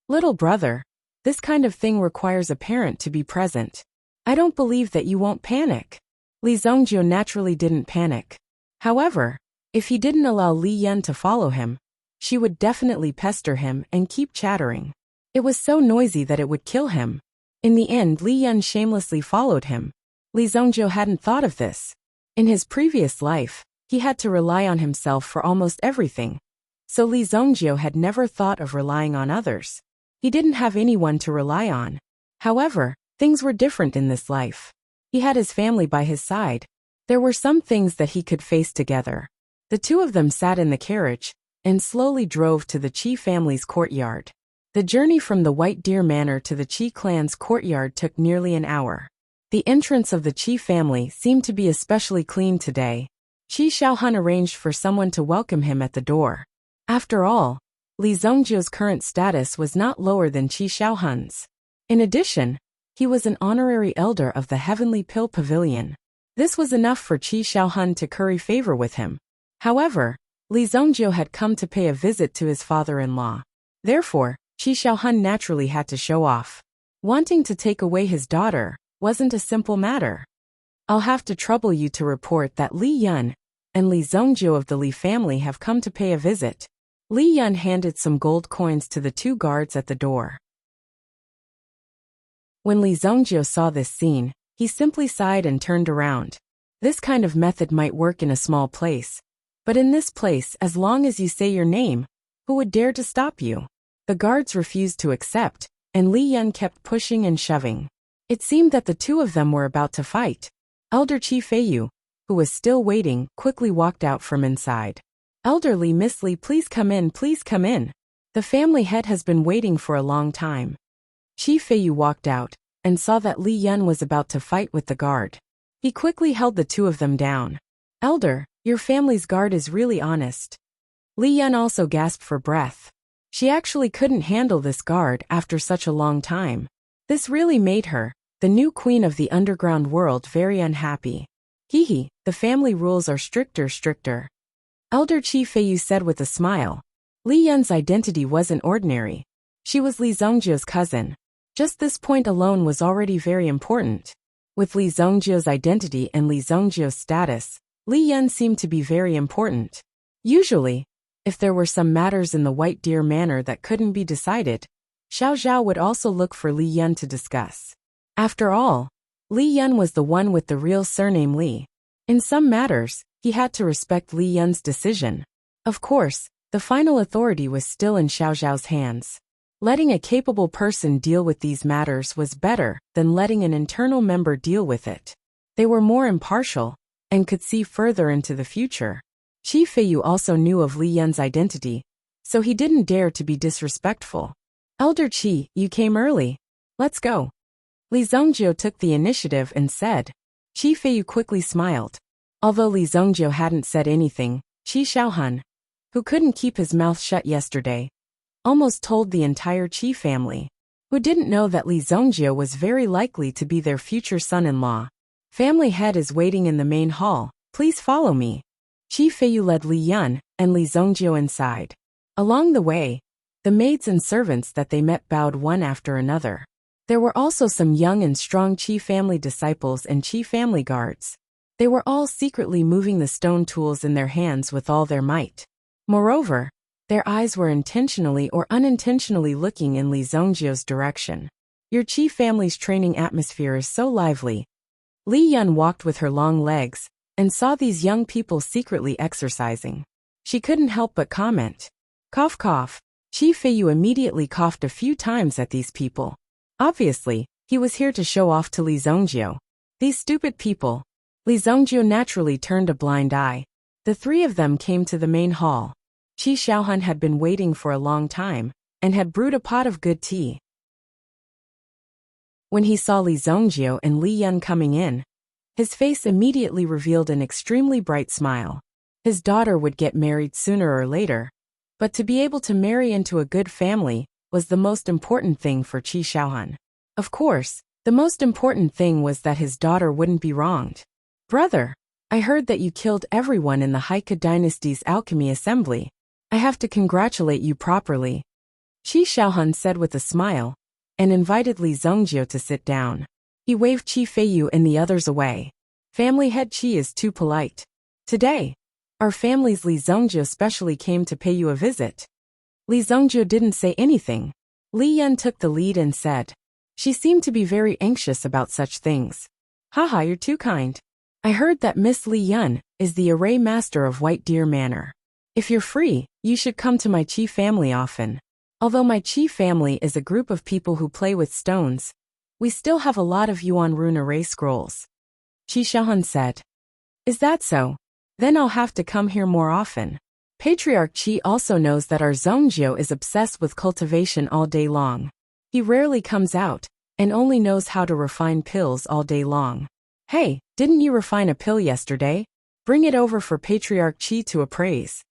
Little brother, this kind of thing requires a parent to be present. I don't believe that you won't panic. Li Zongjio naturally didn't panic. However, if he didn't allow Li Yun to follow him, she would definitely pester him and keep chattering. It was so noisy that it would kill him. In the end, Li Yun shamelessly followed him. Li Zongjio hadn't thought of this. In his previous life, he had to rely on himself for almost everything. So Li Zongjio had never thought of relying on others. He didn't have anyone to rely on. However, things were different in this life. He had his family by his side. There were some things that he could face together. The two of them sat in the carriage and slowly drove to the Qi family's courtyard. The journey from the White Deer Manor to the Qi clan's courtyard took nearly an hour. The entrance of the Qi family seemed to be especially clean today. Qi Xiaohun arranged for someone to welcome him at the door. After all, Li Zongjio's current status was not lower than Qi Xiaohun's. In addition, he was an honorary elder of the Heavenly Pill Pavilion. This was enough for Qi Xiaohun to curry favor with him. However, Li Zongjio had come to pay a visit to his father-in-law. Therefore, Qi Xiaohun naturally had to show off. Wanting to take away his daughter wasn't a simple matter. I'll have to trouble you to report that Li Yun and Li Zongjio of the Li family have come to pay a visit. Li Yun handed some gold coins to the two guards at the door. When Li Zongjio saw this scene, he simply sighed and turned around. This kind of method might work in a small place. But in this place, as long as you say your name, who would dare to stop you? The guards refused to accept, and Li Yun kept pushing and shoving. It seemed that the two of them were about to fight. Elder Qi Feiyu, who was still waiting, quickly walked out from inside. Elderly Miss Li, please come in, please come in. The family head has been waiting for a long time. Qi Feiyu walked out, and saw that Li Yun was about to fight with the guard. He quickly held the two of them down. Elder, your family's guard is really honest. Li Yun also gasped for breath. She actually couldn't handle this guard after such a long time. This really made her, the new queen of the underground world, very unhappy. Hehe, the family rules are stricter. Elder Qi Feiyu said with a smile. Li Yun's identity wasn't ordinary. She was Li Zongjio's cousin. Just this point alone was already very important. With Li Zongjio's identity and Li Zongjio's status, Li Yun seemed to be very important. Usually, if there were some matters in the White Deer Manor that couldn't be decided, Xiao Zhao would also look for Li Yun to discuss. After all, Li Yun was the one with the real surname Li. In some matters, he had to respect Li Yun's decision. Of course, the final authority was still in Xiao Zhao's hands. Letting a capable person deal with these matters was better than letting an internal member deal with it. They were more impartial and could see further into the future. Qi Feiyu also knew of Li Yun's identity, so he didn't dare to be disrespectful. Elder Qi, you came early. Let's go. Li Zongjio took the initiative and said. Qi Feiyu quickly smiled. Although Li Zongjio hadn't said anything, Qi Xiaohun, who couldn't keep his mouth shut yesterday, almost told the entire Qi family, who didn't know that Li Zongjio was very likely to be their future son-in-law. Family head is waiting in the main hall, please follow me. Qi Feiyu led Li Yun and Li Zongjio inside. Along the way, the maids and servants that they met bowed one after another. There were also some young and strong Qi family disciples and Qi family guards. They were all secretly moving the stone tools in their hands with all their might. Moreover, Their eyes were intentionally or unintentionally looking in Li Zongjio's direction. Your Qi family's training atmosphere is so lively. Li Yun walked with her long legs and saw these young people secretly exercising. She couldn't help but comment. Cough cough. Qi Feiyu immediately coughed a few times at these people. Obviously, he was here to show off to Li Zongjio. These stupid people. Li Zongjio naturally turned a blind eye. The three of them came to the main hall. Qi Xiaohun had been waiting for a long time and had brewed a pot of good tea. When he saw Li Zongjio and Li Yun coming in, his face immediately revealed an extremely bright smile. His daughter would get married sooner or later, but to be able to marry into a good family was the most important thing for Qi Xiaohun. Of course, the most important thing was that his daughter wouldn't be wronged. Brother, I heard that you killed everyone in the Heike dynasty's alchemy assembly. I have to congratulate you properly. Qi Xiaohun said with a smile, and invited Li Zongjio to sit down. He waved Qi Feiyu and the others away. Family head Qi is too polite. Today, our family's Li Zongjio specially came to pay you a visit. Li Zongjio didn't say anything. Li Yun took the lead and said. She seemed to be very anxious about such things. Haha, you're too kind. I heard that Miss Li Yun is the array master of White Deer Manor. If you're free, you should come to my Qi family often. Although my Qi family is a group of people who play with stones, we still have a lot of Yuan rune array scrolls. Qi Xiaohun said. Is that so? Then I'll have to come here more often. Patriarch Qi also knows that our Zongjio is obsessed with cultivation all day long. He rarely comes out, and only knows how to refine pills all day long. Hey, didn't you refine a pill yesterday? Bring it over for Patriarch Qi to appraise.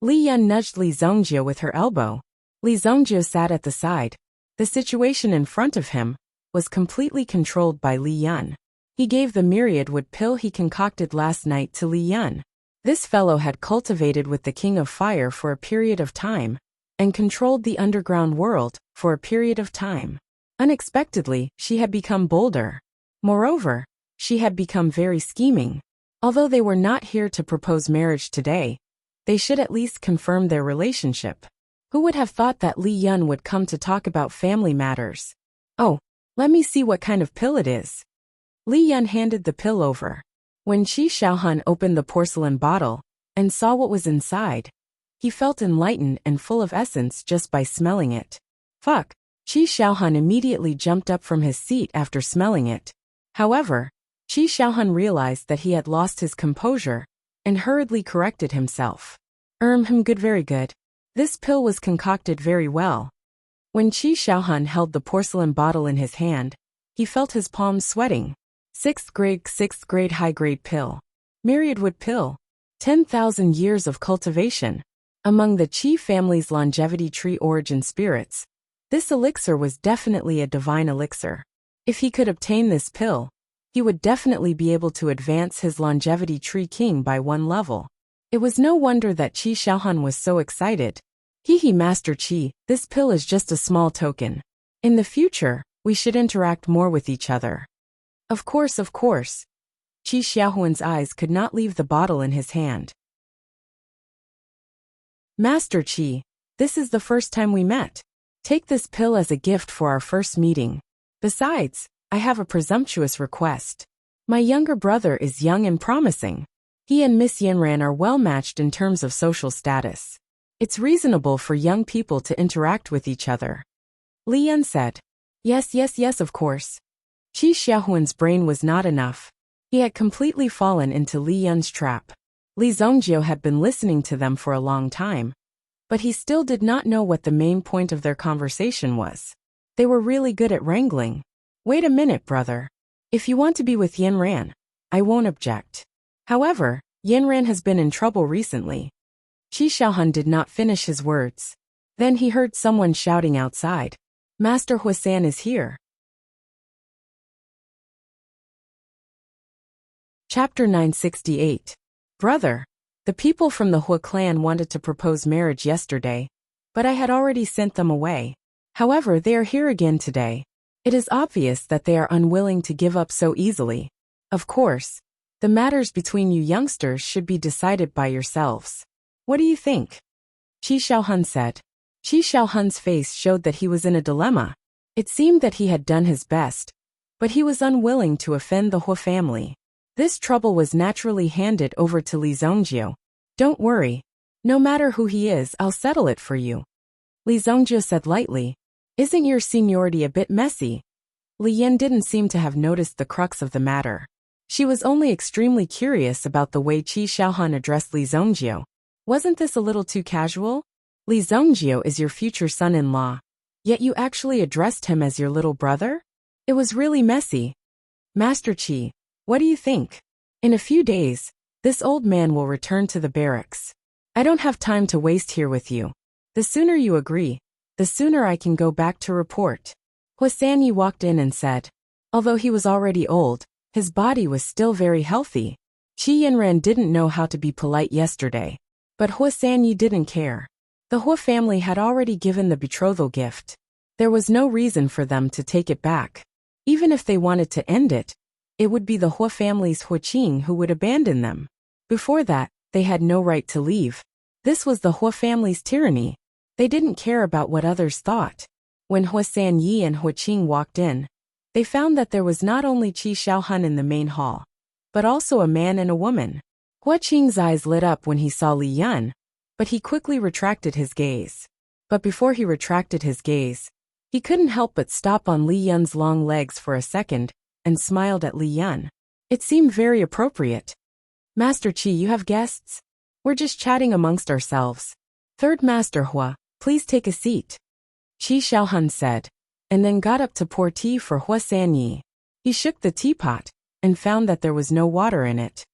Li Yun nudged Li Zongjio with her elbow. Li Zongjio sat at the side. The situation in front of him was completely controlled by Li Yun. He gave the myriad wood pill he concocted last night to Li Yun. This fellow had cultivated with the King of Fire for a period of time, and controlled the underground world for a period of time. Unexpectedly, she had become bolder. Moreover, she had become very scheming. Although they were not here to propose marriage today, they should at least confirm their relationship. Who would have thought that Li Yun would come to talk about family matters? Oh, let me see what kind of pill it is. Li Yun handed the pill over. When Qi Xiaohun opened the porcelain bottle and saw what was inside, he felt enlightened and full of essence just by smelling it. Fuck! Qi Xiaohun immediately jumped up from his seat after smelling it. However, Qi Xiaohun realized that he had lost his composure and hurriedly corrected himself. Good, very good. This pill was concocted very well. When Qi Xiaohun held the porcelain bottle in his hand, he felt his palms sweating. 6th grade high-grade pill. Myriad wood pill. 10,000 years of cultivation. Among the Qi family's longevity tree origin spirits, this elixir was definitely a divine elixir. If he could obtain this pill, he would definitely be able to advance his longevity tree king by one level. It was no wonder that Qi Xiaohun was so excited. Hehe, Master Qi, this pill is just a small token. In the future, we should interact more with each other. Of course. Qi Xiaohuan's eyes could not leave the bottle in his hand. Master Qi, this is the first time we met. Take this pill as a gift for our first meeting. Besides, I have a presumptuous request. My younger brother is young and promising. He and Miss Yanran are well matched in terms of social status. It's reasonable for young people to interact with each other. Li Yun said. Yes, of course. Qi Xiaohuan's brain was not enough. He had completely fallen into Li Yun's trap. Li Zongjio had been listening to them for a long time, but he still did not know what the main point of their conversation was. They were really good at wrangling. Wait a minute, brother. If you want to be with Yanran, I won't object. However, Yanran has been in trouble recently. Qi Xiaohun did not finish his words. Then he heard someone shouting outside. Master Huasan is here. Chapter 968. Brother, the people from the Hua clan wanted to propose marriage yesterday, but I had already sent them away. However, they are here again today. It is obvious that they are unwilling to give up so easily. Of course, the matters between you youngsters should be decided by yourselves. What do you think? Qi Xiaohun said. Qi Xiaohun's face showed that he was in a dilemma. It seemed that he had done his best, but he was unwilling to offend the Hua family. This trouble was naturally handed over to Li Zongjio. Don't worry. No matter who he is, I'll settle it for you. Li Zongjio said lightly. Isn't your seniority a bit messy? Li Yan didn't seem to have noticed the crux of the matter. She was only extremely curious about the way Qi Xiaohun addressed Li Zongjio. Wasn't this a little too casual? Li Zongjio is your future son-in-law. Yet you actually addressed him as your little brother? It was really messy. Master Qi, what do you think? In a few days, this old man will return to the barracks. I don't have time to waste here with you. The sooner you agree, the sooner I can go back to report. Hua Sanyi walked in and said. Although he was already old, his body was still very healthy. Qi Yanran didn't know how to be polite yesterday. But Hua Sanyi didn't care. The Hua family had already given the betrothal gift. There was no reason for them to take it back. Even if they wanted to end it, it would be the Hua family's Hua Qing who would abandon them. Before that, they had no right to leave. This was the Hua family's tyranny. They didn't care about what others thought. When Hua Sanyi and Hua Qing walked in, they found that there was not only Qi Xiaohun in the main hall, but also a man and a woman. Hua Qing's eyes lit up when he saw Li Yan, but he quickly retracted his gaze. But before he retracted his gaze, he couldn't help but stop on Li Yan's long legs for a second and smiled at Li Yan. It seemed very appropriate. Master Qi, you have guests? We're just chatting amongst ourselves. Third Master Hua, please take a seat. Qi Xiaohun said, and then got up to pour tea for Hua Sanyi. He shook the teapot and found that there was no water in it.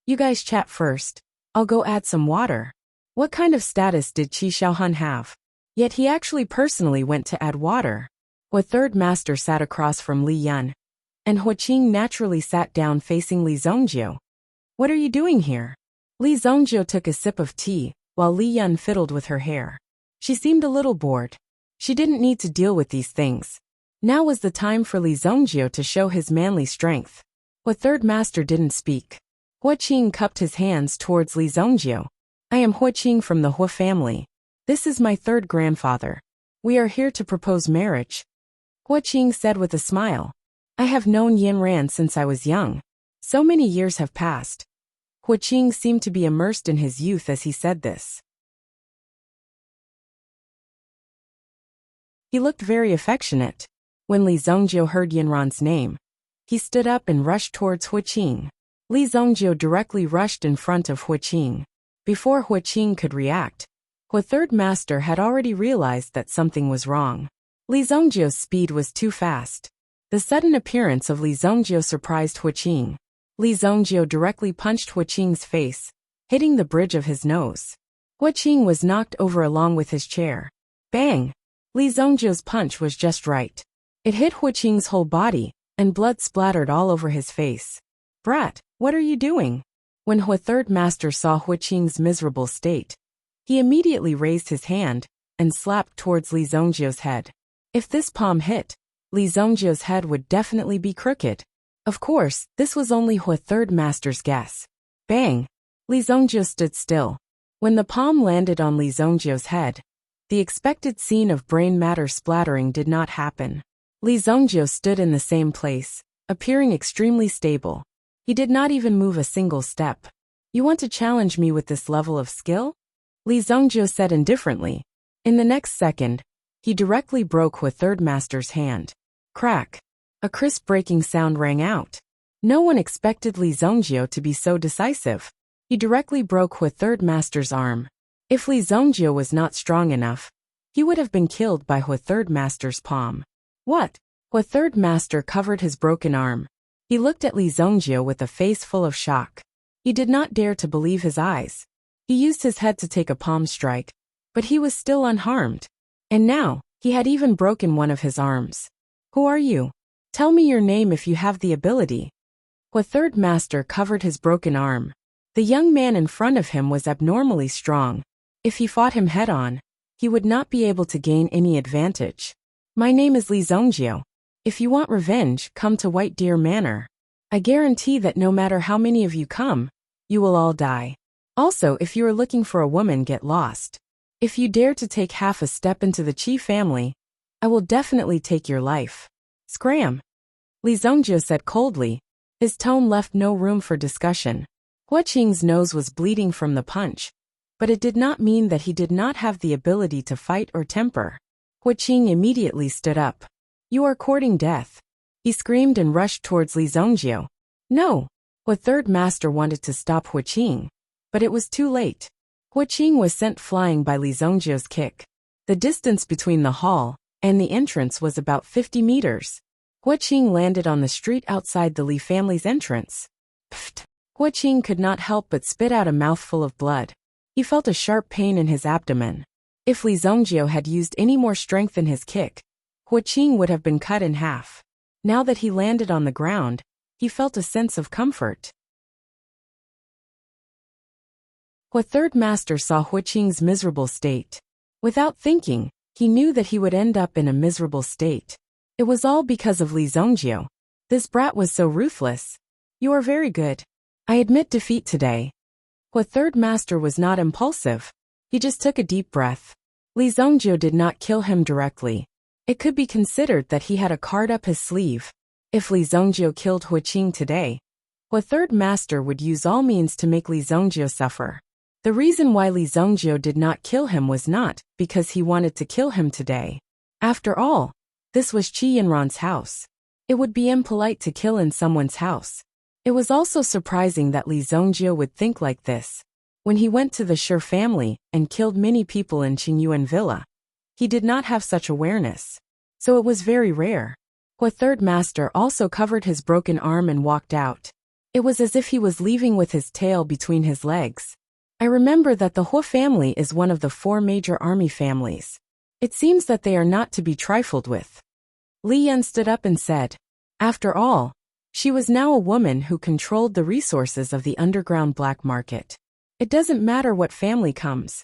You guys chat first. I'll go add some water. What kind of status did Qi Xiaohun have? Yet he actually personally went to add water. Hua Third Master sat across from Li Yan, and Hua Qing naturally sat down facing Li Zongjio. What are you doing here? Li Zongjio took a sip of tea, while Li Yan fiddled with her hair. She seemed a little bored. She didn't need to deal with these things. Now was the time for Li Zongjio to show his manly strength. Hua Third Master didn't speak. Hua Qing cupped his hands towards Li Zongjio. I am Hua Qing from the Hua family. This is my third grandfather. We are here to propose marriage. Hua Qing said with a smile. I have known Yanran since I was young. So many years have passed. Hua Qing seemed to be immersed in his youth as he said this. He looked very affectionate. When Li Zongjio heard Yanran's name, he stood up and rushed towards Hua Qing. Li Zongjio directly rushed in front of Hua Qing. Before Hua Qing could react, Hua Third Master had already realized that something was wrong. Li Zongjio's speed was too fast. The sudden appearance of Li Zongjio surprised Hua Qing. Li Zongjio directly punched Hua Qing's face, hitting the bridge of his nose. Hua Qing was knocked over along with his chair. Bang! Li Zongjio's punch was just right. It hit Hua Qing's whole body, and blood splattered all over his face. Brat, what are you doing? When Hua Third Master saw Hua Qing's miserable state, he immediately raised his hand and slapped towards Li Zongjio's head. If this palm hit, Li Zongjio's head would definitely be crooked. Of course, this was only Hua Third Master's guess. Bang! Li Zongjio stood still. When the palm landed on Li Zongjio's head, the expected scene of brain matter splattering did not happen. Li Zongjio stood in the same place, appearing extremely stable. He did not even move a single step. You want to challenge me with this level of skill? Li Zongjio said indifferently. In the next second, he directly broke Hua Third Master's hand. Crack! A crisp breaking sound rang out. No one expected Li Zongjio to be so decisive. He directly broke Hua Third Master's arm. If Li Zongjio was not strong enough, he would have been killed by Hua Third Master's palm. What? Hua Third Master covered his broken arm. He looked at Li Zongjio with a face full of shock. He did not dare to believe his eyes. He used his head to take a palm strike, but he was still unharmed. And now, he had even broken one of his arms. Who are you? Tell me your name if you have the ability. Hua Third Master covered his broken arm. The young man in front of him was abnormally strong. If he fought him head-on, he would not be able to gain any advantage. My name is Li Zongjio. If you want revenge, come to White Deer Manor. I guarantee that no matter how many of you come, you will all die. Also, if you are looking for a woman, get lost. If you dare to take half a step into the Qi family, I will definitely take your life. Scram! Li Zongjie said coldly. His tone left no room for discussion. Hua Qing's nose was bleeding from the punch, but it did not mean that he did not have the ability to fight or temper. Hua Qing immediately stood up. You are courting death. He screamed and rushed towards Li Zongjie. No! Hua Third Master wanted to stop Hua Qing, but it was too late. Hua Qing was sent flying by Li Zongjie's kick. The distance between the hall and the entrance was about 50 meters. Hua Qing landed on the street outside the Li family's entrance. Pfft! Hua Qing could not help but spit out a mouthful of blood. He felt a sharp pain in his abdomen. If Li Zongjie had used any more strength in his kick, Hua Qing would have been cut in half. Now that he landed on the ground, he felt a sense of comfort. Hua Third Master saw Hua Qing's miserable state. Without thinking, he knew that he would end up in a miserable state. It was all because of Li Zongjie. This brat was so ruthless. You are very good. I admit defeat today. Hua Third Master was not impulsive. He just took a deep breath. Li Zongjie did not kill him directly. It could be considered that he had a card up his sleeve. If Li Zongjie killed Hua Qing today, Hua Third Master would use all means to make Li Zongjie suffer. The reason why Li Zongjie did not kill him was not because he wanted to kill him today. After all, this was Qi Yinran's house. It would be impolite to kill in someone's house. It was also surprising that Li Zongjie would think like this. When he went to the Shi family and killed many people in Qingyuan Villa, he did not have such awareness. So it was very rare. Hua Third Master also covered his broken arm and walked out. It was as if he was leaving with his tail between his legs. I remember that the Hua family is one of the 4 major army families. It seems that they are not to be trifled with. Li Yan stood up and said, after all, she was now a woman who controlled the resources of the underground black market. It doesn't matter what family comes.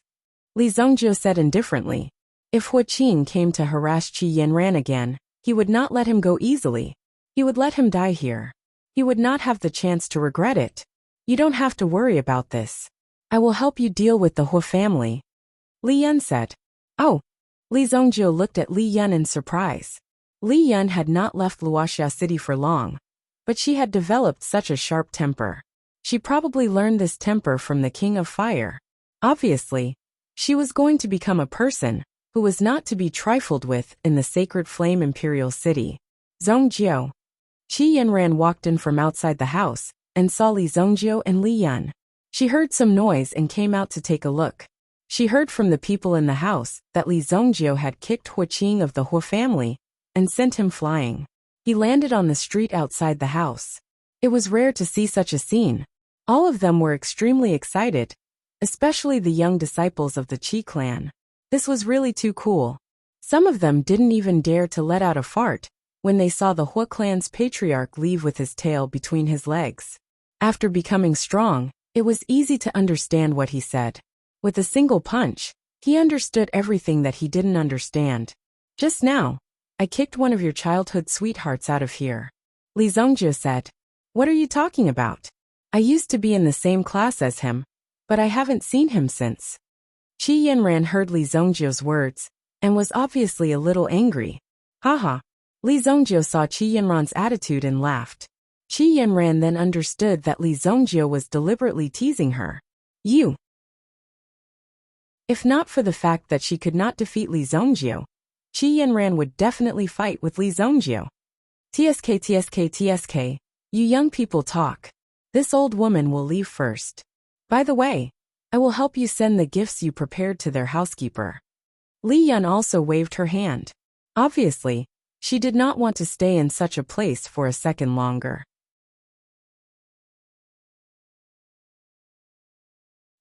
Li Zongjie said indifferently. If Hua Qing came to harass Qi Yinran again, he would not let him go easily. He would let him die here. He would not have the chance to regret it. You don't have to worry about this. I will help you deal with the Hua family. Li Yan said. Oh. Li Zongjie looked at Li Yan in surprise. Li Yan had not left Wuxia City for long, but she had developed such a sharp temper. She probably learned this temper from the King of Fire. Obviously, she was going to become a person who was not to be trifled with in the Sacred Flame Imperial City. Zongjie. Qi Yinran walked in from outside the house and saw Li Zongjie and Li Yan. She heard some noise and came out to take a look. She heard from the people in the house that Li Zongjie had kicked Hua Qing of the Hua family and sent him flying. He landed on the street outside the house. It was rare to see such a scene. All of them were extremely excited, especially the young disciples of the Qi clan. This was really too cool. Some of them didn't even dare to let out a fart when they saw the Hua clan's patriarch leave with his tail between his legs. After becoming strong, it was easy to understand what he said. With a single punch, he understood everything that he didn't understand. Just now, I kicked one of your childhood sweethearts out of here. Li Zongjie said. What are you talking about? I used to be in the same class as him, but I haven't seen him since. Qi Yinran heard Li Zongjie's words and was obviously a little angry. Haha. Li Zongjie saw Qi Yinran's attitude and laughed. Qi Yinran then understood that Li Zongjie was deliberately teasing her. You. If not for the fact that she could not defeat Li Zongjie, Qi Yinran would definitely fight with Li Zongjie. TSK. You young people talk. This old woman will leave first. By the way, I will help you send the gifts you prepared to their housekeeper. Li Yan also waved her hand. Obviously, she did not want to stay in such a place for a second longer.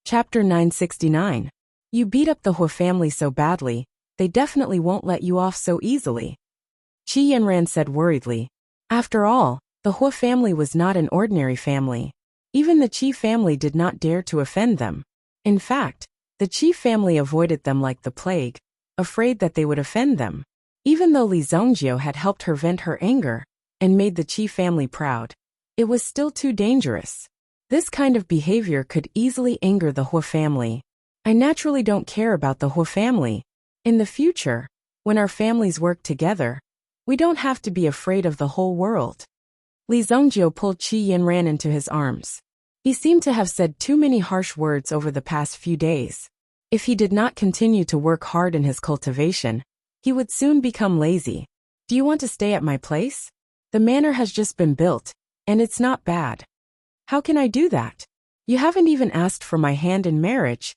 Chapter 969. You beat up the Hua family so badly, they definitely won't let you off so easily. Qi Yinran said worriedly. After all, the Hua family was not an ordinary family. Even the Qi family did not dare to offend them. In fact, the Qi family avoided them like the plague, afraid that they would offend them. Even though Li Zongjie had helped her vent her anger and made the Qi family proud, it was still too dangerous. This kind of behavior could easily anger the Hua family. I naturally don't care about the Hu family. In the future, when our families work together, we don't have to be afraid of the whole world. Li Zhongjie pulled Qi Yinran into his arms. He seemed to have said too many harsh words over the past few days. If he did not continue to work hard in his cultivation, he would soon become lazy. Do you want to stay at my place? The manor has just been built, and it's not bad. How can I do that? You haven't even asked for my hand in marriage,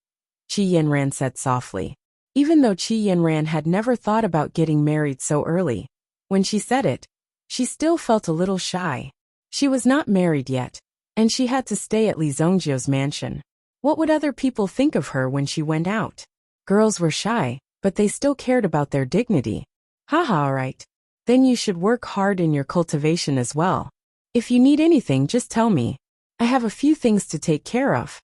Qi Yinran said softly. Even though Qi Yinran had never thought about getting married so early, when she said it, she still felt a little shy. She was not married yet, and she had to stay at Li Zhongjie's mansion. What would other people think of her when she went out? Girls were shy, but they still cared about their dignity. Haha, alright. Then you should work hard in your cultivation as well. If you need anything, just tell me. I have a few things to take care of.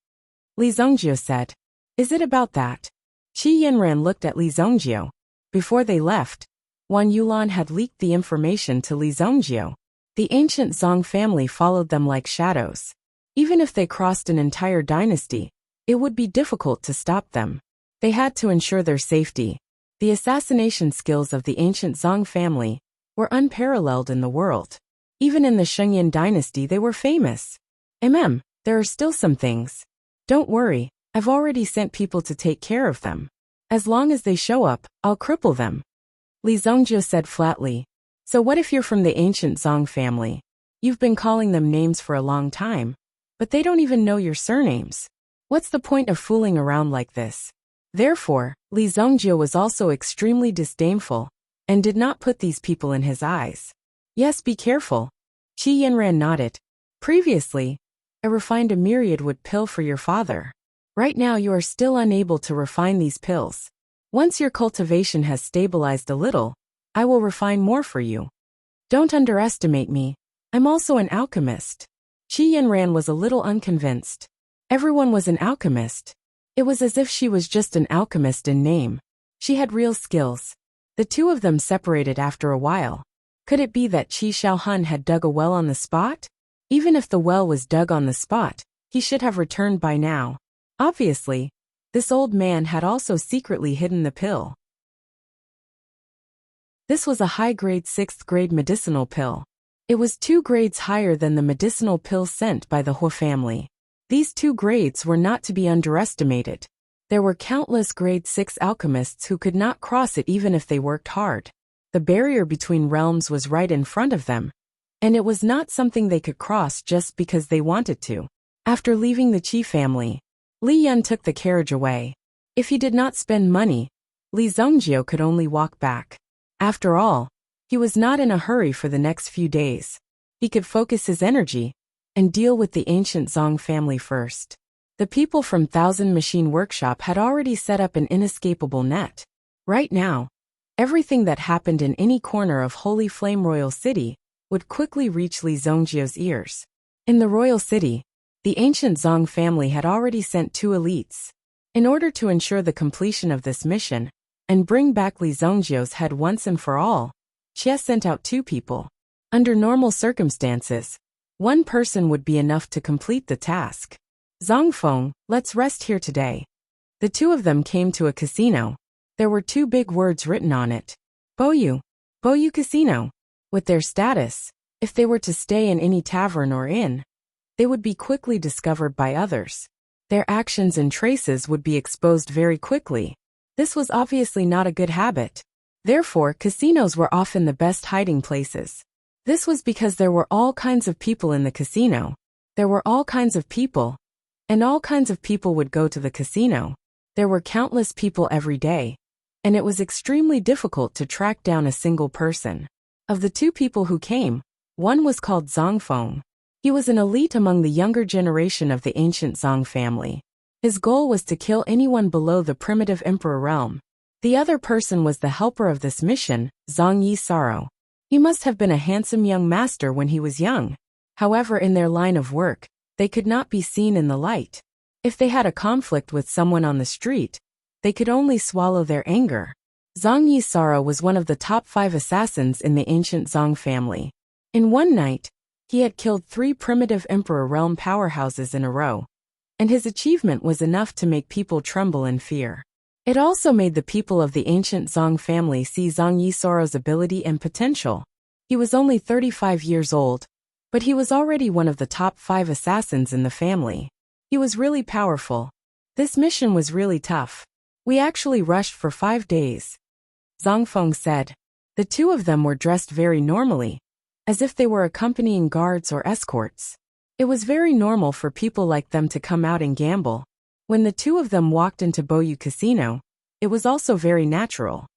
Li Zhongjie said. Is it about that? Qi Yinran looked at Li Zhongjie. Before they left, Wan Yulan had leaked the information to Li Zhongjie. The ancient Zong family followed them like shadows. Even if they crossed an entire dynasty, it would be difficult to stop them. They had to ensure their safety. The assassination skills of the ancient Zong family were unparalleled in the world. Even in the Shengyan dynasty they were famous. There are still some things. Don't worry, I've already sent people to take care of them. As long as they show up, I'll cripple them. Li Zhongjie said flatly. So what if you're from the ancient Zong family? You've been calling them names for a long time, but they don't even know your surnames. What's the point of fooling around like this? Therefore, Li Zhongjie was also extremely disdainful, and did not put these people in his eyes. Yes, be careful. Qi Yinran nodded. Previously, I refined a myriad wood pill for your father. Right now you are still unable to refine these pills. Once your cultivation has stabilized a little, I will refine more for you. Don't underestimate me. I'm also an alchemist. Qi Yinran was a little unconvinced. Everyone was an alchemist. It was as if she was just an alchemist in name. She had real skills. The two of them separated after a while. Could it be that Qi Xiaohun had dug a well on the spot? Even if the well was dug on the spot, he should have returned by now. Obviously, this old man had also secretly hidden the pill. This was a high-grade 6th-grade medicinal pill. It was 2 grades higher than the medicinal pill sent by the Hu family. These 2 grades were not to be underestimated. There were countless grade 6 alchemists who could not cross it even if they worked hard. The barrier between realms was right in front of them, and it was not something they could cross just because they wanted to. After leaving the Qi family, Li Yun took the carriage away. If he did not spend money, Li Zhongjie could only walk back. After all, he was not in a hurry for the next few days. He could focus his energy and deal with the ancient Zong family first. The people from Thousand Machine Workshop had already set up an inescapable net. Right now, everything that happened in any corner of Holy Flame Royal City would quickly reach Li Zhongjie's ears. In the Royal City, the ancient Zong family had already sent 2 elites. In order to ensure the completion of this mission, and bring back Li Zhongjie's head once and for all, Xie sent out 2 people. Under normal circumstances, 1 person would be enough to complete the task. Zongfeng, let's rest here today. The 2 of them came to a casino. There were 2 big words written on it. Boyu Casino. With their status, if they were to stay in any tavern or inn, they would be quickly discovered by others. Their actions and traces would be exposed very quickly. This was obviously not a good habit. Therefore, casinos were often the best hiding places. This was because there were all kinds of people in the casino. There were all kinds of people, and all kinds of people would go to the casino. There were countless people every day, and it was extremely difficult to track down a single person. Of the 2 people who came, one was called Zongfeng. He was an elite among the younger generation of the ancient Zong family. His goal was to kill anyone below the primitive emperor realm. The other person was the helper of this mission, Zong Yi Saro. He must have been a handsome young master when he was young. However, in their line of work, they could not be seen in the light. If they had a conflict with someone on the street, they could only swallow their anger. Zong Yi Saro was one of the top 5 assassins in the ancient Zong family. In one night, he had killed 3 primitive emperor realm powerhouses in a row. and his achievement was enough to make people tremble in fear. It also made the people of the ancient Zhang family see Zhang Yisoro's ability and potential. He was only 35 years old, but he was already one of the top 5 assassins in the family. He was really powerful. This mission was really tough. We actually rushed for 5 days. Zhang Feng said. The two of them were dressed very normally, as if they were accompanying guards or escorts. It was very normal for people like them to come out and gamble. When the two of them walked into Boyu Casino, it was also very natural.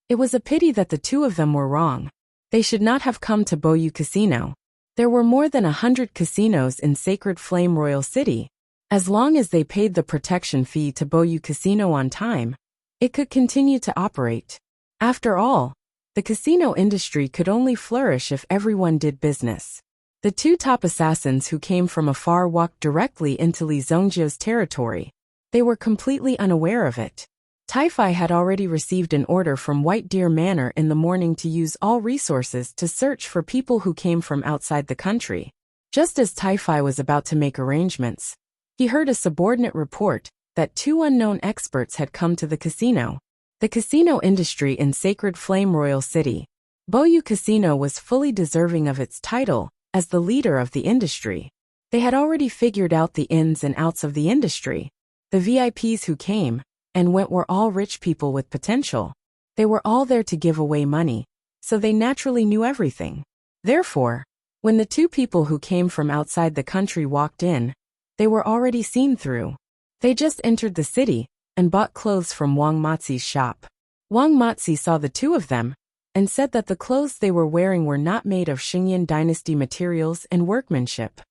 It was a pity that the two of them were wrong. They should not have come to Boyu Casino. There were more than 100 casinos in Sacred Flame Royal City. As long as they paid the protection fee to Boyu Casino on time, it could continue to operate. After all, the casino industry could only flourish if everyone did business. The two top assassins who came from afar walked directly into Li Zongjio's territory. They were completely unaware of it. Taifai had already received an order from White Deer Manor in the morning to use all resources to search for people who came from outside the country. Just as Taifai was about to make arrangements, he heard a subordinate report that 2 unknown experts had come to the casino. The casino industry in Sacred Flame Royal City. Boyu Casino was fully deserving of its title as the leader of the industry. They had already figured out the ins and outs of the industry. The VIPs who came and went were all rich people with potential. They were all there to give away money, so they naturally knew everything. Therefore, when the two people who came from outside the country walked in, they were already seen through. They just entered the city and bought clothes from Wang Mazi's shop. Wang Mazi saw the two of them and said that the clothes they were wearing were not made of Xingyan dynasty materials and workmanship.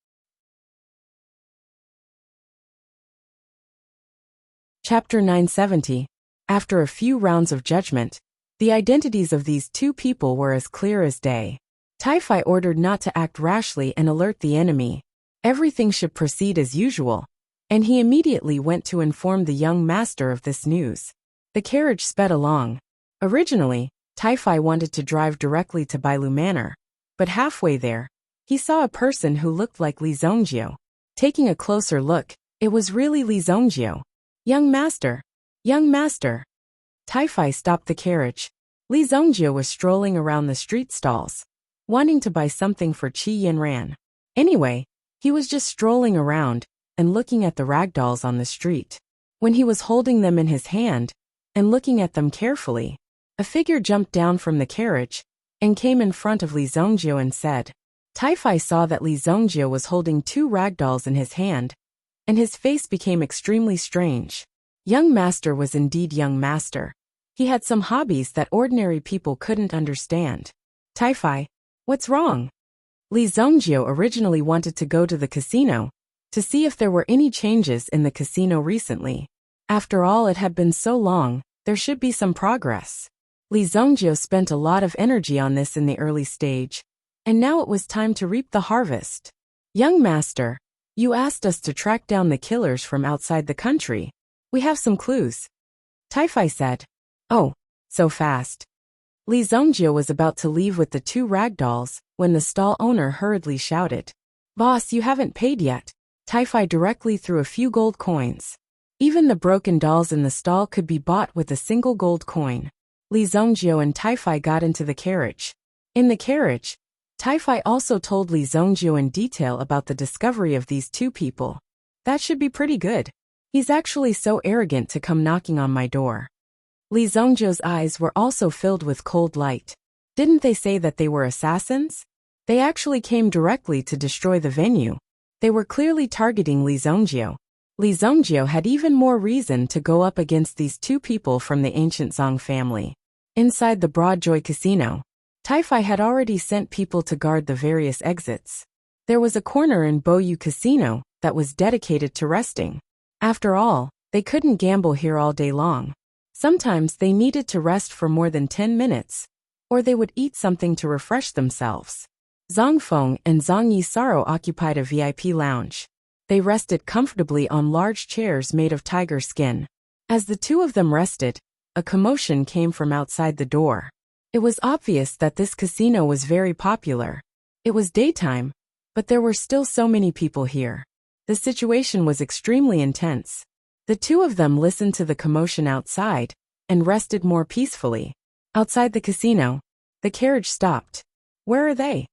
Chapter 970. After a few rounds of judgment, the identities of these two people were as clear as day. Taifai ordered not to act rashly and alert the enemy. Everything should proceed as usual, and he immediately went to inform the young master of this news. The carriage sped along. Originally, Taifai wanted to drive directly to Bailu Manor, but halfway there, he saw a person who looked like Li Zongjio. Taking a closer look, it was really Li Zongjio. Young master! Young master! Taifai stopped the carriage. Li Zongjio was strolling around the street stalls, wanting to buy something for Qi Yinran. Anyway, he was just strolling around and looking at the ragdolls on the street. When he was holding them in his hand and looking at them carefully, a figure jumped down from the carriage and came in front of Li Zongjio and said. Taifai saw that Li Zongjio was holding 2 ragdolls in his hand, and his face became extremely strange. Young master was indeed young master. He had some hobbies that ordinary people couldn't understand. Taifai, what's wrong? Li Zongjio originally wanted to go to the casino to see if there were any changes in the casino recently. After all, it had been so long, there should be some progress. Li Zongjio spent a lot of energy on this in the early stage, and now it was time to reap the harvest. Young master, you asked us to track down the killers from outside the country. We have some clues. Taifai said. Oh, so fast. Li Zongjio was about to leave with the 2 ragdolls when the stall owner hurriedly shouted. Boss, you haven't paid yet. Taifai directly threw a few gold coins. Even the broken dolls in the stall could be bought with a single gold coin. Li Zongjio and Taifai got into the carriage. In the carriage, Taifai also told Li Zongjio in detail about the discovery of these 2 people. That should be pretty good. He's actually so arrogant to come knocking on my door. Li Zongjio's eyes were also filled with cold light. Didn't they say that they were assassins? They actually came directly to destroy the venue. They were clearly targeting Li Zongjio. Li Zongjio had even more reason to go up against these 2 people from the ancient Zhang family. Inside the Broadjoy Casino, Taifai had already sent people to guard the various exits. There was a corner in Boyu Casino that was dedicated to resting. After all, they couldn't gamble here all day long. Sometimes they needed to rest for more than 10 minutes, or they would eat something to refresh themselves. Zhang Feng and Zhang Yisaro occupied a VIP lounge. They rested comfortably on large chairs made of tiger skin. As the 2 of them rested, a commotion came from outside the door. It was obvious that this casino was very popular. It was daytime, But there were still so many people here. The situation was extremely intense. The two of them listened to the commotion outside and rested more peacefully. Outside the casino, the carriage stopped. Where are they?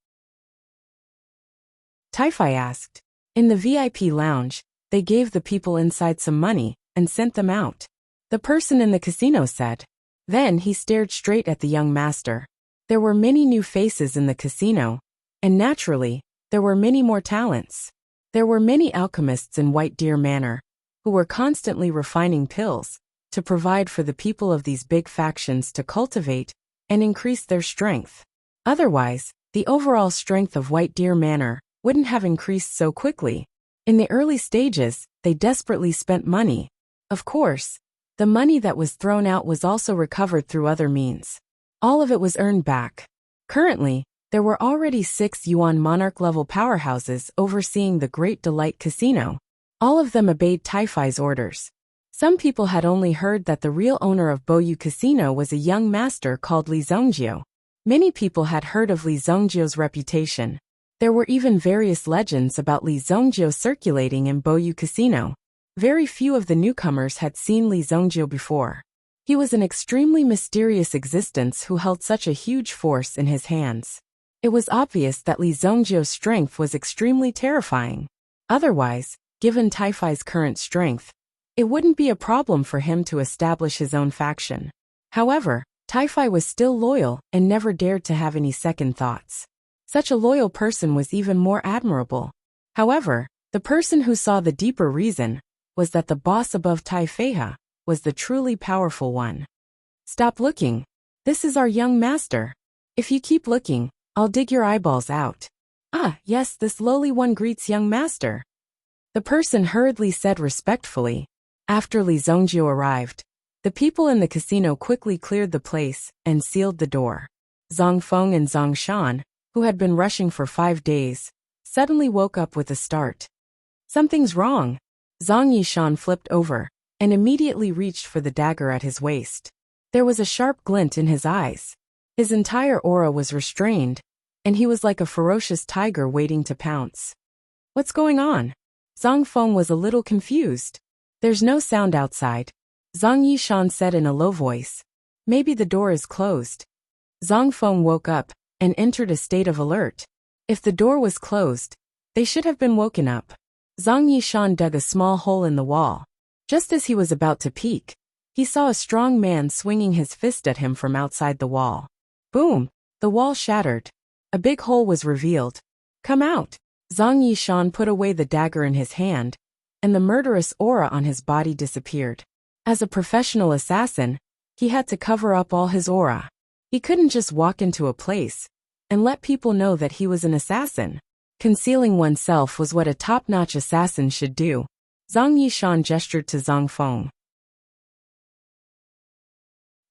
Tai-Fi asked. In the VIP lounge, they gave the people inside some money and sent them out. The person in the casino said. Then he stared straight at the young master. There were many new faces in the casino, and naturally, there were many more talents. There were many alchemists in White Deer Manor, who were constantly refining pills to provide for the people of these big factions to cultivate and increase their strength. Otherwise, the overall strength of White Deer Manor wouldn't have increased so quickly. In the early stages, they desperately spent money. Of course, the money that was thrown out was also recovered through other means. All of it was earned back. Currently, there were already 6 Yuan monarch-level powerhouses overseeing the Great Delight Casino. All of them obeyed Tai-Fi's orders. Some people had only heard that the real owner of Boyu Casino was a young master called Li Zongjio. Many people had heard of Li Zongjio's reputation. There were even various legends about Li Zongjio circulating in Boyu Casino. Very few of the newcomers had seen Li Zongjio before. He was an extremely mysterious existence who held such a huge force in his hands. It was obvious that Li Zongjio's strength was extremely terrifying. Otherwise, given Tai-Fi's current strength, it wouldn't be a problem for him to establish his own faction. However, Tai-Fi was still loyal and never dared to have any second thoughts. Such a loyal person was even more admirable. However, the person who saw the deeper reason was that the boss above Tai-Feiha was the truly powerful one. Stop looking. This is our young master. If you keep looking, I'll dig your eyeballs out. Ah, yes, this lowly one greets young master. The person hurriedly said respectfully. After Li Zongjio arrived, the people in the casino quickly cleared the place and sealed the door. Zhang Feng and Zhang Shan, who had been rushing for 5 days, suddenly woke up with a start. Something's wrong. Zhang Yishan flipped over and immediately reached for the dagger at his waist. There was a sharp glint in his eyes. His entire aura was restrained, and he was like a ferocious tiger waiting to pounce. What's going on? Zhang Feng was a little confused. There's no sound outside. Zhang Yishan said in a low voice. Maybe the door is closed. Zhang Feng woke up and entered a state of alert. If the door was closed, they should have been woken up. Zhang Yishan dug a small hole in the wall. Just as he was about to peek, he saw a strong man swinging his fist at him from outside the wall. Boom! The wall shattered. A big hole was revealed. Come out! Zhang Yishan put away the dagger in his hand, and the murderous aura on his body disappeared. As a professional assassin, he had to cover up all his aura. He couldn't just walk into a place and let people know that he was an assassin. Concealing oneself was what a top-notch assassin should do. Zhang Yishan gestured to Zhang Feng.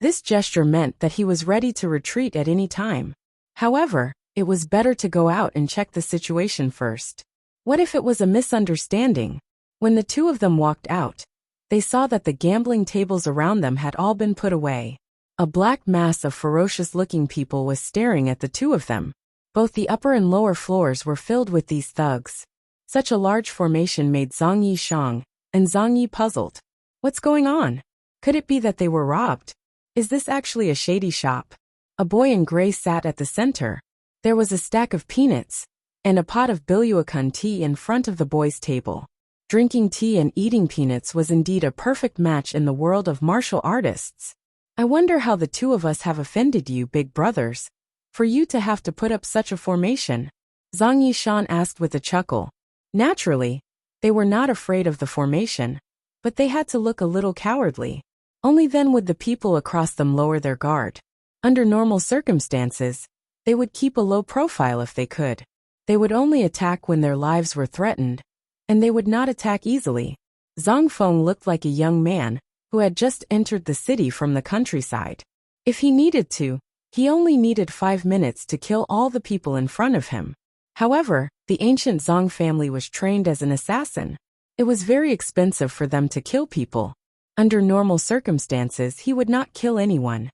This gesture meant that he was ready to retreat at any time. However, it was better to go out and check the situation first. What if it was a misunderstanding? When the two of them walked out, they saw that the gambling tables around them had all been put away. A black mass of ferocious-looking people was staring at the two of them. Both the upper and lower floors were filled with these thugs. Such a large formation made Zhang Yishang and Zhang Yi puzzled. What's going on? Could it be that they were robbed? Is this actually a shady shop? A boy in gray sat at the center. There was a stack of peanuts and a pot of Biluakun tea in front of the boy's table. Drinking tea and eating peanuts was indeed a perfect match in the world of martial artists. I wonder how the two of us have offended you, big brothers, for you to have to put up such a formation. Zhang Yishan asked with a chuckle. Naturally, they were not afraid of the formation, but they had to look a little cowardly. Only then would the people across them lower their guard. Under normal circumstances, they would keep a low profile if they could. They would only attack when their lives were threatened, and they would not attack easily. Zhang Feng looked like a young man who had just entered the city from the countryside. If he needed to, he only needed 5 minutes to kill all the people in front of him. However, the ancient Zhang family was trained as an assassin. It was very expensive for them to kill people. Under normal circumstances, he would not kill anyone.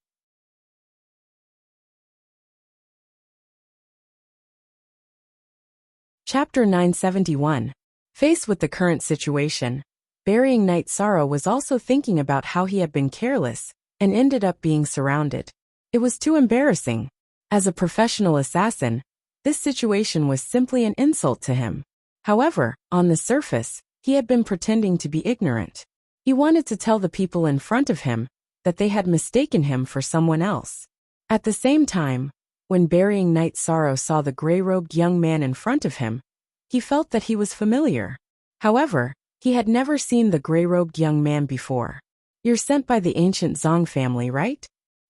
Chapter 971. Faced with the current situation, Burying Knight Sorrow was also thinking about how he had been careless and ended up being surrounded. It was too embarrassing. As a professional assassin, this situation was simply an insult to him. However, on the surface, he had been pretending to be ignorant. He wanted to tell the people in front of him that they had mistaken him for someone else. At the same time, when Burying Knight Sorrow saw the gray-robed young man in front of him, he felt that he was familiar. However, he had never seen the gray-robed young man before. "You're sent by the ancient Zong family, right?"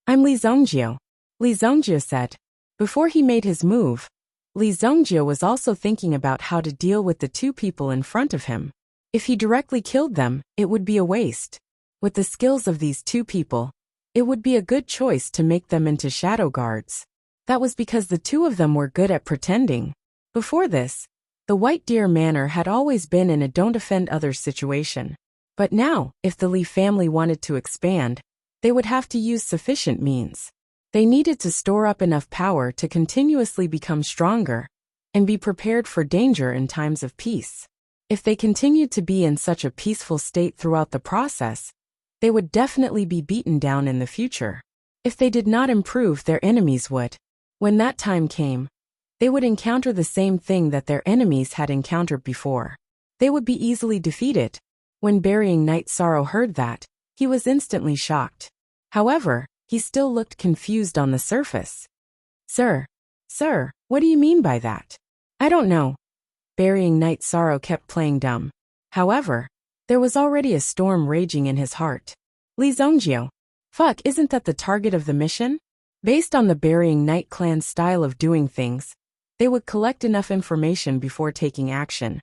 "I'm Li Zongjio," Li Zongjio said. Before he made his move, Li Zongjio was also thinking about how to deal with the two people in front of him. If he directly killed them, it would be a waste. With the skills of these two people, it would be a good choice to make them into shadow guards. That was because the two of them were good at pretending. Before this, the White Deer Manor had always been in a don't offend others situation. But now, if the Li family wanted to expand, they would have to use sufficient means. They needed to store up enough power to continuously become stronger and be prepared for danger in times of peace. If they continued to be in such a peaceful state throughout the process, they would definitely be beaten down in the future. If they did not improve, their enemies would. When that time came, they would encounter the same thing that their enemies had encountered before. They would be easily defeated. When Burying Knight Sorrow heard that, he was instantly shocked. However, he still looked confused on the surface. Sir, what do you mean by that?" "I don't know." Burying Knight Sorrow kept playing dumb. However, there was already a storm raging in his heart. "Li Zongjio. Fuck, isn't that the target of the mission?" Based on the Burying Knight clan's style of doing things, they would collect enough information before taking action,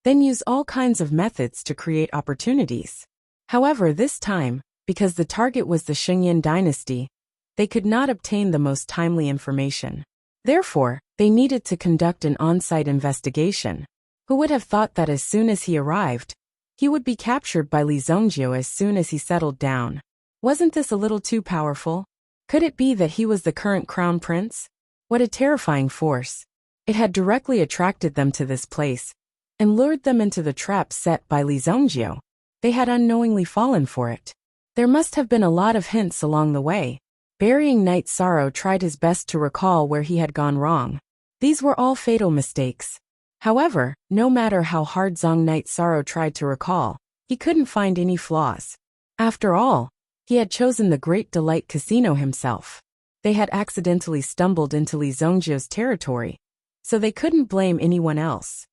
then use all kinds of methods to create opportunities. However, this time, because the target was the Shengyan dynasty, they could not obtain the most timely information. Therefore, they needed to conduct an on-site investigation. Who would have thought that as soon as he arrived, he would be captured by Li Zongjio as soon as he settled down? Wasn't this a little too powerful? Could it be that he was the current crown prince? What a terrifying force. It had directly attracted them to this place and lured them into the trap set by Li Zongjio. They had unknowingly fallen for it. There must have been a lot of hints along the way. Burying Knight Sorrow tried his best to recall where he had gone wrong. These were all fatal mistakes. However, no matter how hard Zong Knight Sorrow tried to recall, he couldn't find any flaws. After all, he had chosen the Great Delight Casino himself. They had accidentally stumbled into Li Zongjio's territory, so they couldn't blame anyone else.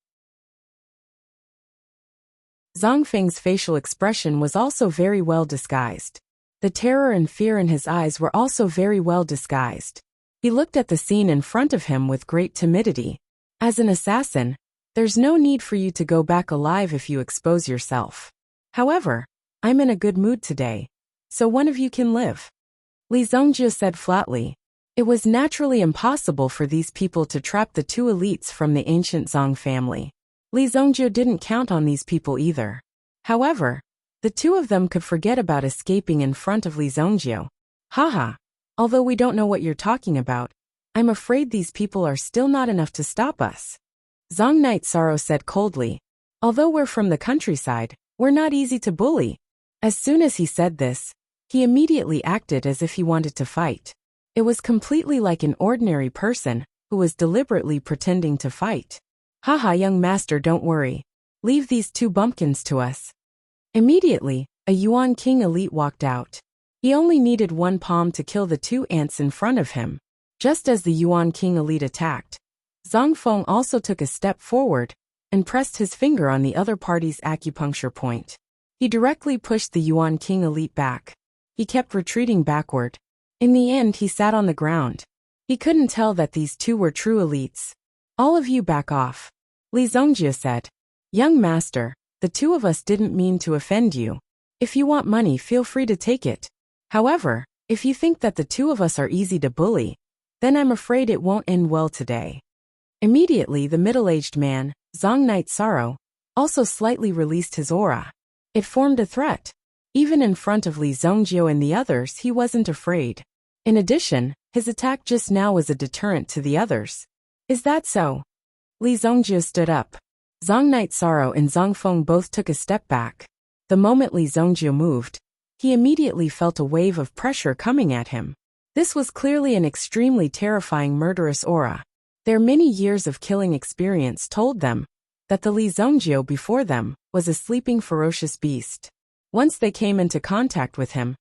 Zhang Feng's facial expression was also very well disguised. The terror and fear in his eyes were also very well disguised. He looked at the scene in front of him with great timidity. As an assassin, there's no need for you to go back alive if you expose yourself. However, I'm in a good mood today, so one of you can live. Li Zongjio said flatly. It was naturally impossible for these people to trap the two elites from the ancient Zong family. Li Zongjio didn't count on these people either. However, the two of them could forget about escaping in front of Li Zongjio. Haha. Although we don't know what you're talking about, I'm afraid these people are still not enough to stop us. Zong Knight Sorrow said coldly. Although we're from the countryside, we're not easy to bully. As soon as he said this, he immediately acted as if he wanted to fight. It was completely like an ordinary person who was deliberately pretending to fight. Haha, young master, don't worry. Leave these two bumpkins to us. Immediately, a Yuan King elite walked out. He only needed one palm to kill the two ants in front of him. Just as the Yuan King elite attacked, Zhang Feng also took a step forward and pressed his finger on the other party's acupuncture point. He directly pushed the Yuan King elite back. He kept retreating backward. In the end, he sat on the ground. He couldn't tell that these two were true elites. All of you back off. Li Zongjio said. Young master, the two of us didn't mean to offend you. If you want money, feel free to take it. However, if you think that the two of us are easy to bully, then I'm afraid it won't end well today. Immediately, the middle-aged man, Zong Knight Sorrow, also slightly released his aura. It formed a threat. Even in front of Li Zongjio and the others, he wasn't afraid. In addition, his attack just now was a deterrent to the others. Is that so? Li Zongjie stood up. Zhang Night Sorrow and Zhang Feng both took a step back. The moment Li Zongjie moved, he immediately felt a wave of pressure coming at him. This was clearly an extremely terrifying murderous aura. Their many years of killing experience told them that the Li Zongjie before them was a sleeping ferocious beast. Once they came into contact with him,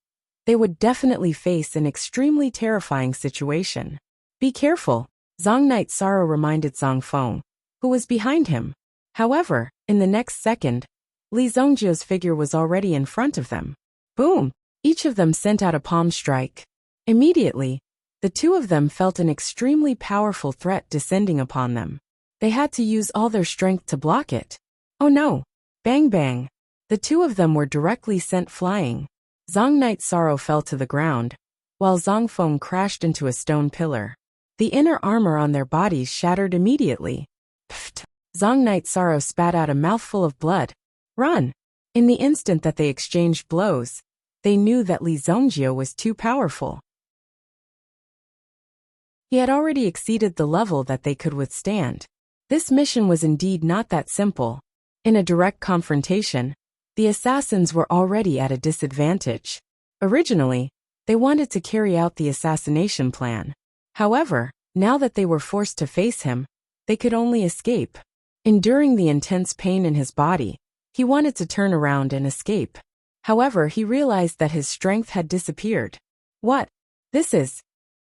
they would definitely face an extremely terrifying situation. Be careful, Zhang Night Sorrow reminded Zhang Feng, who was behind him. However, in the next second, Li Zongjie's figure was already in front of them. Boom! Each of them sent out a palm strike. Immediately, the two of them felt an extremely powerful threat descending upon them. They had to use all their strength to block it. Oh no! Bang bang! The two of them were directly sent flying. Zhang Night Sorrow fell to the ground, while Zhang Feng crashed into a stone pillar. The inner armor on their bodies shattered immediately. Pfft! Zhang Night Sorrow spat out a mouthful of blood. Run! In the instant that they exchanged blows, they knew that Li Zongjie was too powerful. He had already exceeded the level that they could withstand. This mission was indeed not that simple. In a direct confrontation, the assassins were already at a disadvantage. Originally, they wanted to carry out the assassination plan. However, now that they were forced to face him, they could only escape. Enduring the intense pain in his body, he wanted to turn around and escape. However, he realized that his strength had disappeared. What? This is...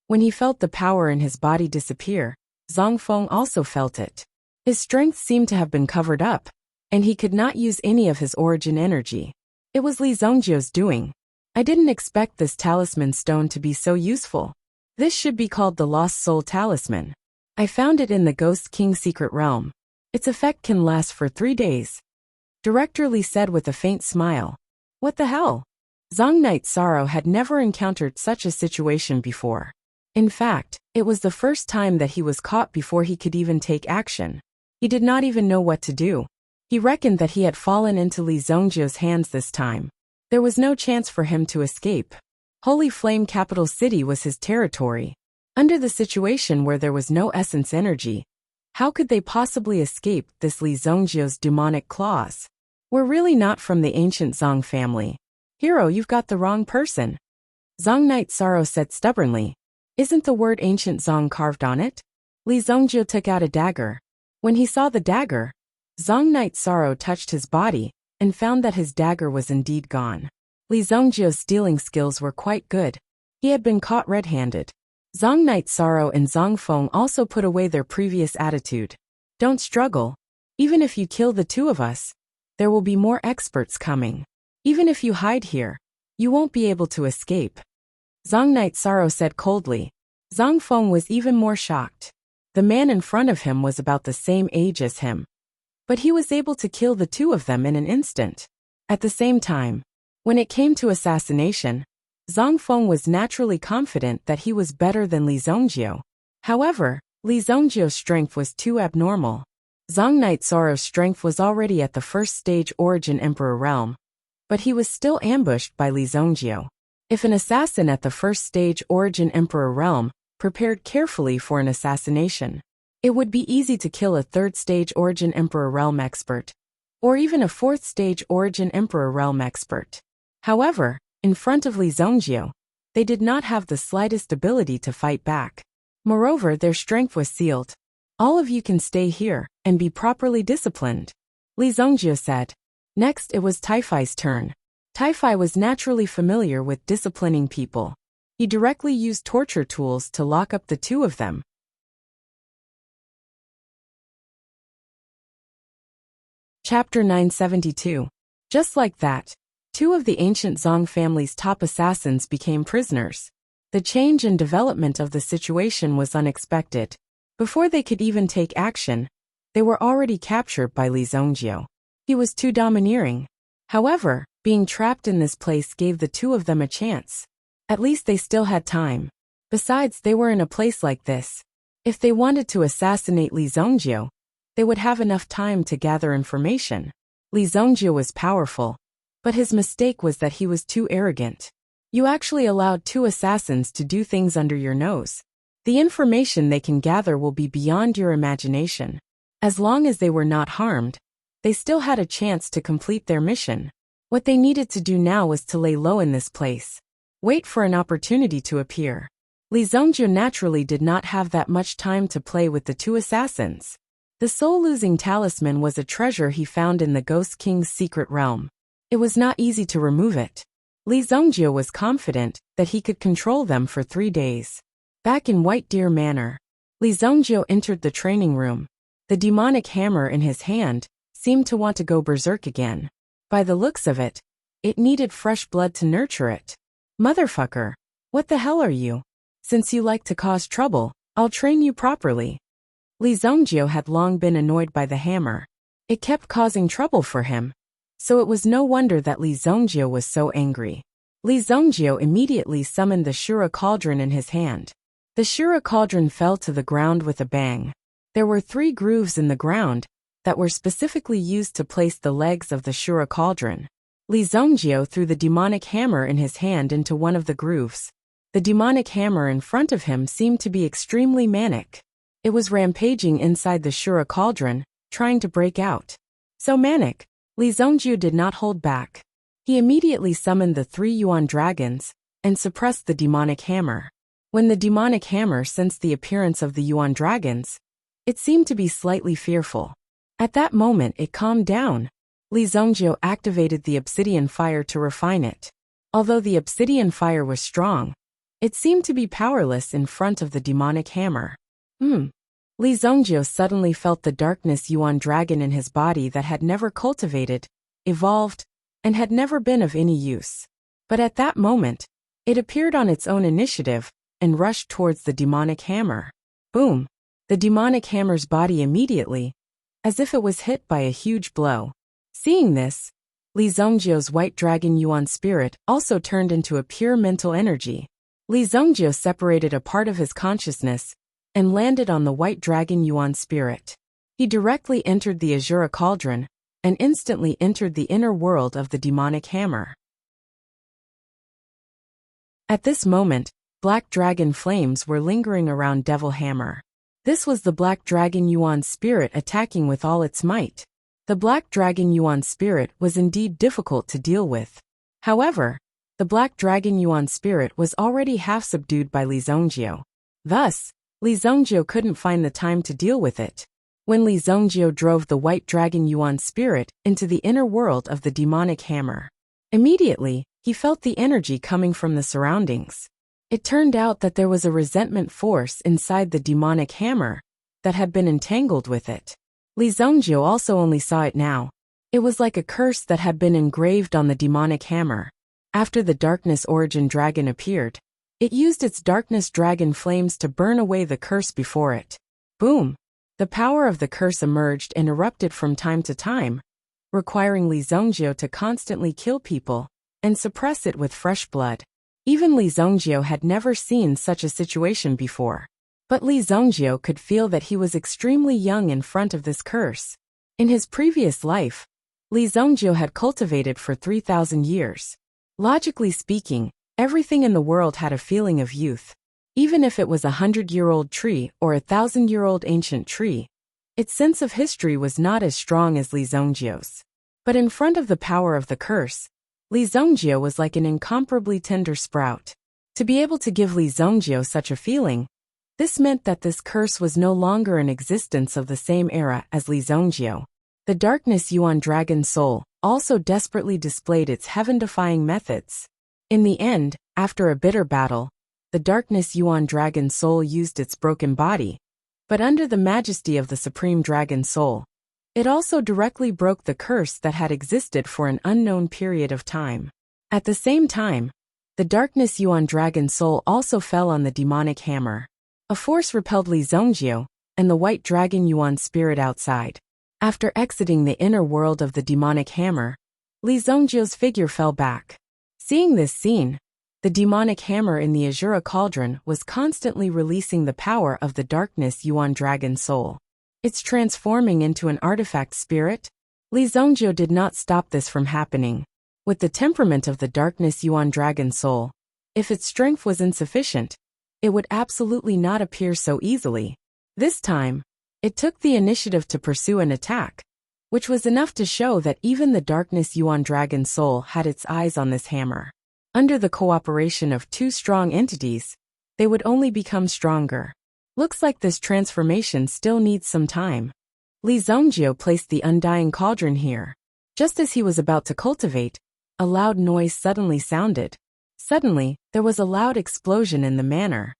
When he felt the power in his body disappear, Zhang Feng also felt it. His strength seemed to have been covered up, and he could not use any of his origin energy. It was Li Zongjie's doing. I didn't expect this talisman stone to be so useful. This should be called the Lost Soul Talisman. I found it in the Ghost King's secret realm. Its effect can last for 3 days. Director Li said with a faint smile. What the hell? Zhang Night Sorrow had never encountered such a situation before. In fact, it was the first time that he was caught before he could even take action. He did not even know what to do. He reckoned that he had fallen into Li Zongjie's hands this time. There was no chance for him to escape. Holy Flame Capital City was his territory. Under the situation where there was no essence energy, how could they possibly escape this Li Zongjie's demonic claws? We're really not from the ancient Zhang family. Hero, you've got the wrong person. Zhang Night Sorrow said stubbornly. Isn't the word ancient Zhang carved on it? Li Zongjie took out a dagger. When he saw the dagger, Zhang Night Sorrow touched his body and found that his dagger was indeed gone. Li Zongjie's stealing skills were quite good. He had been caught red-handed. Zhang Night Sorrow and Zhang Feng also put away their previous attitude. Don't struggle. Even if you kill the two of us, there will be more experts coming. Even if you hide here, you won't be able to escape. Zhang Night Sorrow said coldly. Zhang Feng was even more shocked. The man in front of him was about the same age as him. But he was able to kill the two of them in an instant. At the same time, when it came to assassination, Zhang Feng was naturally confident that he was better than Li Zongjie. However, Li Zongjie's strength was too abnormal. Zhang Night Sorrow's strength was already at the first stage Origin Emperor realm, but he was still ambushed by Li Zongjie. If an assassin at the first stage Origin Emperor realm prepared carefully for an assassination, it would be easy to kill a third stage Origin Emperor realm expert, or even a fourth stage Origin Emperor realm expert. However, in front of Li Zongjie, they did not have the slightest ability to fight back. Moreover, their strength was sealed. All of you can stay here and be properly disciplined, Li Zongjie said. Next, it was Taifai's turn. Taifai was naturally familiar with disciplining people. He directly used torture tools to lock up the two of them. Chapter 972. Just like that, two of the ancient Zhang family's top assassins became prisoners. The change and development of the situation was unexpected. Before they could even take action, they were already captured by Li Zongjie. He was too domineering. However, being trapped in this place gave the two of them a chance. At least they still had time. Besides, they were in a place like this. If they wanted to assassinate Li Zongjie, they would have enough time to gather information. Li Zongjie was powerful, but his mistake was that he was too arrogant. You actually allowed two assassins to do things under your nose. The information they can gather will be beyond your imagination. As long as they were not harmed, they still had a chance to complete their mission. What they needed to do now was to lay low in this place. Wait for an opportunity to appear. Li Zongjie naturally did not have that much time to play with the two assassins. The soul-losing talisman was a treasure he found in the Ghost King's secret realm. It was not easy to remove it. Li Zongjie was confident that he could control them for 3 days. Back in White Deer Manor, Li Zongjie entered the training room. The demonic hammer in his hand seemed to want to go berserk again. By the looks of it, it needed fresh blood to nurture it. Motherfucker, what the hell are you? Since you like to cause trouble, I'll train you properly. Li Zongjie had long been annoyed by the hammer. It kept causing trouble for him, so it was no wonder that Li Zongjie was so angry. Li Zongjie immediately summoned the Shura cauldron in his hand. The Shura cauldron fell to the ground with a bang. There were 3 grooves in the ground that were specifically used to place the legs of the Shura cauldron. Li Zongjie threw the demonic hammer in his hand into one of the grooves. The demonic hammer in front of him seemed to be extremely manic. It was rampaging inside the Shura cauldron, trying to break out. So manic, Li Zongjie did not hold back. He immediately summoned the 3 Yuan dragons and suppressed the demonic hammer. When the demonic hammer sensed the appearance of the Yuan dragons, it seemed to be slightly fearful. At that moment it calmed down. Li Zongjie activated the obsidian fire to refine it. Although the obsidian fire was strong, it seemed to be powerless in front of the demonic hammer. Li Zongjie suddenly felt the darkness Yuan dragon in his body that had never cultivated, evolved, and had never been of any use. But at that moment, it appeared on its own initiative and rushed towards the demonic hammer. Boom! The demonic hammer's body immediately, as if it was hit by a huge blow. Seeing this, Li Zongjie's white dragon Yuan spirit also turned into a pure mental energy. Li Zongjie separated a part of his consciousness and landed on the white dragon Yuan spirit. He directly entered the Azura cauldron and instantly entered the inner world of the demonic hammer. At this moment, black dragon flames were lingering around Devil Hammer. This was the black dragon Yuan spirit attacking with all its might. The black dragon Yuan spirit was indeed difficult to deal with. However, the black dragon Yuan spirit was already half subdued by Li Zongjie. Thus, Li Zongjie couldn't find the time to deal with it. When Li Zongjie drove the white dragon Yuan spirit into the inner world of the demonic hammer, immediately, he felt the energy coming from the surroundings. It turned out that there was a resentment force inside the demonic hammer that had been entangled with it. Li Zongjie also only saw it now. It was like a curse that had been engraved on the demonic hammer. After the darkness origin dragon appeared, it used its darkness dragon flames to burn away the curse before it. Boom! The power of the curse emerged and erupted from time to time, requiring Li Zongjie to constantly kill people and suppress it with fresh blood. Even Li Zongjie had never seen such a situation before. But Li Zongjie could feel that he was extremely young in front of this curse. In his previous life, Li Zongjie had cultivated for 3,000 years. Logically speaking, everything in the world had a feeling of youth. Even if it was a 100-year-old tree or a 1,000-year-old ancient tree, its sense of history was not as strong as Li Zongjie's. But in front of the power of the curse, Li Zongjie was like an incomparably tender sprout. To be able to give Li Zongjie such a feeling, this meant that this curse was no longer in existence of the same era as Li Zongjie. The darkness Yuan dragon soul also desperately displayed its heaven-defying methods. In the end, after a bitter battle, the darkness Yuan dragon soul used its broken body, but under the majesty of the supreme dragon soul, it also directly broke the curse that had existed for an unknown period of time. At the same time, the darkness Yuan dragon soul also fell on the demonic hammer. A force repelled Li Zongjie and the white dragon Yuan spirit outside. After exiting the inner world of the demonic hammer, Li Zongjie's figure fell back. Seeing this scene, the demonic hammer in the Azura cauldron was constantly releasing the power of the darkness Yuan dragon soul. It's transforming into an artifact spirit? Li Zongjie did not stop this from happening. With the temperament of the darkness Yuan dragon soul, if its strength was insufficient, it would absolutely not appear so easily. This time, It took the initiative to pursue an attack, which was enough to show that even the Darkness Yuan Dragon Soul had its eyes on this hammer. Under the cooperation of two strong entities, they would only become stronger. Looks like this transformation still needs some time. Li Zongjio placed the undying cauldron here. Just as he was about to cultivate, a loud noise suddenly sounded. Suddenly, there was a loud explosion in the manor.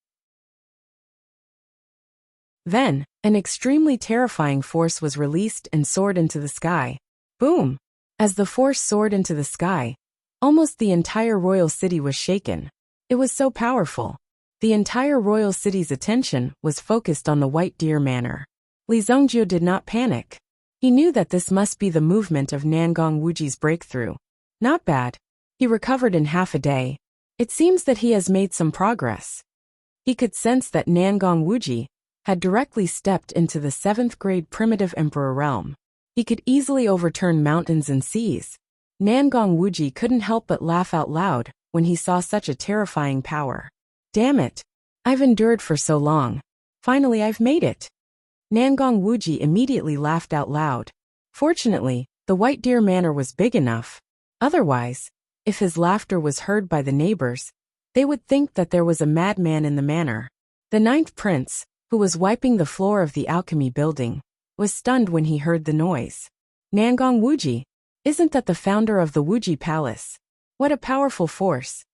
Then, an extremely terrifying force was released and soared into the sky. Boom! As the force soared into the sky, almost the entire royal city was shaken. It was so powerful. The entire royal city's attention was focused on the White Deer Manor. Li Zongjio did not panic. He knew that this must be the movement of Nangong Wuji's breakthrough. Not bad. He recovered in half a day. It seems that he has made some progress. He could sense that Nangong Wuji had directly stepped into the 7th grade primitive emperor realm. He could easily overturn mountains and seas. Nangong Wuji couldn't help but laugh out loud when he saw such a terrifying power. Damn it! I've endured for so long. Finally I've made it. Nangong Wuji immediately laughed out loud. Fortunately, the White Deer Manor was big enough. Otherwise, if his laughter was heard by the neighbors, they would think that there was a madman in the manor. The 9th prince, who was wiping the floor of the alchemy building, was stunned when he heard the noise. Nangong Wuji, isn't that the founder of the Wuji Palace? What a powerful force.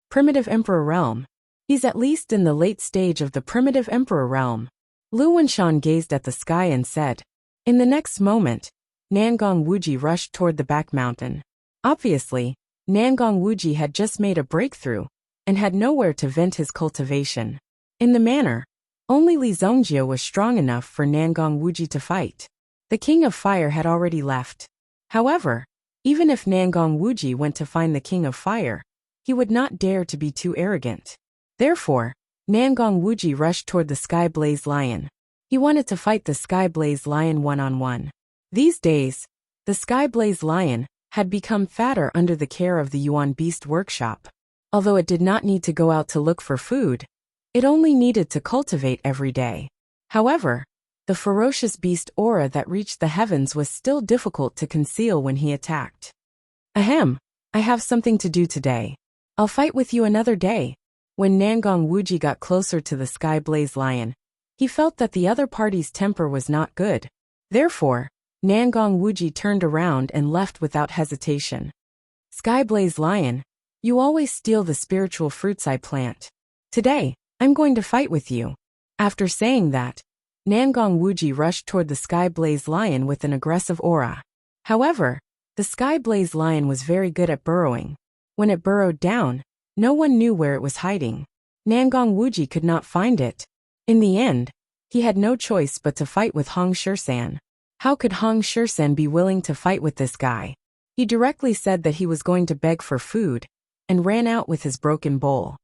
Primitive Emperor Realm. He's at least in the late stage of the Primitive Emperor Realm. Lu Wenshan gazed at the sky and said. In the next moment, Nangong Wuji rushed toward the back mountain. Obviously, Nangong Wuji had just made a breakthrough and had nowhere to vent his cultivation. In the manor, only Li Zongjio was strong enough for Nangong Wuji to fight. The King of Fire had already left. However, even if Nangong Wuji went to find the King of Fire, he would not dare to be too arrogant. Therefore, Nangong Wuji rushed toward the Sky Blaze Lion. He wanted to fight the Sky Blaze Lion one-on-one. These days, the Sky Blaze Lion had become fatter under the care of the Yuan Beast Workshop. Although it did not need to go out to look for food, it only needed to cultivate every day. However, the ferocious beast aura that reached the heavens was still difficult to conceal when he attacked. Ahem, I have something to do today. I'll fight with you another day. When Nangong Wuji got closer to the Sky Blaze Lion, he felt that the other party's temper was not good. Therefore, Nangong Wuji turned around and left without hesitation. Sky Blaze Lion, you always steal the spiritual fruits I plant. Today, I'm going to fight with you. After saying that, Nangong Wuji rushed toward the Sky Blaze Lion with an aggressive aura. However, the Sky Blaze Lion was very good at burrowing. When it burrowed down, no one knew where it was hiding. Nangong Wuji could not find it. In the end, he had no choice but to fight with Hong Shursan. How could Hong Shursan be willing to fight with this guy? He directly said that he was going to beg for food, and ran out with his broken bowl.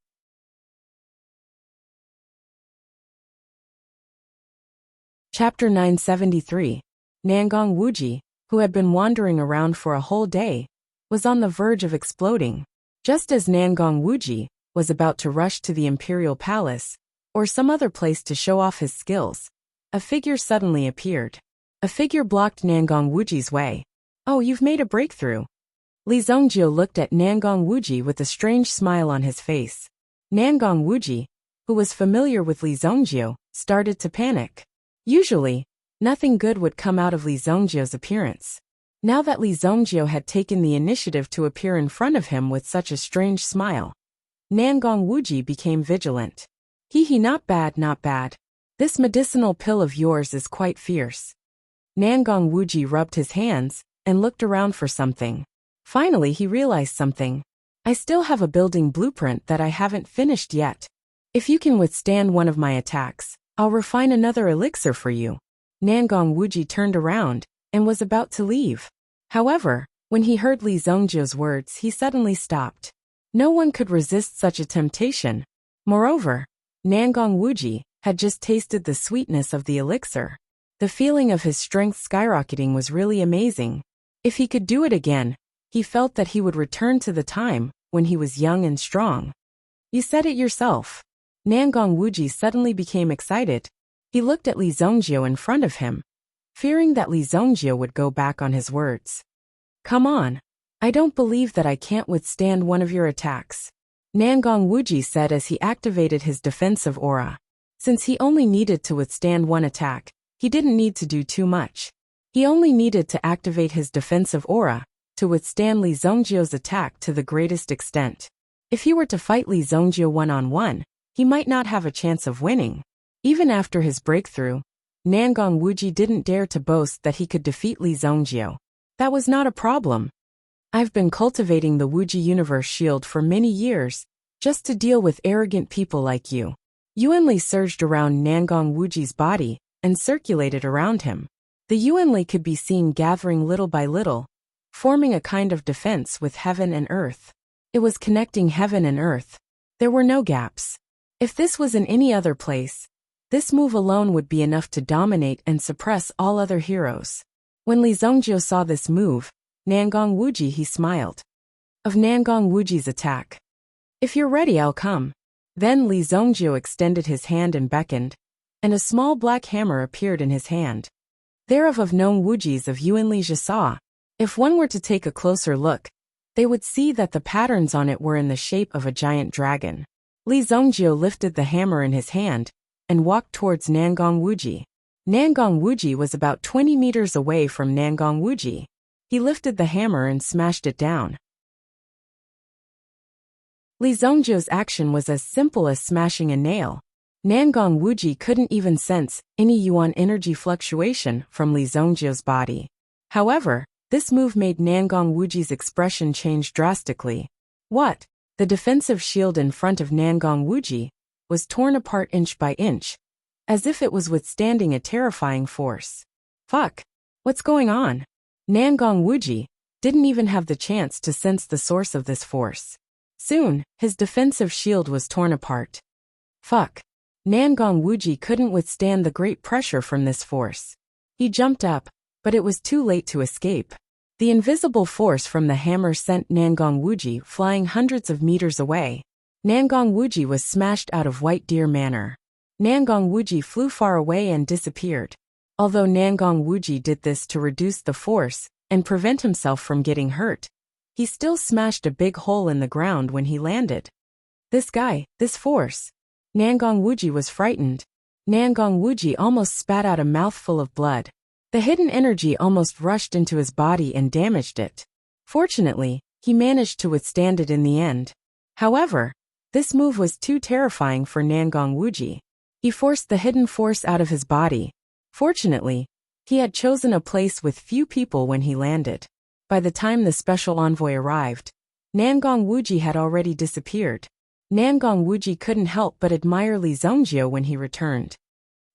Chapter 973. Nangong Wuji, who had been wandering around for a whole day, was on the verge of exploding. Just as Nangong Wuji was about to rush to the Imperial Palace, or some other place to show off his skills, a figure suddenly appeared. A figure blocked Nangong Wuji's way. Oh, you've made a breakthrough. Li Zongjio looked at Nangong Wuji with a strange smile on his face. Nangong Wuji, who was familiar with Li Zongjio, started to panic. Usually, nothing good would come out of Li Zongjio's appearance. Now that Li Zongjio had taken the initiative to appear in front of him with such a strange smile, Nangong Wuji became vigilant. Hee, not bad, not bad. This medicinal pill of yours is quite fierce. Nangong Wuji rubbed his hands and looked around for something. Finally he realized something. I still have a building blueprint that I haven't finished yet. If you can withstand one of my attacks, I'll refine another elixir for you. Nangong Wuji turned around and was about to leave. However, when he heard Li Zongjio's words, he suddenly stopped. No one could resist such a temptation. Moreover, Nangong Wuji had just tasted the sweetness of the elixir. The feeling of his strength skyrocketing was really amazing. If he could do it again, he felt that he would return to the time when he was young and strong. You said it yourself. Nangong Wuji suddenly became excited. He looked at Li Zhongjie in front of him, fearing that Li Zhongjie would go back on his words. Come on. I don't believe that I can't withstand one of your attacks, Nangong Wuji said as he activated his defensive aura. Since he only needed to withstand one attack, he didn't need to do too much. He only needed to activate his defensive aura to withstand Li Zhongjie's attack to the greatest extent. If he were to fight Li Zhongjie one-on-one, he might not have a chance of winning. Even after his breakthrough, Nangong Wuji didn't dare to boast that he could defeat Li Zhongjie. That was not a problem. I've been cultivating the Wuji Universe Shield for many years, just to deal with arrogant people like you. Yuanli surged around Nangong Wuji's body and circulated around him. The Yuanli could be seen gathering little by little, forming a kind of defense with heaven and earth. It was connecting heaven and earth. There were no gaps. If this was in any other place, this move alone would be enough to dominate and suppress all other heroes. When Li Zhongjie saw this move, Nangong Wuji he smiled. Of Nangong Wuji's attack. If you're ready, I'll come. Then Li Zhongjie extended his hand and beckoned, and a small black hammer appeared in his hand. Thereof of known Wujis of Yuanli saw. If one were to take a closer look, they would see that the patterns on it were in the shape of a giant dragon. Li Zhongjie lifted the hammer in his hand and walked towards Nangong Wuji. Nangong Wuji was about 20 meters away from Nangong Wuji. He lifted the hammer and smashed it down. Li Zhongjie's action was as simple as smashing a nail. Nangong Wuji couldn't even sense any yuan energy fluctuation from Li Zhongjie's body. However, this move made Nangong Wuji's expression change drastically. What? The defensive shield in front of Nangong Wuji was torn apart inch by inch, as if it was withstanding a terrifying force. Fuck! What's going on? Nangong Wuji didn't even have the chance to sense the source of this force. Soon, his defensive shield was torn apart. Fuck! Nangong Wuji couldn't withstand the great pressure from this force. He jumped up, but it was too late to escape. The invisible force from the hammer sent Nangong Wuji flying hundreds of meters away. Nangong Wuji was smashed out of White Deer Manor. Nangong Wuji flew far away and disappeared. Although Nangong Wuji did this to reduce the force and prevent himself from getting hurt, he still smashed a big hole in the ground when he landed. This force. Nangong Wuji was frightened. Nangong Wuji almost spat out a mouthful of blood. The hidden energy almost rushed into his body and damaged it. Fortunately, he managed to withstand it in the end. However, this move was too terrifying for Nangong Wuji. He forced the hidden force out of his body. Fortunately, he had chosen a place with few people when he landed. By the time the special envoy arrived, Nangong Wuji had already disappeared. Nangong Wuji couldn't help but admire Li Zhongjie when he returned.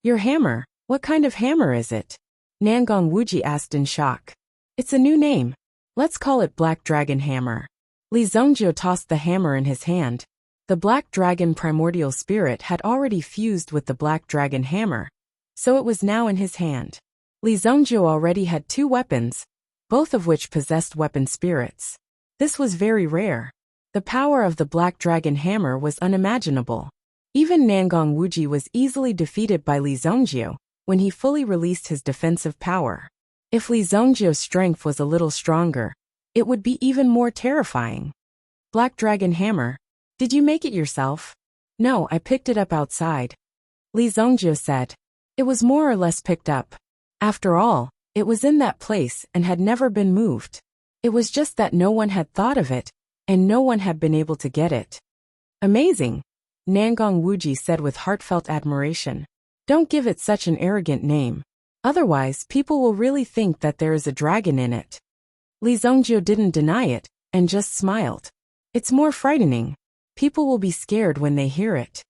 Your hammer, what kind of hammer is it? Nangong Wuji asked in shock. It's a new name. Let's call it Black Dragon Hammer. Li Zhongjie tossed the hammer in his hand. The Black Dragon primordial spirit had already fused with the Black Dragon Hammer, so it was now in his hand. Li Zhongjie already had two weapons, both of which possessed weapon spirits. This was very rare. The power of the Black Dragon Hammer was unimaginable. Even Nangong Wuji was easily defeated by Li Zhongjie when he fully released his defensive power. If Li Zhongjie's strength was a little stronger, it would be even more terrifying. Black Dragon Hammer. Did you make it yourself? No, I picked it up outside. Li Zhongjie said. It was more or less picked up. After all, it was in that place and had never been moved. It was just that no one had thought of it, and no one had been able to get it. Amazing, Nangong Wuji said with heartfelt admiration. Don't give it such an arrogant name. Otherwise, people will really think that there is a dragon in it. Li Zhongjie didn't deny it, and just smiled. It's more frightening. People will be scared when they hear it.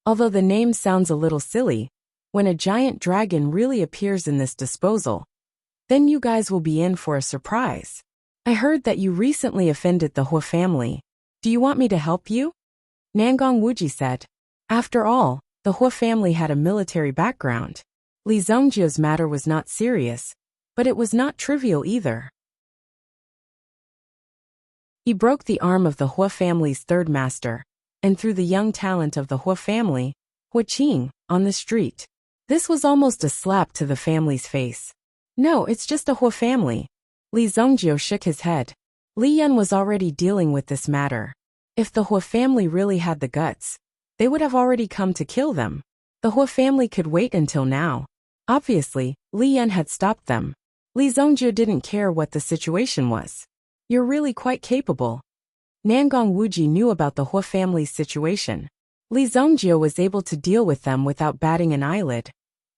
Although the name sounds a little silly, when a giant dragon really appears in this disposal, then you guys will be in for a surprise. I heard that you recently offended the Hua family. Do you want me to help you? Nangong Wuji said. After all, the Hua family had a military background. Li Zhongjie's matter was not serious, but it was not trivial either. He broke the arm of the Hua family's third master, and threw the young talent of the Hua family, Hua Qing, on the street. This was almost a slap to the family's face. No, it's just a Hua family. Li Zhongjie shook his head. Li Yan was already dealing with this matter. If the Hua family really had the guts, they would have already come to kill them. The Hua family could wait until now. Obviously, Li Yan had stopped them. Li Zhongjie didn't care what the situation was. You're really quite capable. Nangong Wuji knew about the Hua family's situation. Li Zhongjie was able to deal with them without batting an eyelid,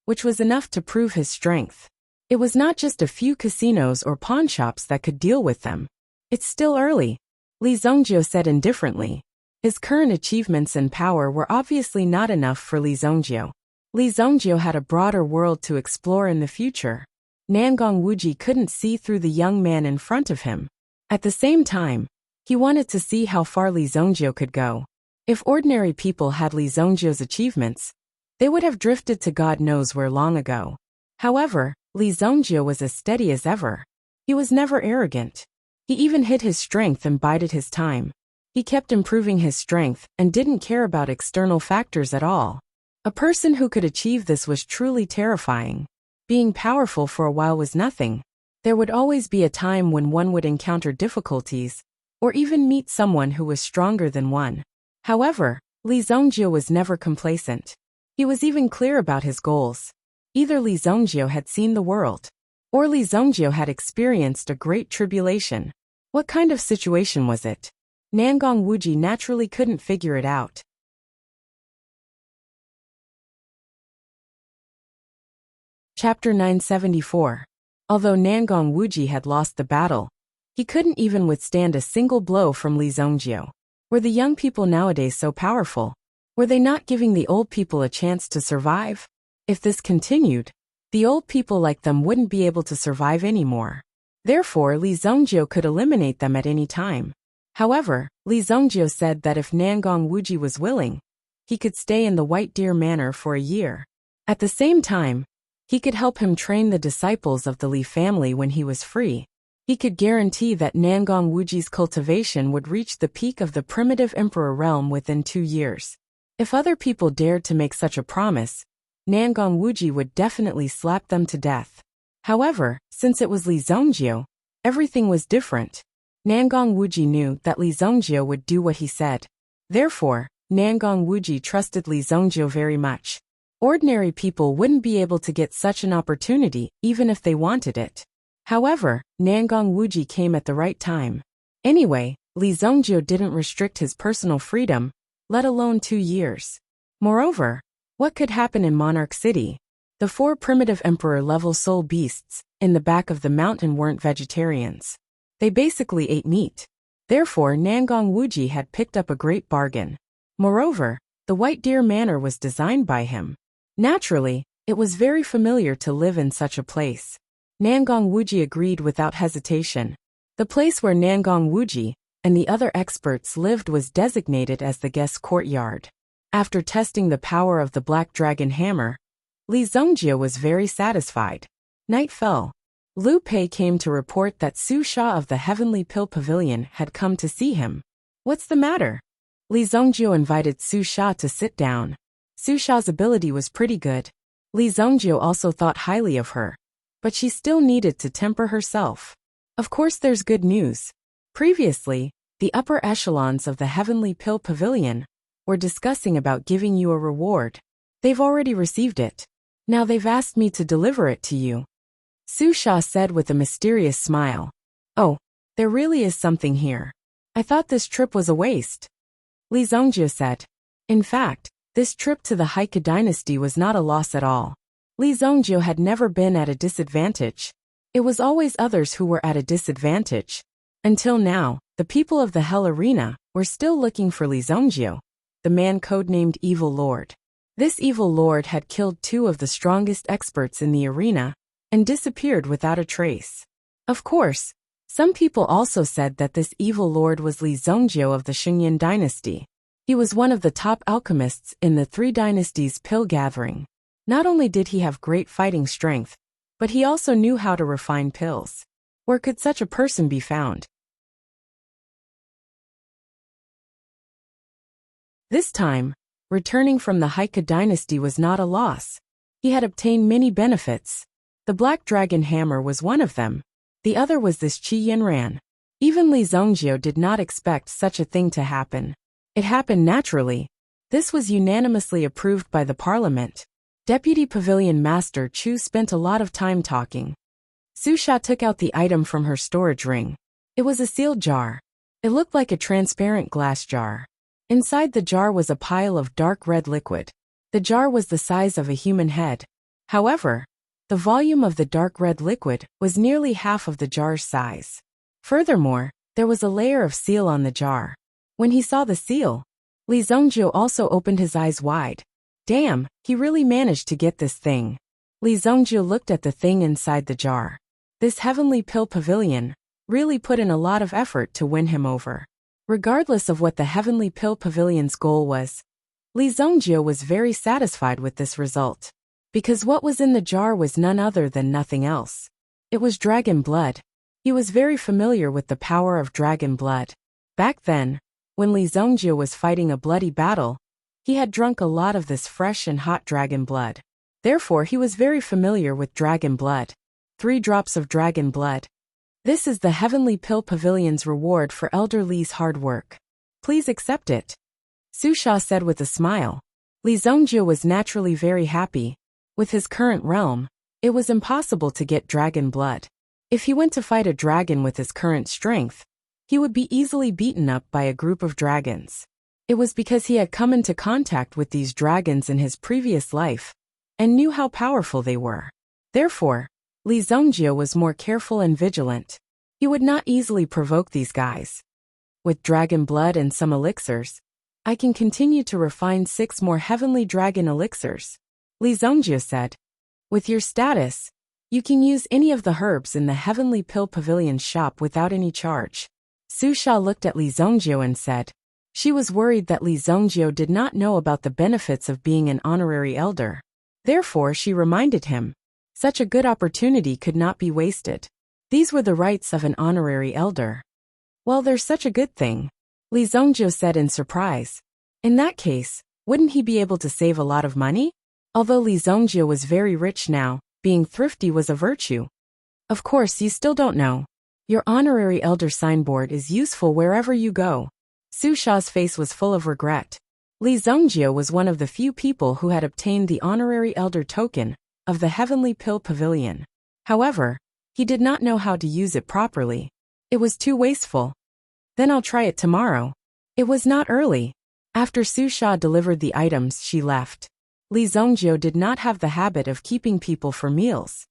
which was enough to prove his strength. It was not just a few casinos or pawnshops that could deal with them. It's still early, Li Zhongjie said indifferently. His current achievements and power were obviously not enough for Li Zhongjie. Li Zhongjie had a broader world to explore in the future. Nangong Wuji couldn't see through the young man in front of him. At the same time, he wanted to see how far Li Zhongjie could go. If ordinary people had Li Zhongjie's achievements, they would have drifted to God knows where long ago. However, Li Zhongjie was as steady as ever. He was never arrogant. He even hid his strength and bided his time. He kept improving his strength and didn't care about external factors at all. A person who could achieve this was truly terrifying. Being powerful for a while was nothing. There would always be a time when one would encounter difficulties, or even meet someone who was stronger than one. However, Li Zhongjie was never complacent. He was even clear about his goals. Either Li Zhongjie had seen the world, or Li Zhongjie had experienced a great tribulation. What kind of situation was it? Nangong Wuji naturally couldn't figure it out. Chapter 974. Although Nangong Wuji had lost the battle, he couldn't even withstand a single blow from Li Zhongjie. Were the young people nowadays so powerful? Were they not giving the old people a chance to survive? If this continued, the old people like them wouldn't be able to survive anymore. Therefore, Li Zhongjie could eliminate them at any time. However, Li Zhongjie said that if Nangong Wuji was willing, he could stay in the White Deer Manor for a year. At the same time, he could help him train the disciples of the Li family when he was free. He could guarantee that Nangong Wuji's cultivation would reach the peak of the primitive emperor realm within 2 years. If other people dared to make such a promise, Nangong Wuji would definitely slap them to death. However, since it was Li Zhongjie, everything was different. Nangong Wuji knew that Li Zhongjie would do what he said. Therefore, Nangong Wuji trusted Li Zhongjie very much. Ordinary people wouldn't be able to get such an opportunity even if they wanted it. However, Nangong Wuji came at the right time. Anyway, Li Zhongjie didn't restrict his personal freedom, let alone 2 years. Moreover, what could happen in Monarch City? The 4 primitive emperor-level soul beasts in the back of the mountain weren't vegetarians. They basically ate meat. Therefore, Nangong Wuji had picked up a great bargain. Moreover, the White Deer Manor was designed by him. Naturally, it was very familiar to live in such a place. Nangong Wuji agreed without hesitation. The place where Nangong Wuji and the other experts lived was designated as the guest courtyard. After testing the power of the Black Dragon Hammer, Li Zhongjie was very satisfied. Night fell. Lu Pei came to report that Su Sha of the Heavenly Pill Pavilion had come to see him. What's the matter? Li Zhongjie invited Su Sha to sit down. Su Sha's ability was pretty good. Li Zhongjie also thought highly of her, but she still needed to temper herself. Of course there's good news. Previously, the upper echelons of the Heavenly Pill Pavilion were discussing about giving you a reward. They've already received it. Now they've asked me to deliver it to you. Su Sha said with a mysterious smile. Oh, there really is something here. I thought this trip was a waste. Li Zhongjie said. In fact, this trip to the Heike dynasty was not a loss at all. Li Zhongjie had never been at a disadvantage. It was always others who were at a disadvantage. Until now, the people of the Hell Arena were still looking for Li Zhongjie, the man codenamed Evil Lord. This Evil Lord had killed 2 of the strongest experts in the arena and disappeared without a trace. Of course, some people also said that this Evil Lord was Li Zhongjie of the Xingyan dynasty. He was one of the top alchemists in the 3 dynasties pill gathering. Not only did he have great fighting strength, but he also knew how to refine pills. Where could such a person be found? This time, returning from the Heike dynasty was not a loss. He had obtained many benefits. The Black Dragon Hammer was one of them. The other was this Qi Yinran. Even Li Zhongjie did not expect such a thing to happen. It happened naturally. This was unanimously approved by the parliament. Deputy Pavilion Master Chu spent a lot of time talking. Su Sha took out the item from her storage ring. It was a sealed jar. It looked like a transparent glass jar. Inside the jar was a pile of dark red liquid. The jar was the size of a human head. However, the volume of the dark red liquid was nearly half of the jar's size. Furthermore, there was a layer of seal on the jar. When he saw the seal, Li Zhongjie also opened his eyes wide. Damn, he really managed to get this thing. Li Zhongjie looked at the thing inside the jar. This heavenly pill pavilion really put in a lot of effort to win him over. Regardless of what the heavenly pill pavilion's goal was, Li Zhongjie was very satisfied with this result. Because what was in the jar was none other than nothing else. It was dragon blood. He was very familiar with the power of dragon blood. Back then, when Li Zhongjie was fighting a bloody battle, he had drunk a lot of this fresh and hot dragon blood. Therefore, he was very familiar with dragon blood. 3 drops of dragon blood. This is the Heavenly Pill Pavilion's reward for Elder Li's hard work. Please accept it. Su Sha said with a smile. Li Zhongjie was naturally very happy. With his current realm, it was impossible to get dragon blood. If he went to fight a dragon with his current strength, he would be easily beaten up by a group of dragons. It was because he had come into contact with these dragons in his previous life and knew how powerful they were. Therefore, Li Zhongjie was more careful and vigilant. He would not easily provoke these guys. With dragon blood and some elixirs, I can continue to refine 6 more heavenly dragon elixirs. Li Zhongjie said. With your status, you can use any of the herbs in the Heavenly Pill Pavilion shop without any charge. Su Sha looked at Li Zhongjie and said. She was worried that Li Zhongjie did not know about the benefits of being an honorary elder. Therefore, she reminded him. Such a good opportunity could not be wasted. These were the rights of an honorary elder. Well, there's such a good thing, Li Zhongjie said in surprise. In that case, wouldn't he be able to save a lot of money? Although Li Zhongjie was very rich now, being thrifty was a virtue. Of course, you still don't know. Your honorary elder signboard is useful wherever you go. Su Sha's face was full of regret. Li Zhongjie was one of the few people who had obtained the honorary elder token of the Heavenly Pill Pavilion. However, he did not know how to use it properly. It was too wasteful. Then I'll try it tomorrow. It was not early. After Su Sha delivered the items, she left. Li Zhongjie did not have the habit of keeping people for meals.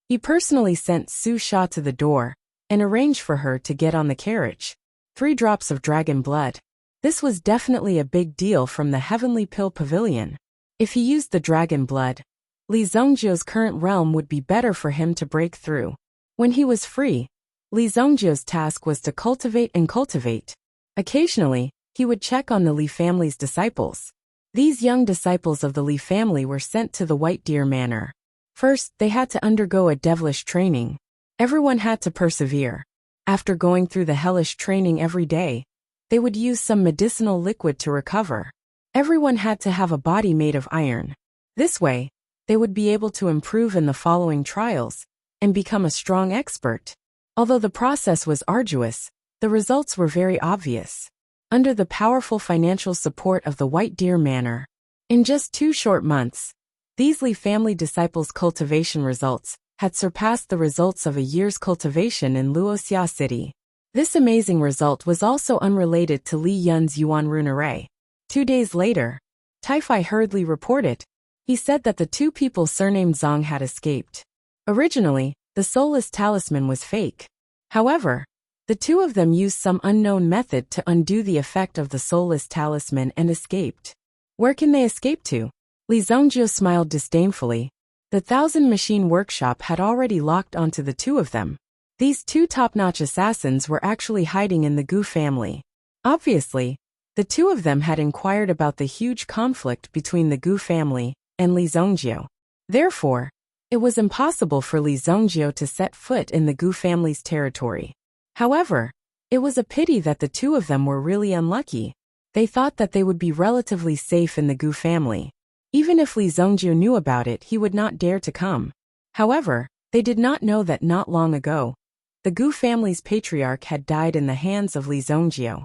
He personally sent Su Sha to the door and arranged for her to get on the carriage. 3 drops of dragon blood. This was definitely a big deal from the Heavenly Pill Pavilion. If he used the dragon blood, Li Zhongjie's current realm would be better for him to break through. When he was free, Li Zhongjie's task was to cultivate and cultivate. Occasionally, he would check on the Li family's disciples. These young disciples of the Li family were sent to the White Deer Manor. First, they had to undergo a devilish training. Everyone had to persevere. After going through the hellish training every day, they would use some medicinal liquid to recover. Everyone had to have a body made of iron. This way, they would be able to improve in the following trials and become a strong expert. Although the process was arduous, the results were very obvious. Under the powerful financial support of the White Deer Manor, in just 2 short months, these Li family disciples' cultivation results had surpassed the results of a year's cultivation in Wuxia City. This amazing result was also unrelated to Li Yun's Yuan rune array. 2 days later, Taifai hurriedly reported. He said that the 2 people surnamed Zhang had escaped. Originally, the soulless talisman was fake. However, the 2 of them used some unknown method to undo the effect of the soulless talisman and escaped. Where can they escape to? Li Zhongjie smiled disdainfully. The 1,000 Machine Workshop had already locked onto the 2 of them. These 2 top-notch assassins were actually hiding in the Gu family. Obviously, the 2 of them had inquired about the huge conflict between the Gu family and Li Zhongjie. Therefore, it was impossible for Li Zhongjie to set foot in the Gu family's territory. However, it was a pity that the 2 of them were really unlucky. They thought that they would be relatively safe in the Gu family. Even if Li Zhongjiu knew about it, he would not dare to come. However, they did not know that not long ago, the Gu family's patriarch had died in the hands of Li Zhongjiu.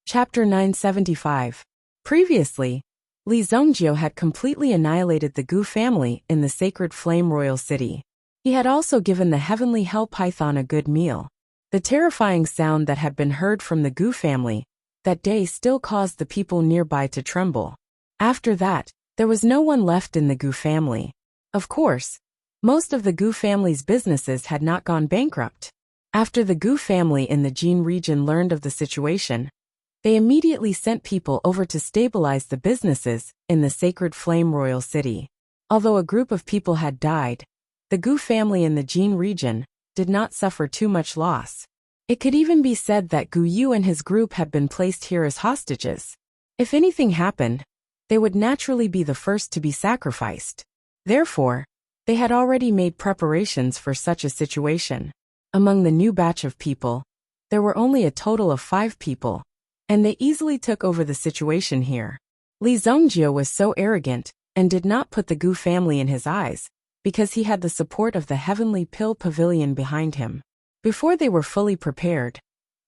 Chapter 975. Previously, Li Zhongjiu had completely annihilated the Gu family in the sacred flame royal city. He had also given the heavenly hell python a good meal. The terrifying sound that had been heard from the Gu family that day still caused the people nearby to tremble. After that, there was no one left in the Gu family. Of course, most of the Gu family's businesses had not gone bankrupt. After the Gu family in the Jin region learned of the situation, they immediately sent people over to stabilize the businesses in the sacred flame royal city. Although a group of people had died, the Gu family in the Jin region did not suffer too much loss. It could even be said that Gu Yu and his group had been placed here as hostages. If anything happened, they would naturally be the first to be sacrificed. Therefore, they had already made preparations for such a situation. Among the new batch of people, there were only a total of 5 people, and they easily took over the situation here. Li Zhongjiu was so arrogant and did not put the Gu family in his eyes, because he had the support of the Heavenly Pill Pavilion behind him. Before they were fully prepared,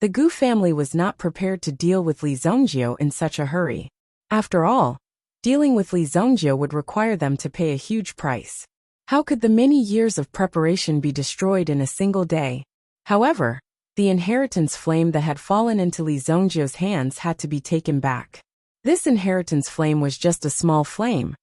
the Gu family was not prepared to deal with Li Zhongjiu in such a hurry. After all, dealing with Li Zhongjiu would require them to pay a huge price. How could the many years of preparation be destroyed in a single day? However, the inheritance flame that had fallen into Li Zhongjiu's hands had to be taken back. This inheritance flame was just a small flame,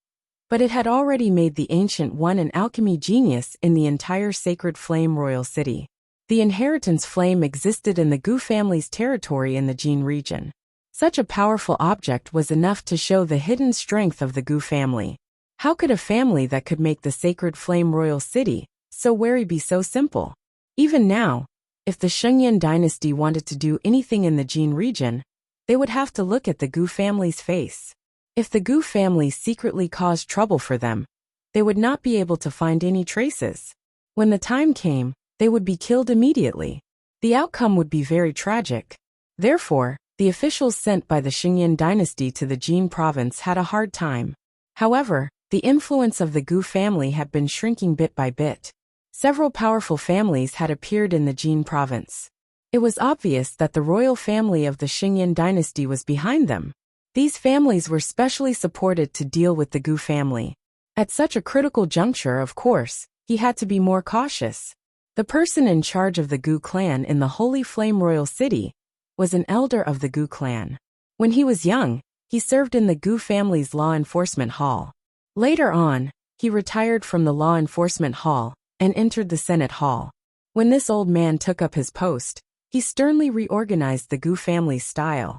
but it had already made the Ancient One an alchemy genius in the entire sacred flame royal city. The inheritance flame existed in the Gu family's territory in the Jin region. Such a powerful object was enough to show the hidden strength of the Gu family. How could a family that could make the sacred flame royal city so wary be so simple? Even now, if the Shengyan dynasty wanted to do anything in the Jin region, they would have to look at the Gu family's face. If the Gu family secretly caused trouble for them, they would not be able to find any traces. When the time came, they would be killed immediately. The outcome would be very tragic. Therefore, the officials sent by the Shengyan dynasty to the Jin province had a hard time. However, the influence of the Gu family had been shrinking bit by bit. Several powerful families had appeared in the Jin province. It was obvious that the royal family of the Shengyan dynasty was behind them. These families were specially supported to deal with the Gu family. At such a critical juncture, of course, he had to be more cautious. The person in charge of the Gu clan in the Holy Flame Royal City was an elder of the Gu clan. When he was young, he served in the Gu family's law enforcement hall. Later on, he retired from the law enforcement hall and entered the Senate hall. When this old man took up his post, he sternly reorganized the Gu family's style.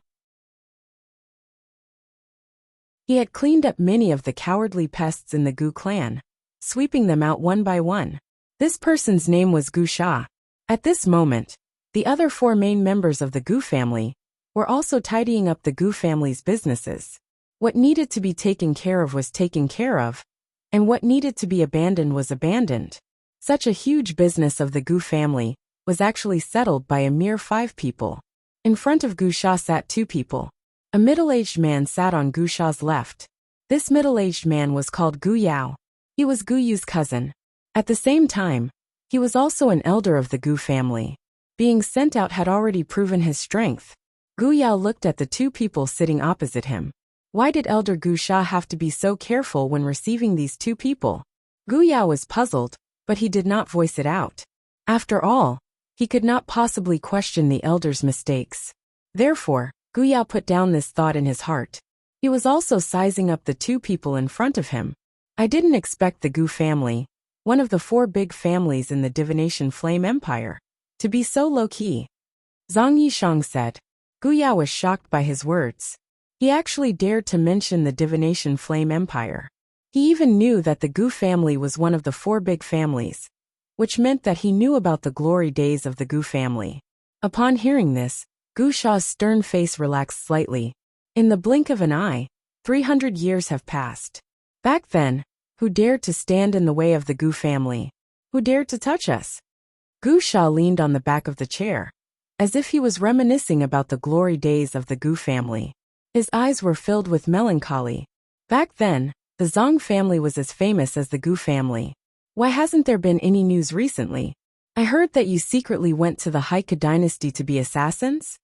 He had cleaned up many of the cowardly pests in the Gu clan, sweeping them out one by one. This person's name was Gu Sha. At this moment, the other 4 main members of the Gu family were also tidying up the Gu family's businesses. What needed to be taken care of was taken care of, and what needed to be abandoned was abandoned. Such a huge business of the Gu family was actually settled by a mere 5 people. In front of Gu Sha sat 2 people. A middle-aged man sat on Gu Sha's left. This middle-aged man was called Gu Yao. He was Gu Yu's cousin. At the same time, he was also an elder of the Gu family. Being sent out had already proven his strength. Gu Yao looked at the 2 people sitting opposite him. Why did Elder Gu Sha have to be so careful when receiving these 2 people? Gu Yao was puzzled, but he did not voice it out. After all, he could not possibly question the elder's mistakes. Therefore, Gu Yao put down this thought in his heart. He was also sizing up the 2 people in front of him. I didn't expect the Gu family, one of the 4 big families in the Divination Flame Empire, to be so low-key. Zhang Yishang said. Gu Yao was shocked by his words. He actually dared to mention the Divination Flame Empire. He even knew that the Gu family was one of the 4 big families, which meant that he knew about the glory days of the Gu family. Upon hearing this, Gu Sha's stern face relaxed slightly. In the blink of an eye, 300 years have passed. Back then, who dared to stand in the way of the Gu family? Who dared to touch us? Gu Sha leaned on the back of the chair, as if he was reminiscing about the glory days of the Gu family. His eyes were filled with melancholy. Back then, the Zhang family was as famous as the Gu family. Why hasn't there been any news recently? I heard that you secretly went to the Haika dynasty to be assassins?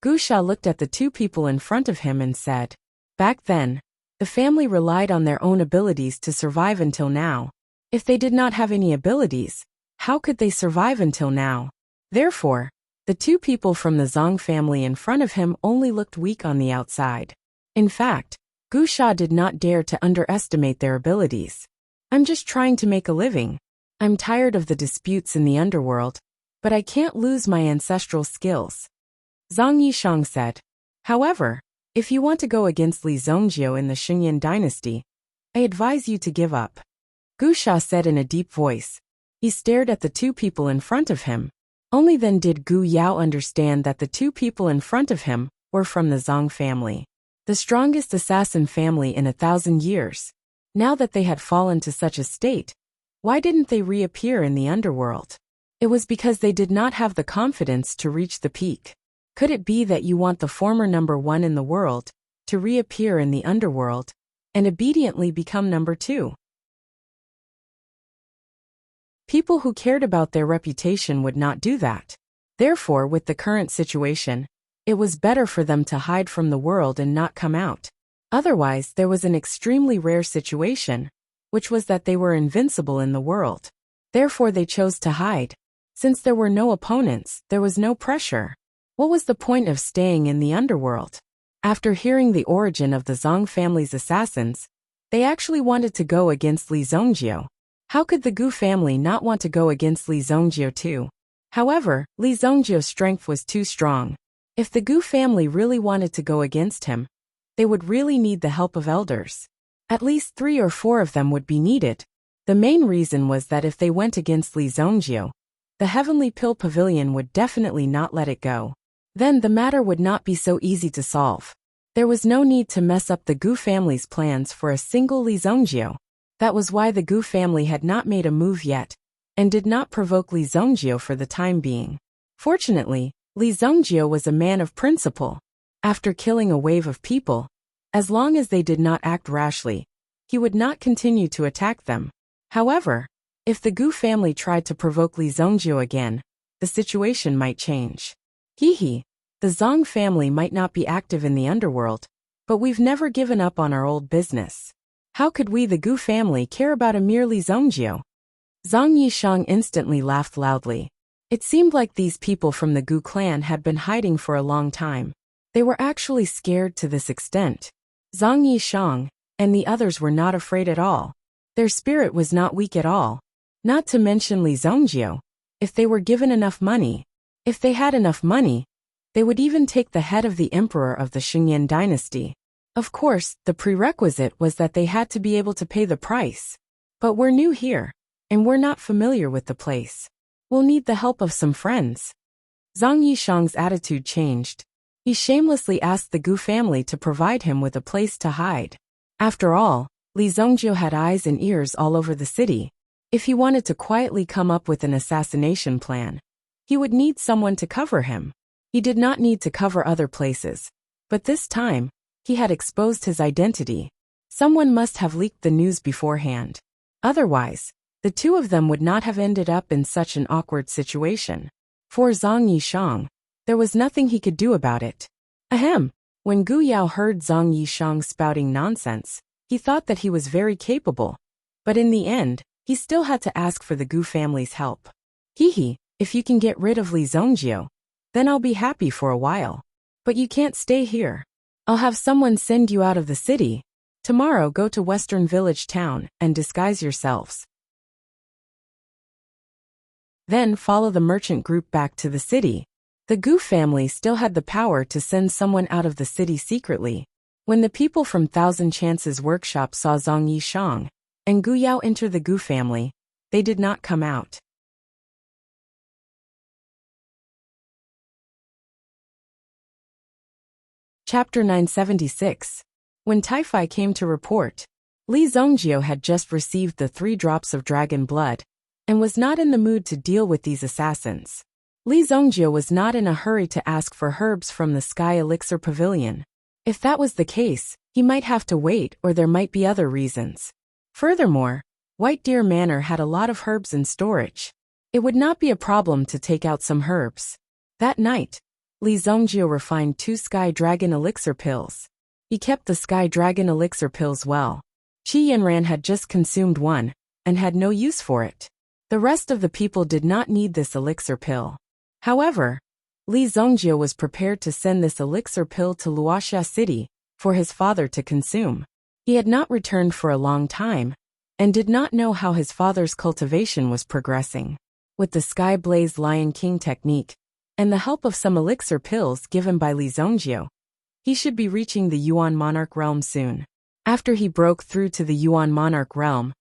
Gu Sha looked at the two people in front of him and said, back then, the family relied on their own abilities to survive until now. If they did not have any abilities, how could they survive until now? Therefore, the two people from the Zhang family in front of him only looked weak on the outside. In fact, Gu Sha did not dare to underestimate their abilities. I'm just trying to make a living. I'm tired of the disputes in the underworld, but I can't lose my ancestral skills. Zhang Yishang said. However, if you want to go against Li Zhongjiu in the Xingyan dynasty, I advise you to give up. Gu Sha said in a deep voice. He stared at the two people in front of him. Only then did Gu Yao understand that the two people in front of him were from the Zhang family, the strongest assassin family in 1,000 years. Now that they had fallen to such a state, why didn't they reappear in the underworld? It was because they did not have the confidence to reach the peak. Could it be that you want the former number 1 in the world to reappear in the underworld and obediently become number 2? People who cared about their reputation would not do that. Therefore, with the current situation, it was better for them to hide from the world and not come out. Otherwise, there was an extremely rare situation, which was that they were invincible in the world. Therefore, they chose to hide. Since there were no opponents, there was no pressure. What was the point of staying in the underworld? After hearing the origin of the Zhang family's assassins, they actually wanted to go against Li Zhongjiu. How could the Gu family not want to go against Li Zhongjiu too? However, Li Zhongjiu's strength was too strong. If the Gu family really wanted to go against him, they would really need the help of elders. At least 3 or 4 of them would be needed. The main reason was that if they went against Li Zhongjiu, the Heavenly Pill Pavilion would definitely not let it go. Then the matter would not be so easy to solve. There was no need to mess up the Gu family's plans for a single Li Zhongjiu. That was why the Gu family had not made a move yet, and did not provoke Li Zhongjiu for the time being. Fortunately, Li Zhongjiu was a man of principle. After killing a wave of people, as long as they did not act rashly, he would not continue to attack them. However, if the Gu family tried to provoke Li Zhongjiu again, the situation might change. The Zhang family might not be active in the underworld, but we've never given up on our old business. How could we, the Gu family, care about a mere Li Zhongjiu? Zhang Yishang instantly laughed loudly. It seemed like these people from the Gu clan had been hiding for a long time. They were actually scared to this extent. Zhang Yishang and the others were not afraid at all. Their spirit was not weak at all. Not to mention Li Zhongjiu. If they were given enough money, if they had enough money, they would even take the head of the emperor of the Xingyan dynasty. Of course, the prerequisite was that they had to be able to pay the price. But we're new here, and we're not familiar with the place. We'll need the help of some friends. Zhang Yishang's attitude changed. He shamelessly asked the Gu family to provide him with a place to hide. After all, Li Zhongjiu had eyes and ears all over the city. If he wanted to quietly come up with an assassination plan, he would need someone to cover him. He did not need to cover other places. But this time, he had exposed his identity. Someone must have leaked the news beforehand. Otherwise, the two of them would not have ended up in such an awkward situation. For Zhang Yishang, there was nothing he could do about it. Ahem. When Gu Yao heard Zhang Yishang spouting nonsense, he thought that he was very capable. But in the end, he still had to ask for the Gu family's help. If you can get rid of Li Zhongjiu, then I'll be happy for a while. But you can't stay here. I'll have someone send you out of the city. Tomorrow go to Western Village Town and disguise yourselves. Then follow the merchant group back to the city. The Gu family still had the power to send someone out of the city secretly. When the people from Thousand Chances workshop saw Zhang Yishang and Gu Yao enter the Gu family, they did not come out. Chapter 976. When Taifai came to report, Li Zhongjiu had just received the 3 drops of dragon blood, and was not in the mood to deal with these assassins. Li Zongjie was not in a hurry to ask for herbs from the Sky Elixir Pavilion. If that was the case, he might have to wait, or there might be other reasons. Furthermore, White Deer Manor had a lot of herbs in storage. It would not be a problem to take out some herbs. That night, Li Zongjie refined 2 Sky Dragon Elixir pills. He kept the Sky Dragon Elixir pills well. Qi Yanran had just consumed one, and had no use for it. The rest of the people did not need this elixir pill. However, Li Zongjie was prepared to send this elixir pill to Wuxia City for his father to consume. He had not returned for a long time, and did not know how his father's cultivation was progressing. With the Sky Blaze Lion King technique, and the help of some elixir pills given by Li Zongjie, he should be reaching the Yuan Monarch realm soon. After he broke through to the Yuan Monarch realm,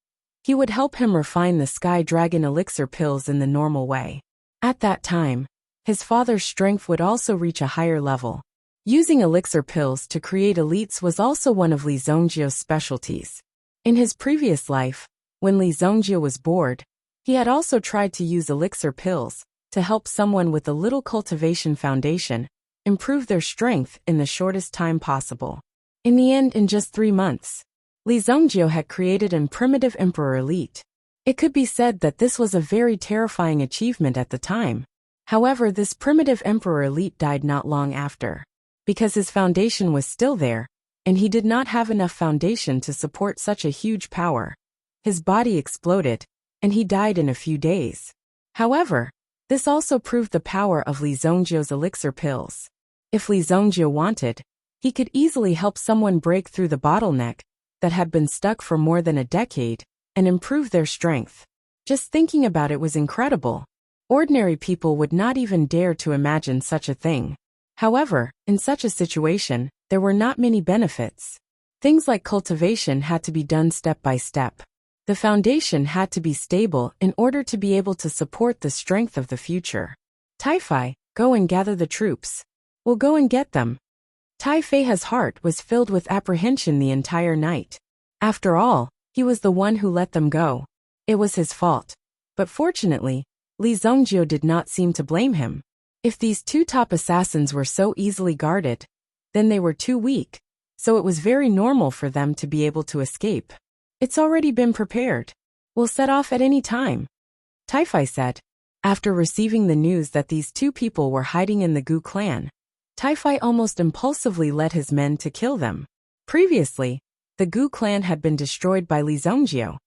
he would help him refine the Sky Dragon elixir pills in the normal way. At that time, his father's strength would also reach a higher level. Using elixir pills to create elites was also one of Li Zongjie's specialties. In his previous life, when Li Zongjie was bored, he had also tried to use elixir pills to help someone with a little cultivation foundation improve their strength in the shortest time possible. In the end, in just 3 months, Li Zongjie had created a primitive emperor elite. It could be said that this was a very terrifying achievement at the time. However, this primitive emperor elite died not long after. Because his foundation was still there, and he did not have enough foundation to support such a huge power. His body exploded, and he died in a few days. However, this also proved the power of Li Zongjie's elixir pills. If Li Zongjie wanted, he could easily help someone break through the bottleneck that had been stuck for more than a decade, and improve their strength. Just thinking about it was incredible. Ordinary people would not even dare to imagine such a thing. However, in such a situation, there were not many benefits. Things like cultivation had to be done step by step. The foundation had to be stable in order to be able to support the strength of the future. Tai Fei, go and gather the troops. We'll go and get them. Tai Fei's heart was filled with apprehension the entire night. After all, he was the one who let them go. It was his fault. But fortunately, Li Zongjie did not seem to blame him. If these 2 top assassins were so easily guarded, then they were too weak, so it was very normal for them to be able to escape. It's already been prepared. We'll set off at any time, Tai Fei said. After receiving the news that these 2 people were hiding in the Gu clan, Tai Fei almost impulsively led his men to kill them. Previously, the Gu clan had been destroyed by Li Zongjie.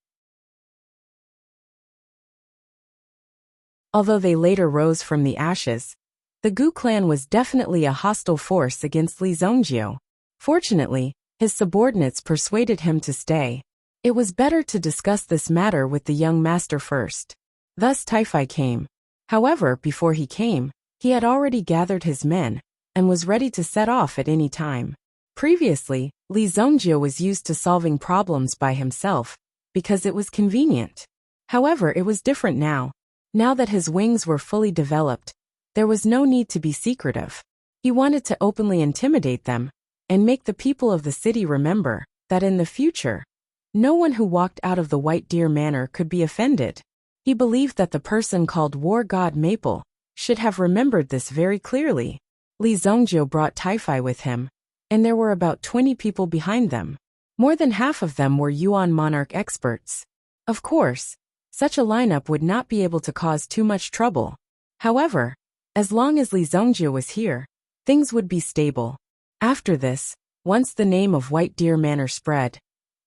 Although they later rose from the ashes, the Gu clan was definitely a hostile force against Li Zongjie. Fortunately, his subordinates persuaded him to stay. It was better to discuss this matter with the young master first. Thus Tai Fei came. However, before he came, he had already gathered his men, and was ready to set off at any time. Previously, Li Zongjie was used to solving problems by himself, because it was convenient. However, it was different now. Now that his wings were fully developed, there was no need to be secretive. He wanted to openly intimidate them, and make the people of the city remember that in the future, no one who walked out of the White Deer Manor could be offended. He believed that the person called War God Maple should have remembered this very clearly. Li Zongjie brought Tai Fei with him, and there were about 20 people behind them. More than half of them were Yuan Monarch experts. Of course, such a lineup would not be able to cause too much trouble. However, as long as Li Zongjie was here, things would be stable. After this, once the name of White Deer Manor spread,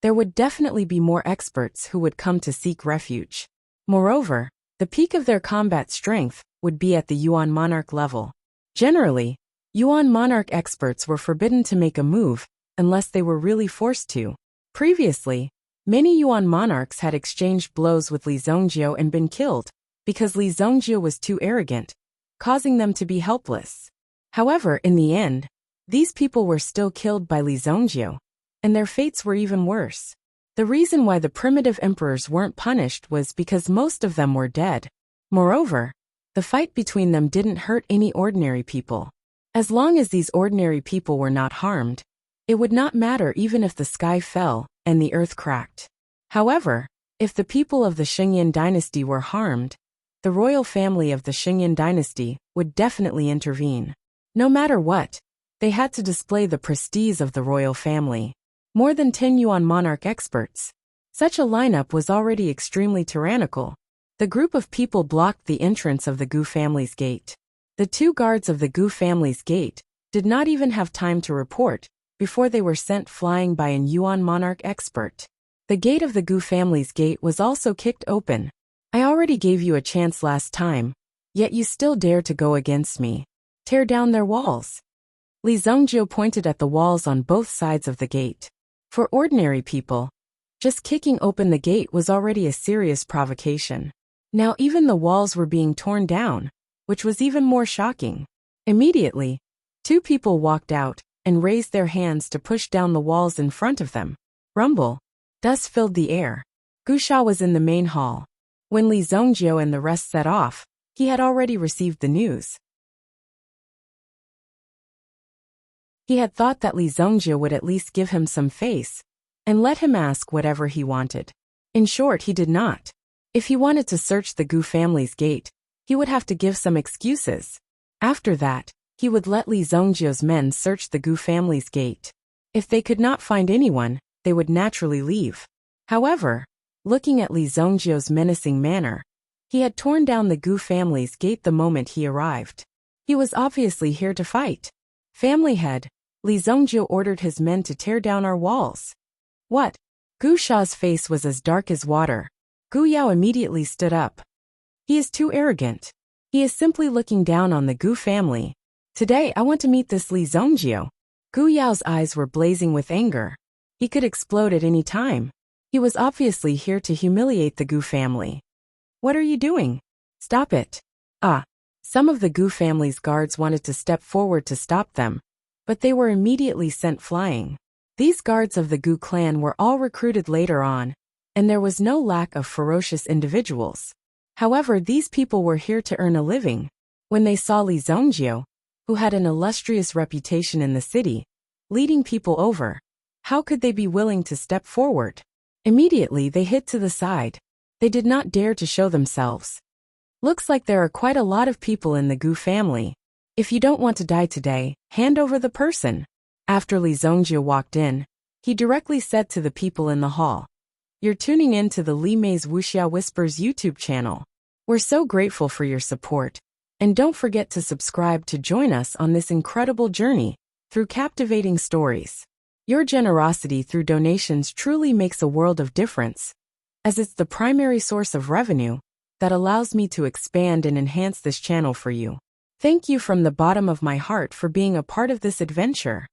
there would definitely be more experts who would come to seek refuge. Moreover, the peak of their combat strength would be at the Yuan Monarch level. Generally, Yuan Monarch experts were forbidden to make a move unless they were really forced to. Previously, many Yuan monarchs had exchanged blows with Li Zongjie and been killed because Li Zongjie was too arrogant, causing them to be helpless. However, in the end, these people were still killed by Li Zongjie, and their fates were even worse. The reason why the primitive emperors weren't punished was because most of them were dead. Moreover, the fight between them didn't hurt any ordinary people. As long as these ordinary people were not harmed, it would not matter even if the sky fell and the earth cracked. However, If the people of the Xingyan dynasty were harmed, the royal family of the Xingyan dynasty would definitely intervene. No matter what, they had to display the prestige of the royal family. More than 10 Yuan monarch experts. Such a lineup was already extremely tyrannical. The group of people blocked the entrance of the Gu family's gate. The 2 guards of the Gu family's gate did not even have time to report before they were sent flying by an Yuan monarch expert. The gate of the Gu family's gate was also kicked open. I already gave you a chance last time, yet you still dare to go against me. Tear down their walls. Li Zhongjie pointed at the walls on both sides of the gate. For ordinary people, just kicking open the gate was already a serious provocation. Now even the walls were being torn down, which was even more shocking. Immediately, 2 people walked out and raised their hands to push down the walls in front of them. Rumble. Dust filled the air. Gu Sha was in the main hall. When Li Zhongjie and the rest set off, he had already received the news. He had thought that Li Zhongjie would at least give him some face and let him ask whatever he wanted. In short, he did not. If he wanted to search the Gu family's gate, he would have to give some excuses. After that, he would let Li Zhongjie's men search the Gu family's gate. If they could not find anyone, they would naturally leave. However, looking at Li Zhongjie's menacing manner, he had torn down the Gu family's gate the moment he arrived. He was obviously here to fight. Family head, Li Zhongjie ordered his men to tear down our walls. What? Gu Sha's face was as dark as water. Gu Yao immediately stood up. He is too arrogant. He is simply looking down on the Gu family. Today I want to meet this Li Zhongjie. Gu Yao's eyes were blazing with anger. He could explode at any time. He was obviously here to humiliate the Gu family. What are you doing? Stop it. Some of the Gu family's guards wanted to step forward to stop them, but they were immediately sent flying. These guards of the Gu clan were all recruited later on, and there was no lack of ferocious individuals. However, these people were here to earn a living. When they saw Li Zhongjie, who had an illustrious reputation in the city, leading people over, how could they be willing to step forward? Immediately they hid to the side. They did not dare to show themselves. Looks like there are quite a lot of people in the Gu family. If you don't want to die today, hand over the person. After Li Zhongjie walked in, he directly said to the people in the hall, "You're tuning in to the Li Mei's Wuxia Whispers YouTube channel. We're so grateful for your support, and don't forget to subscribe to join us on this incredible journey through captivating stories. Your generosity through donations truly makes a world of difference, as it's the primary source of revenue that allows me to expand and enhance this channel for you. Thank you from the bottom of my heart for being a part of this adventure."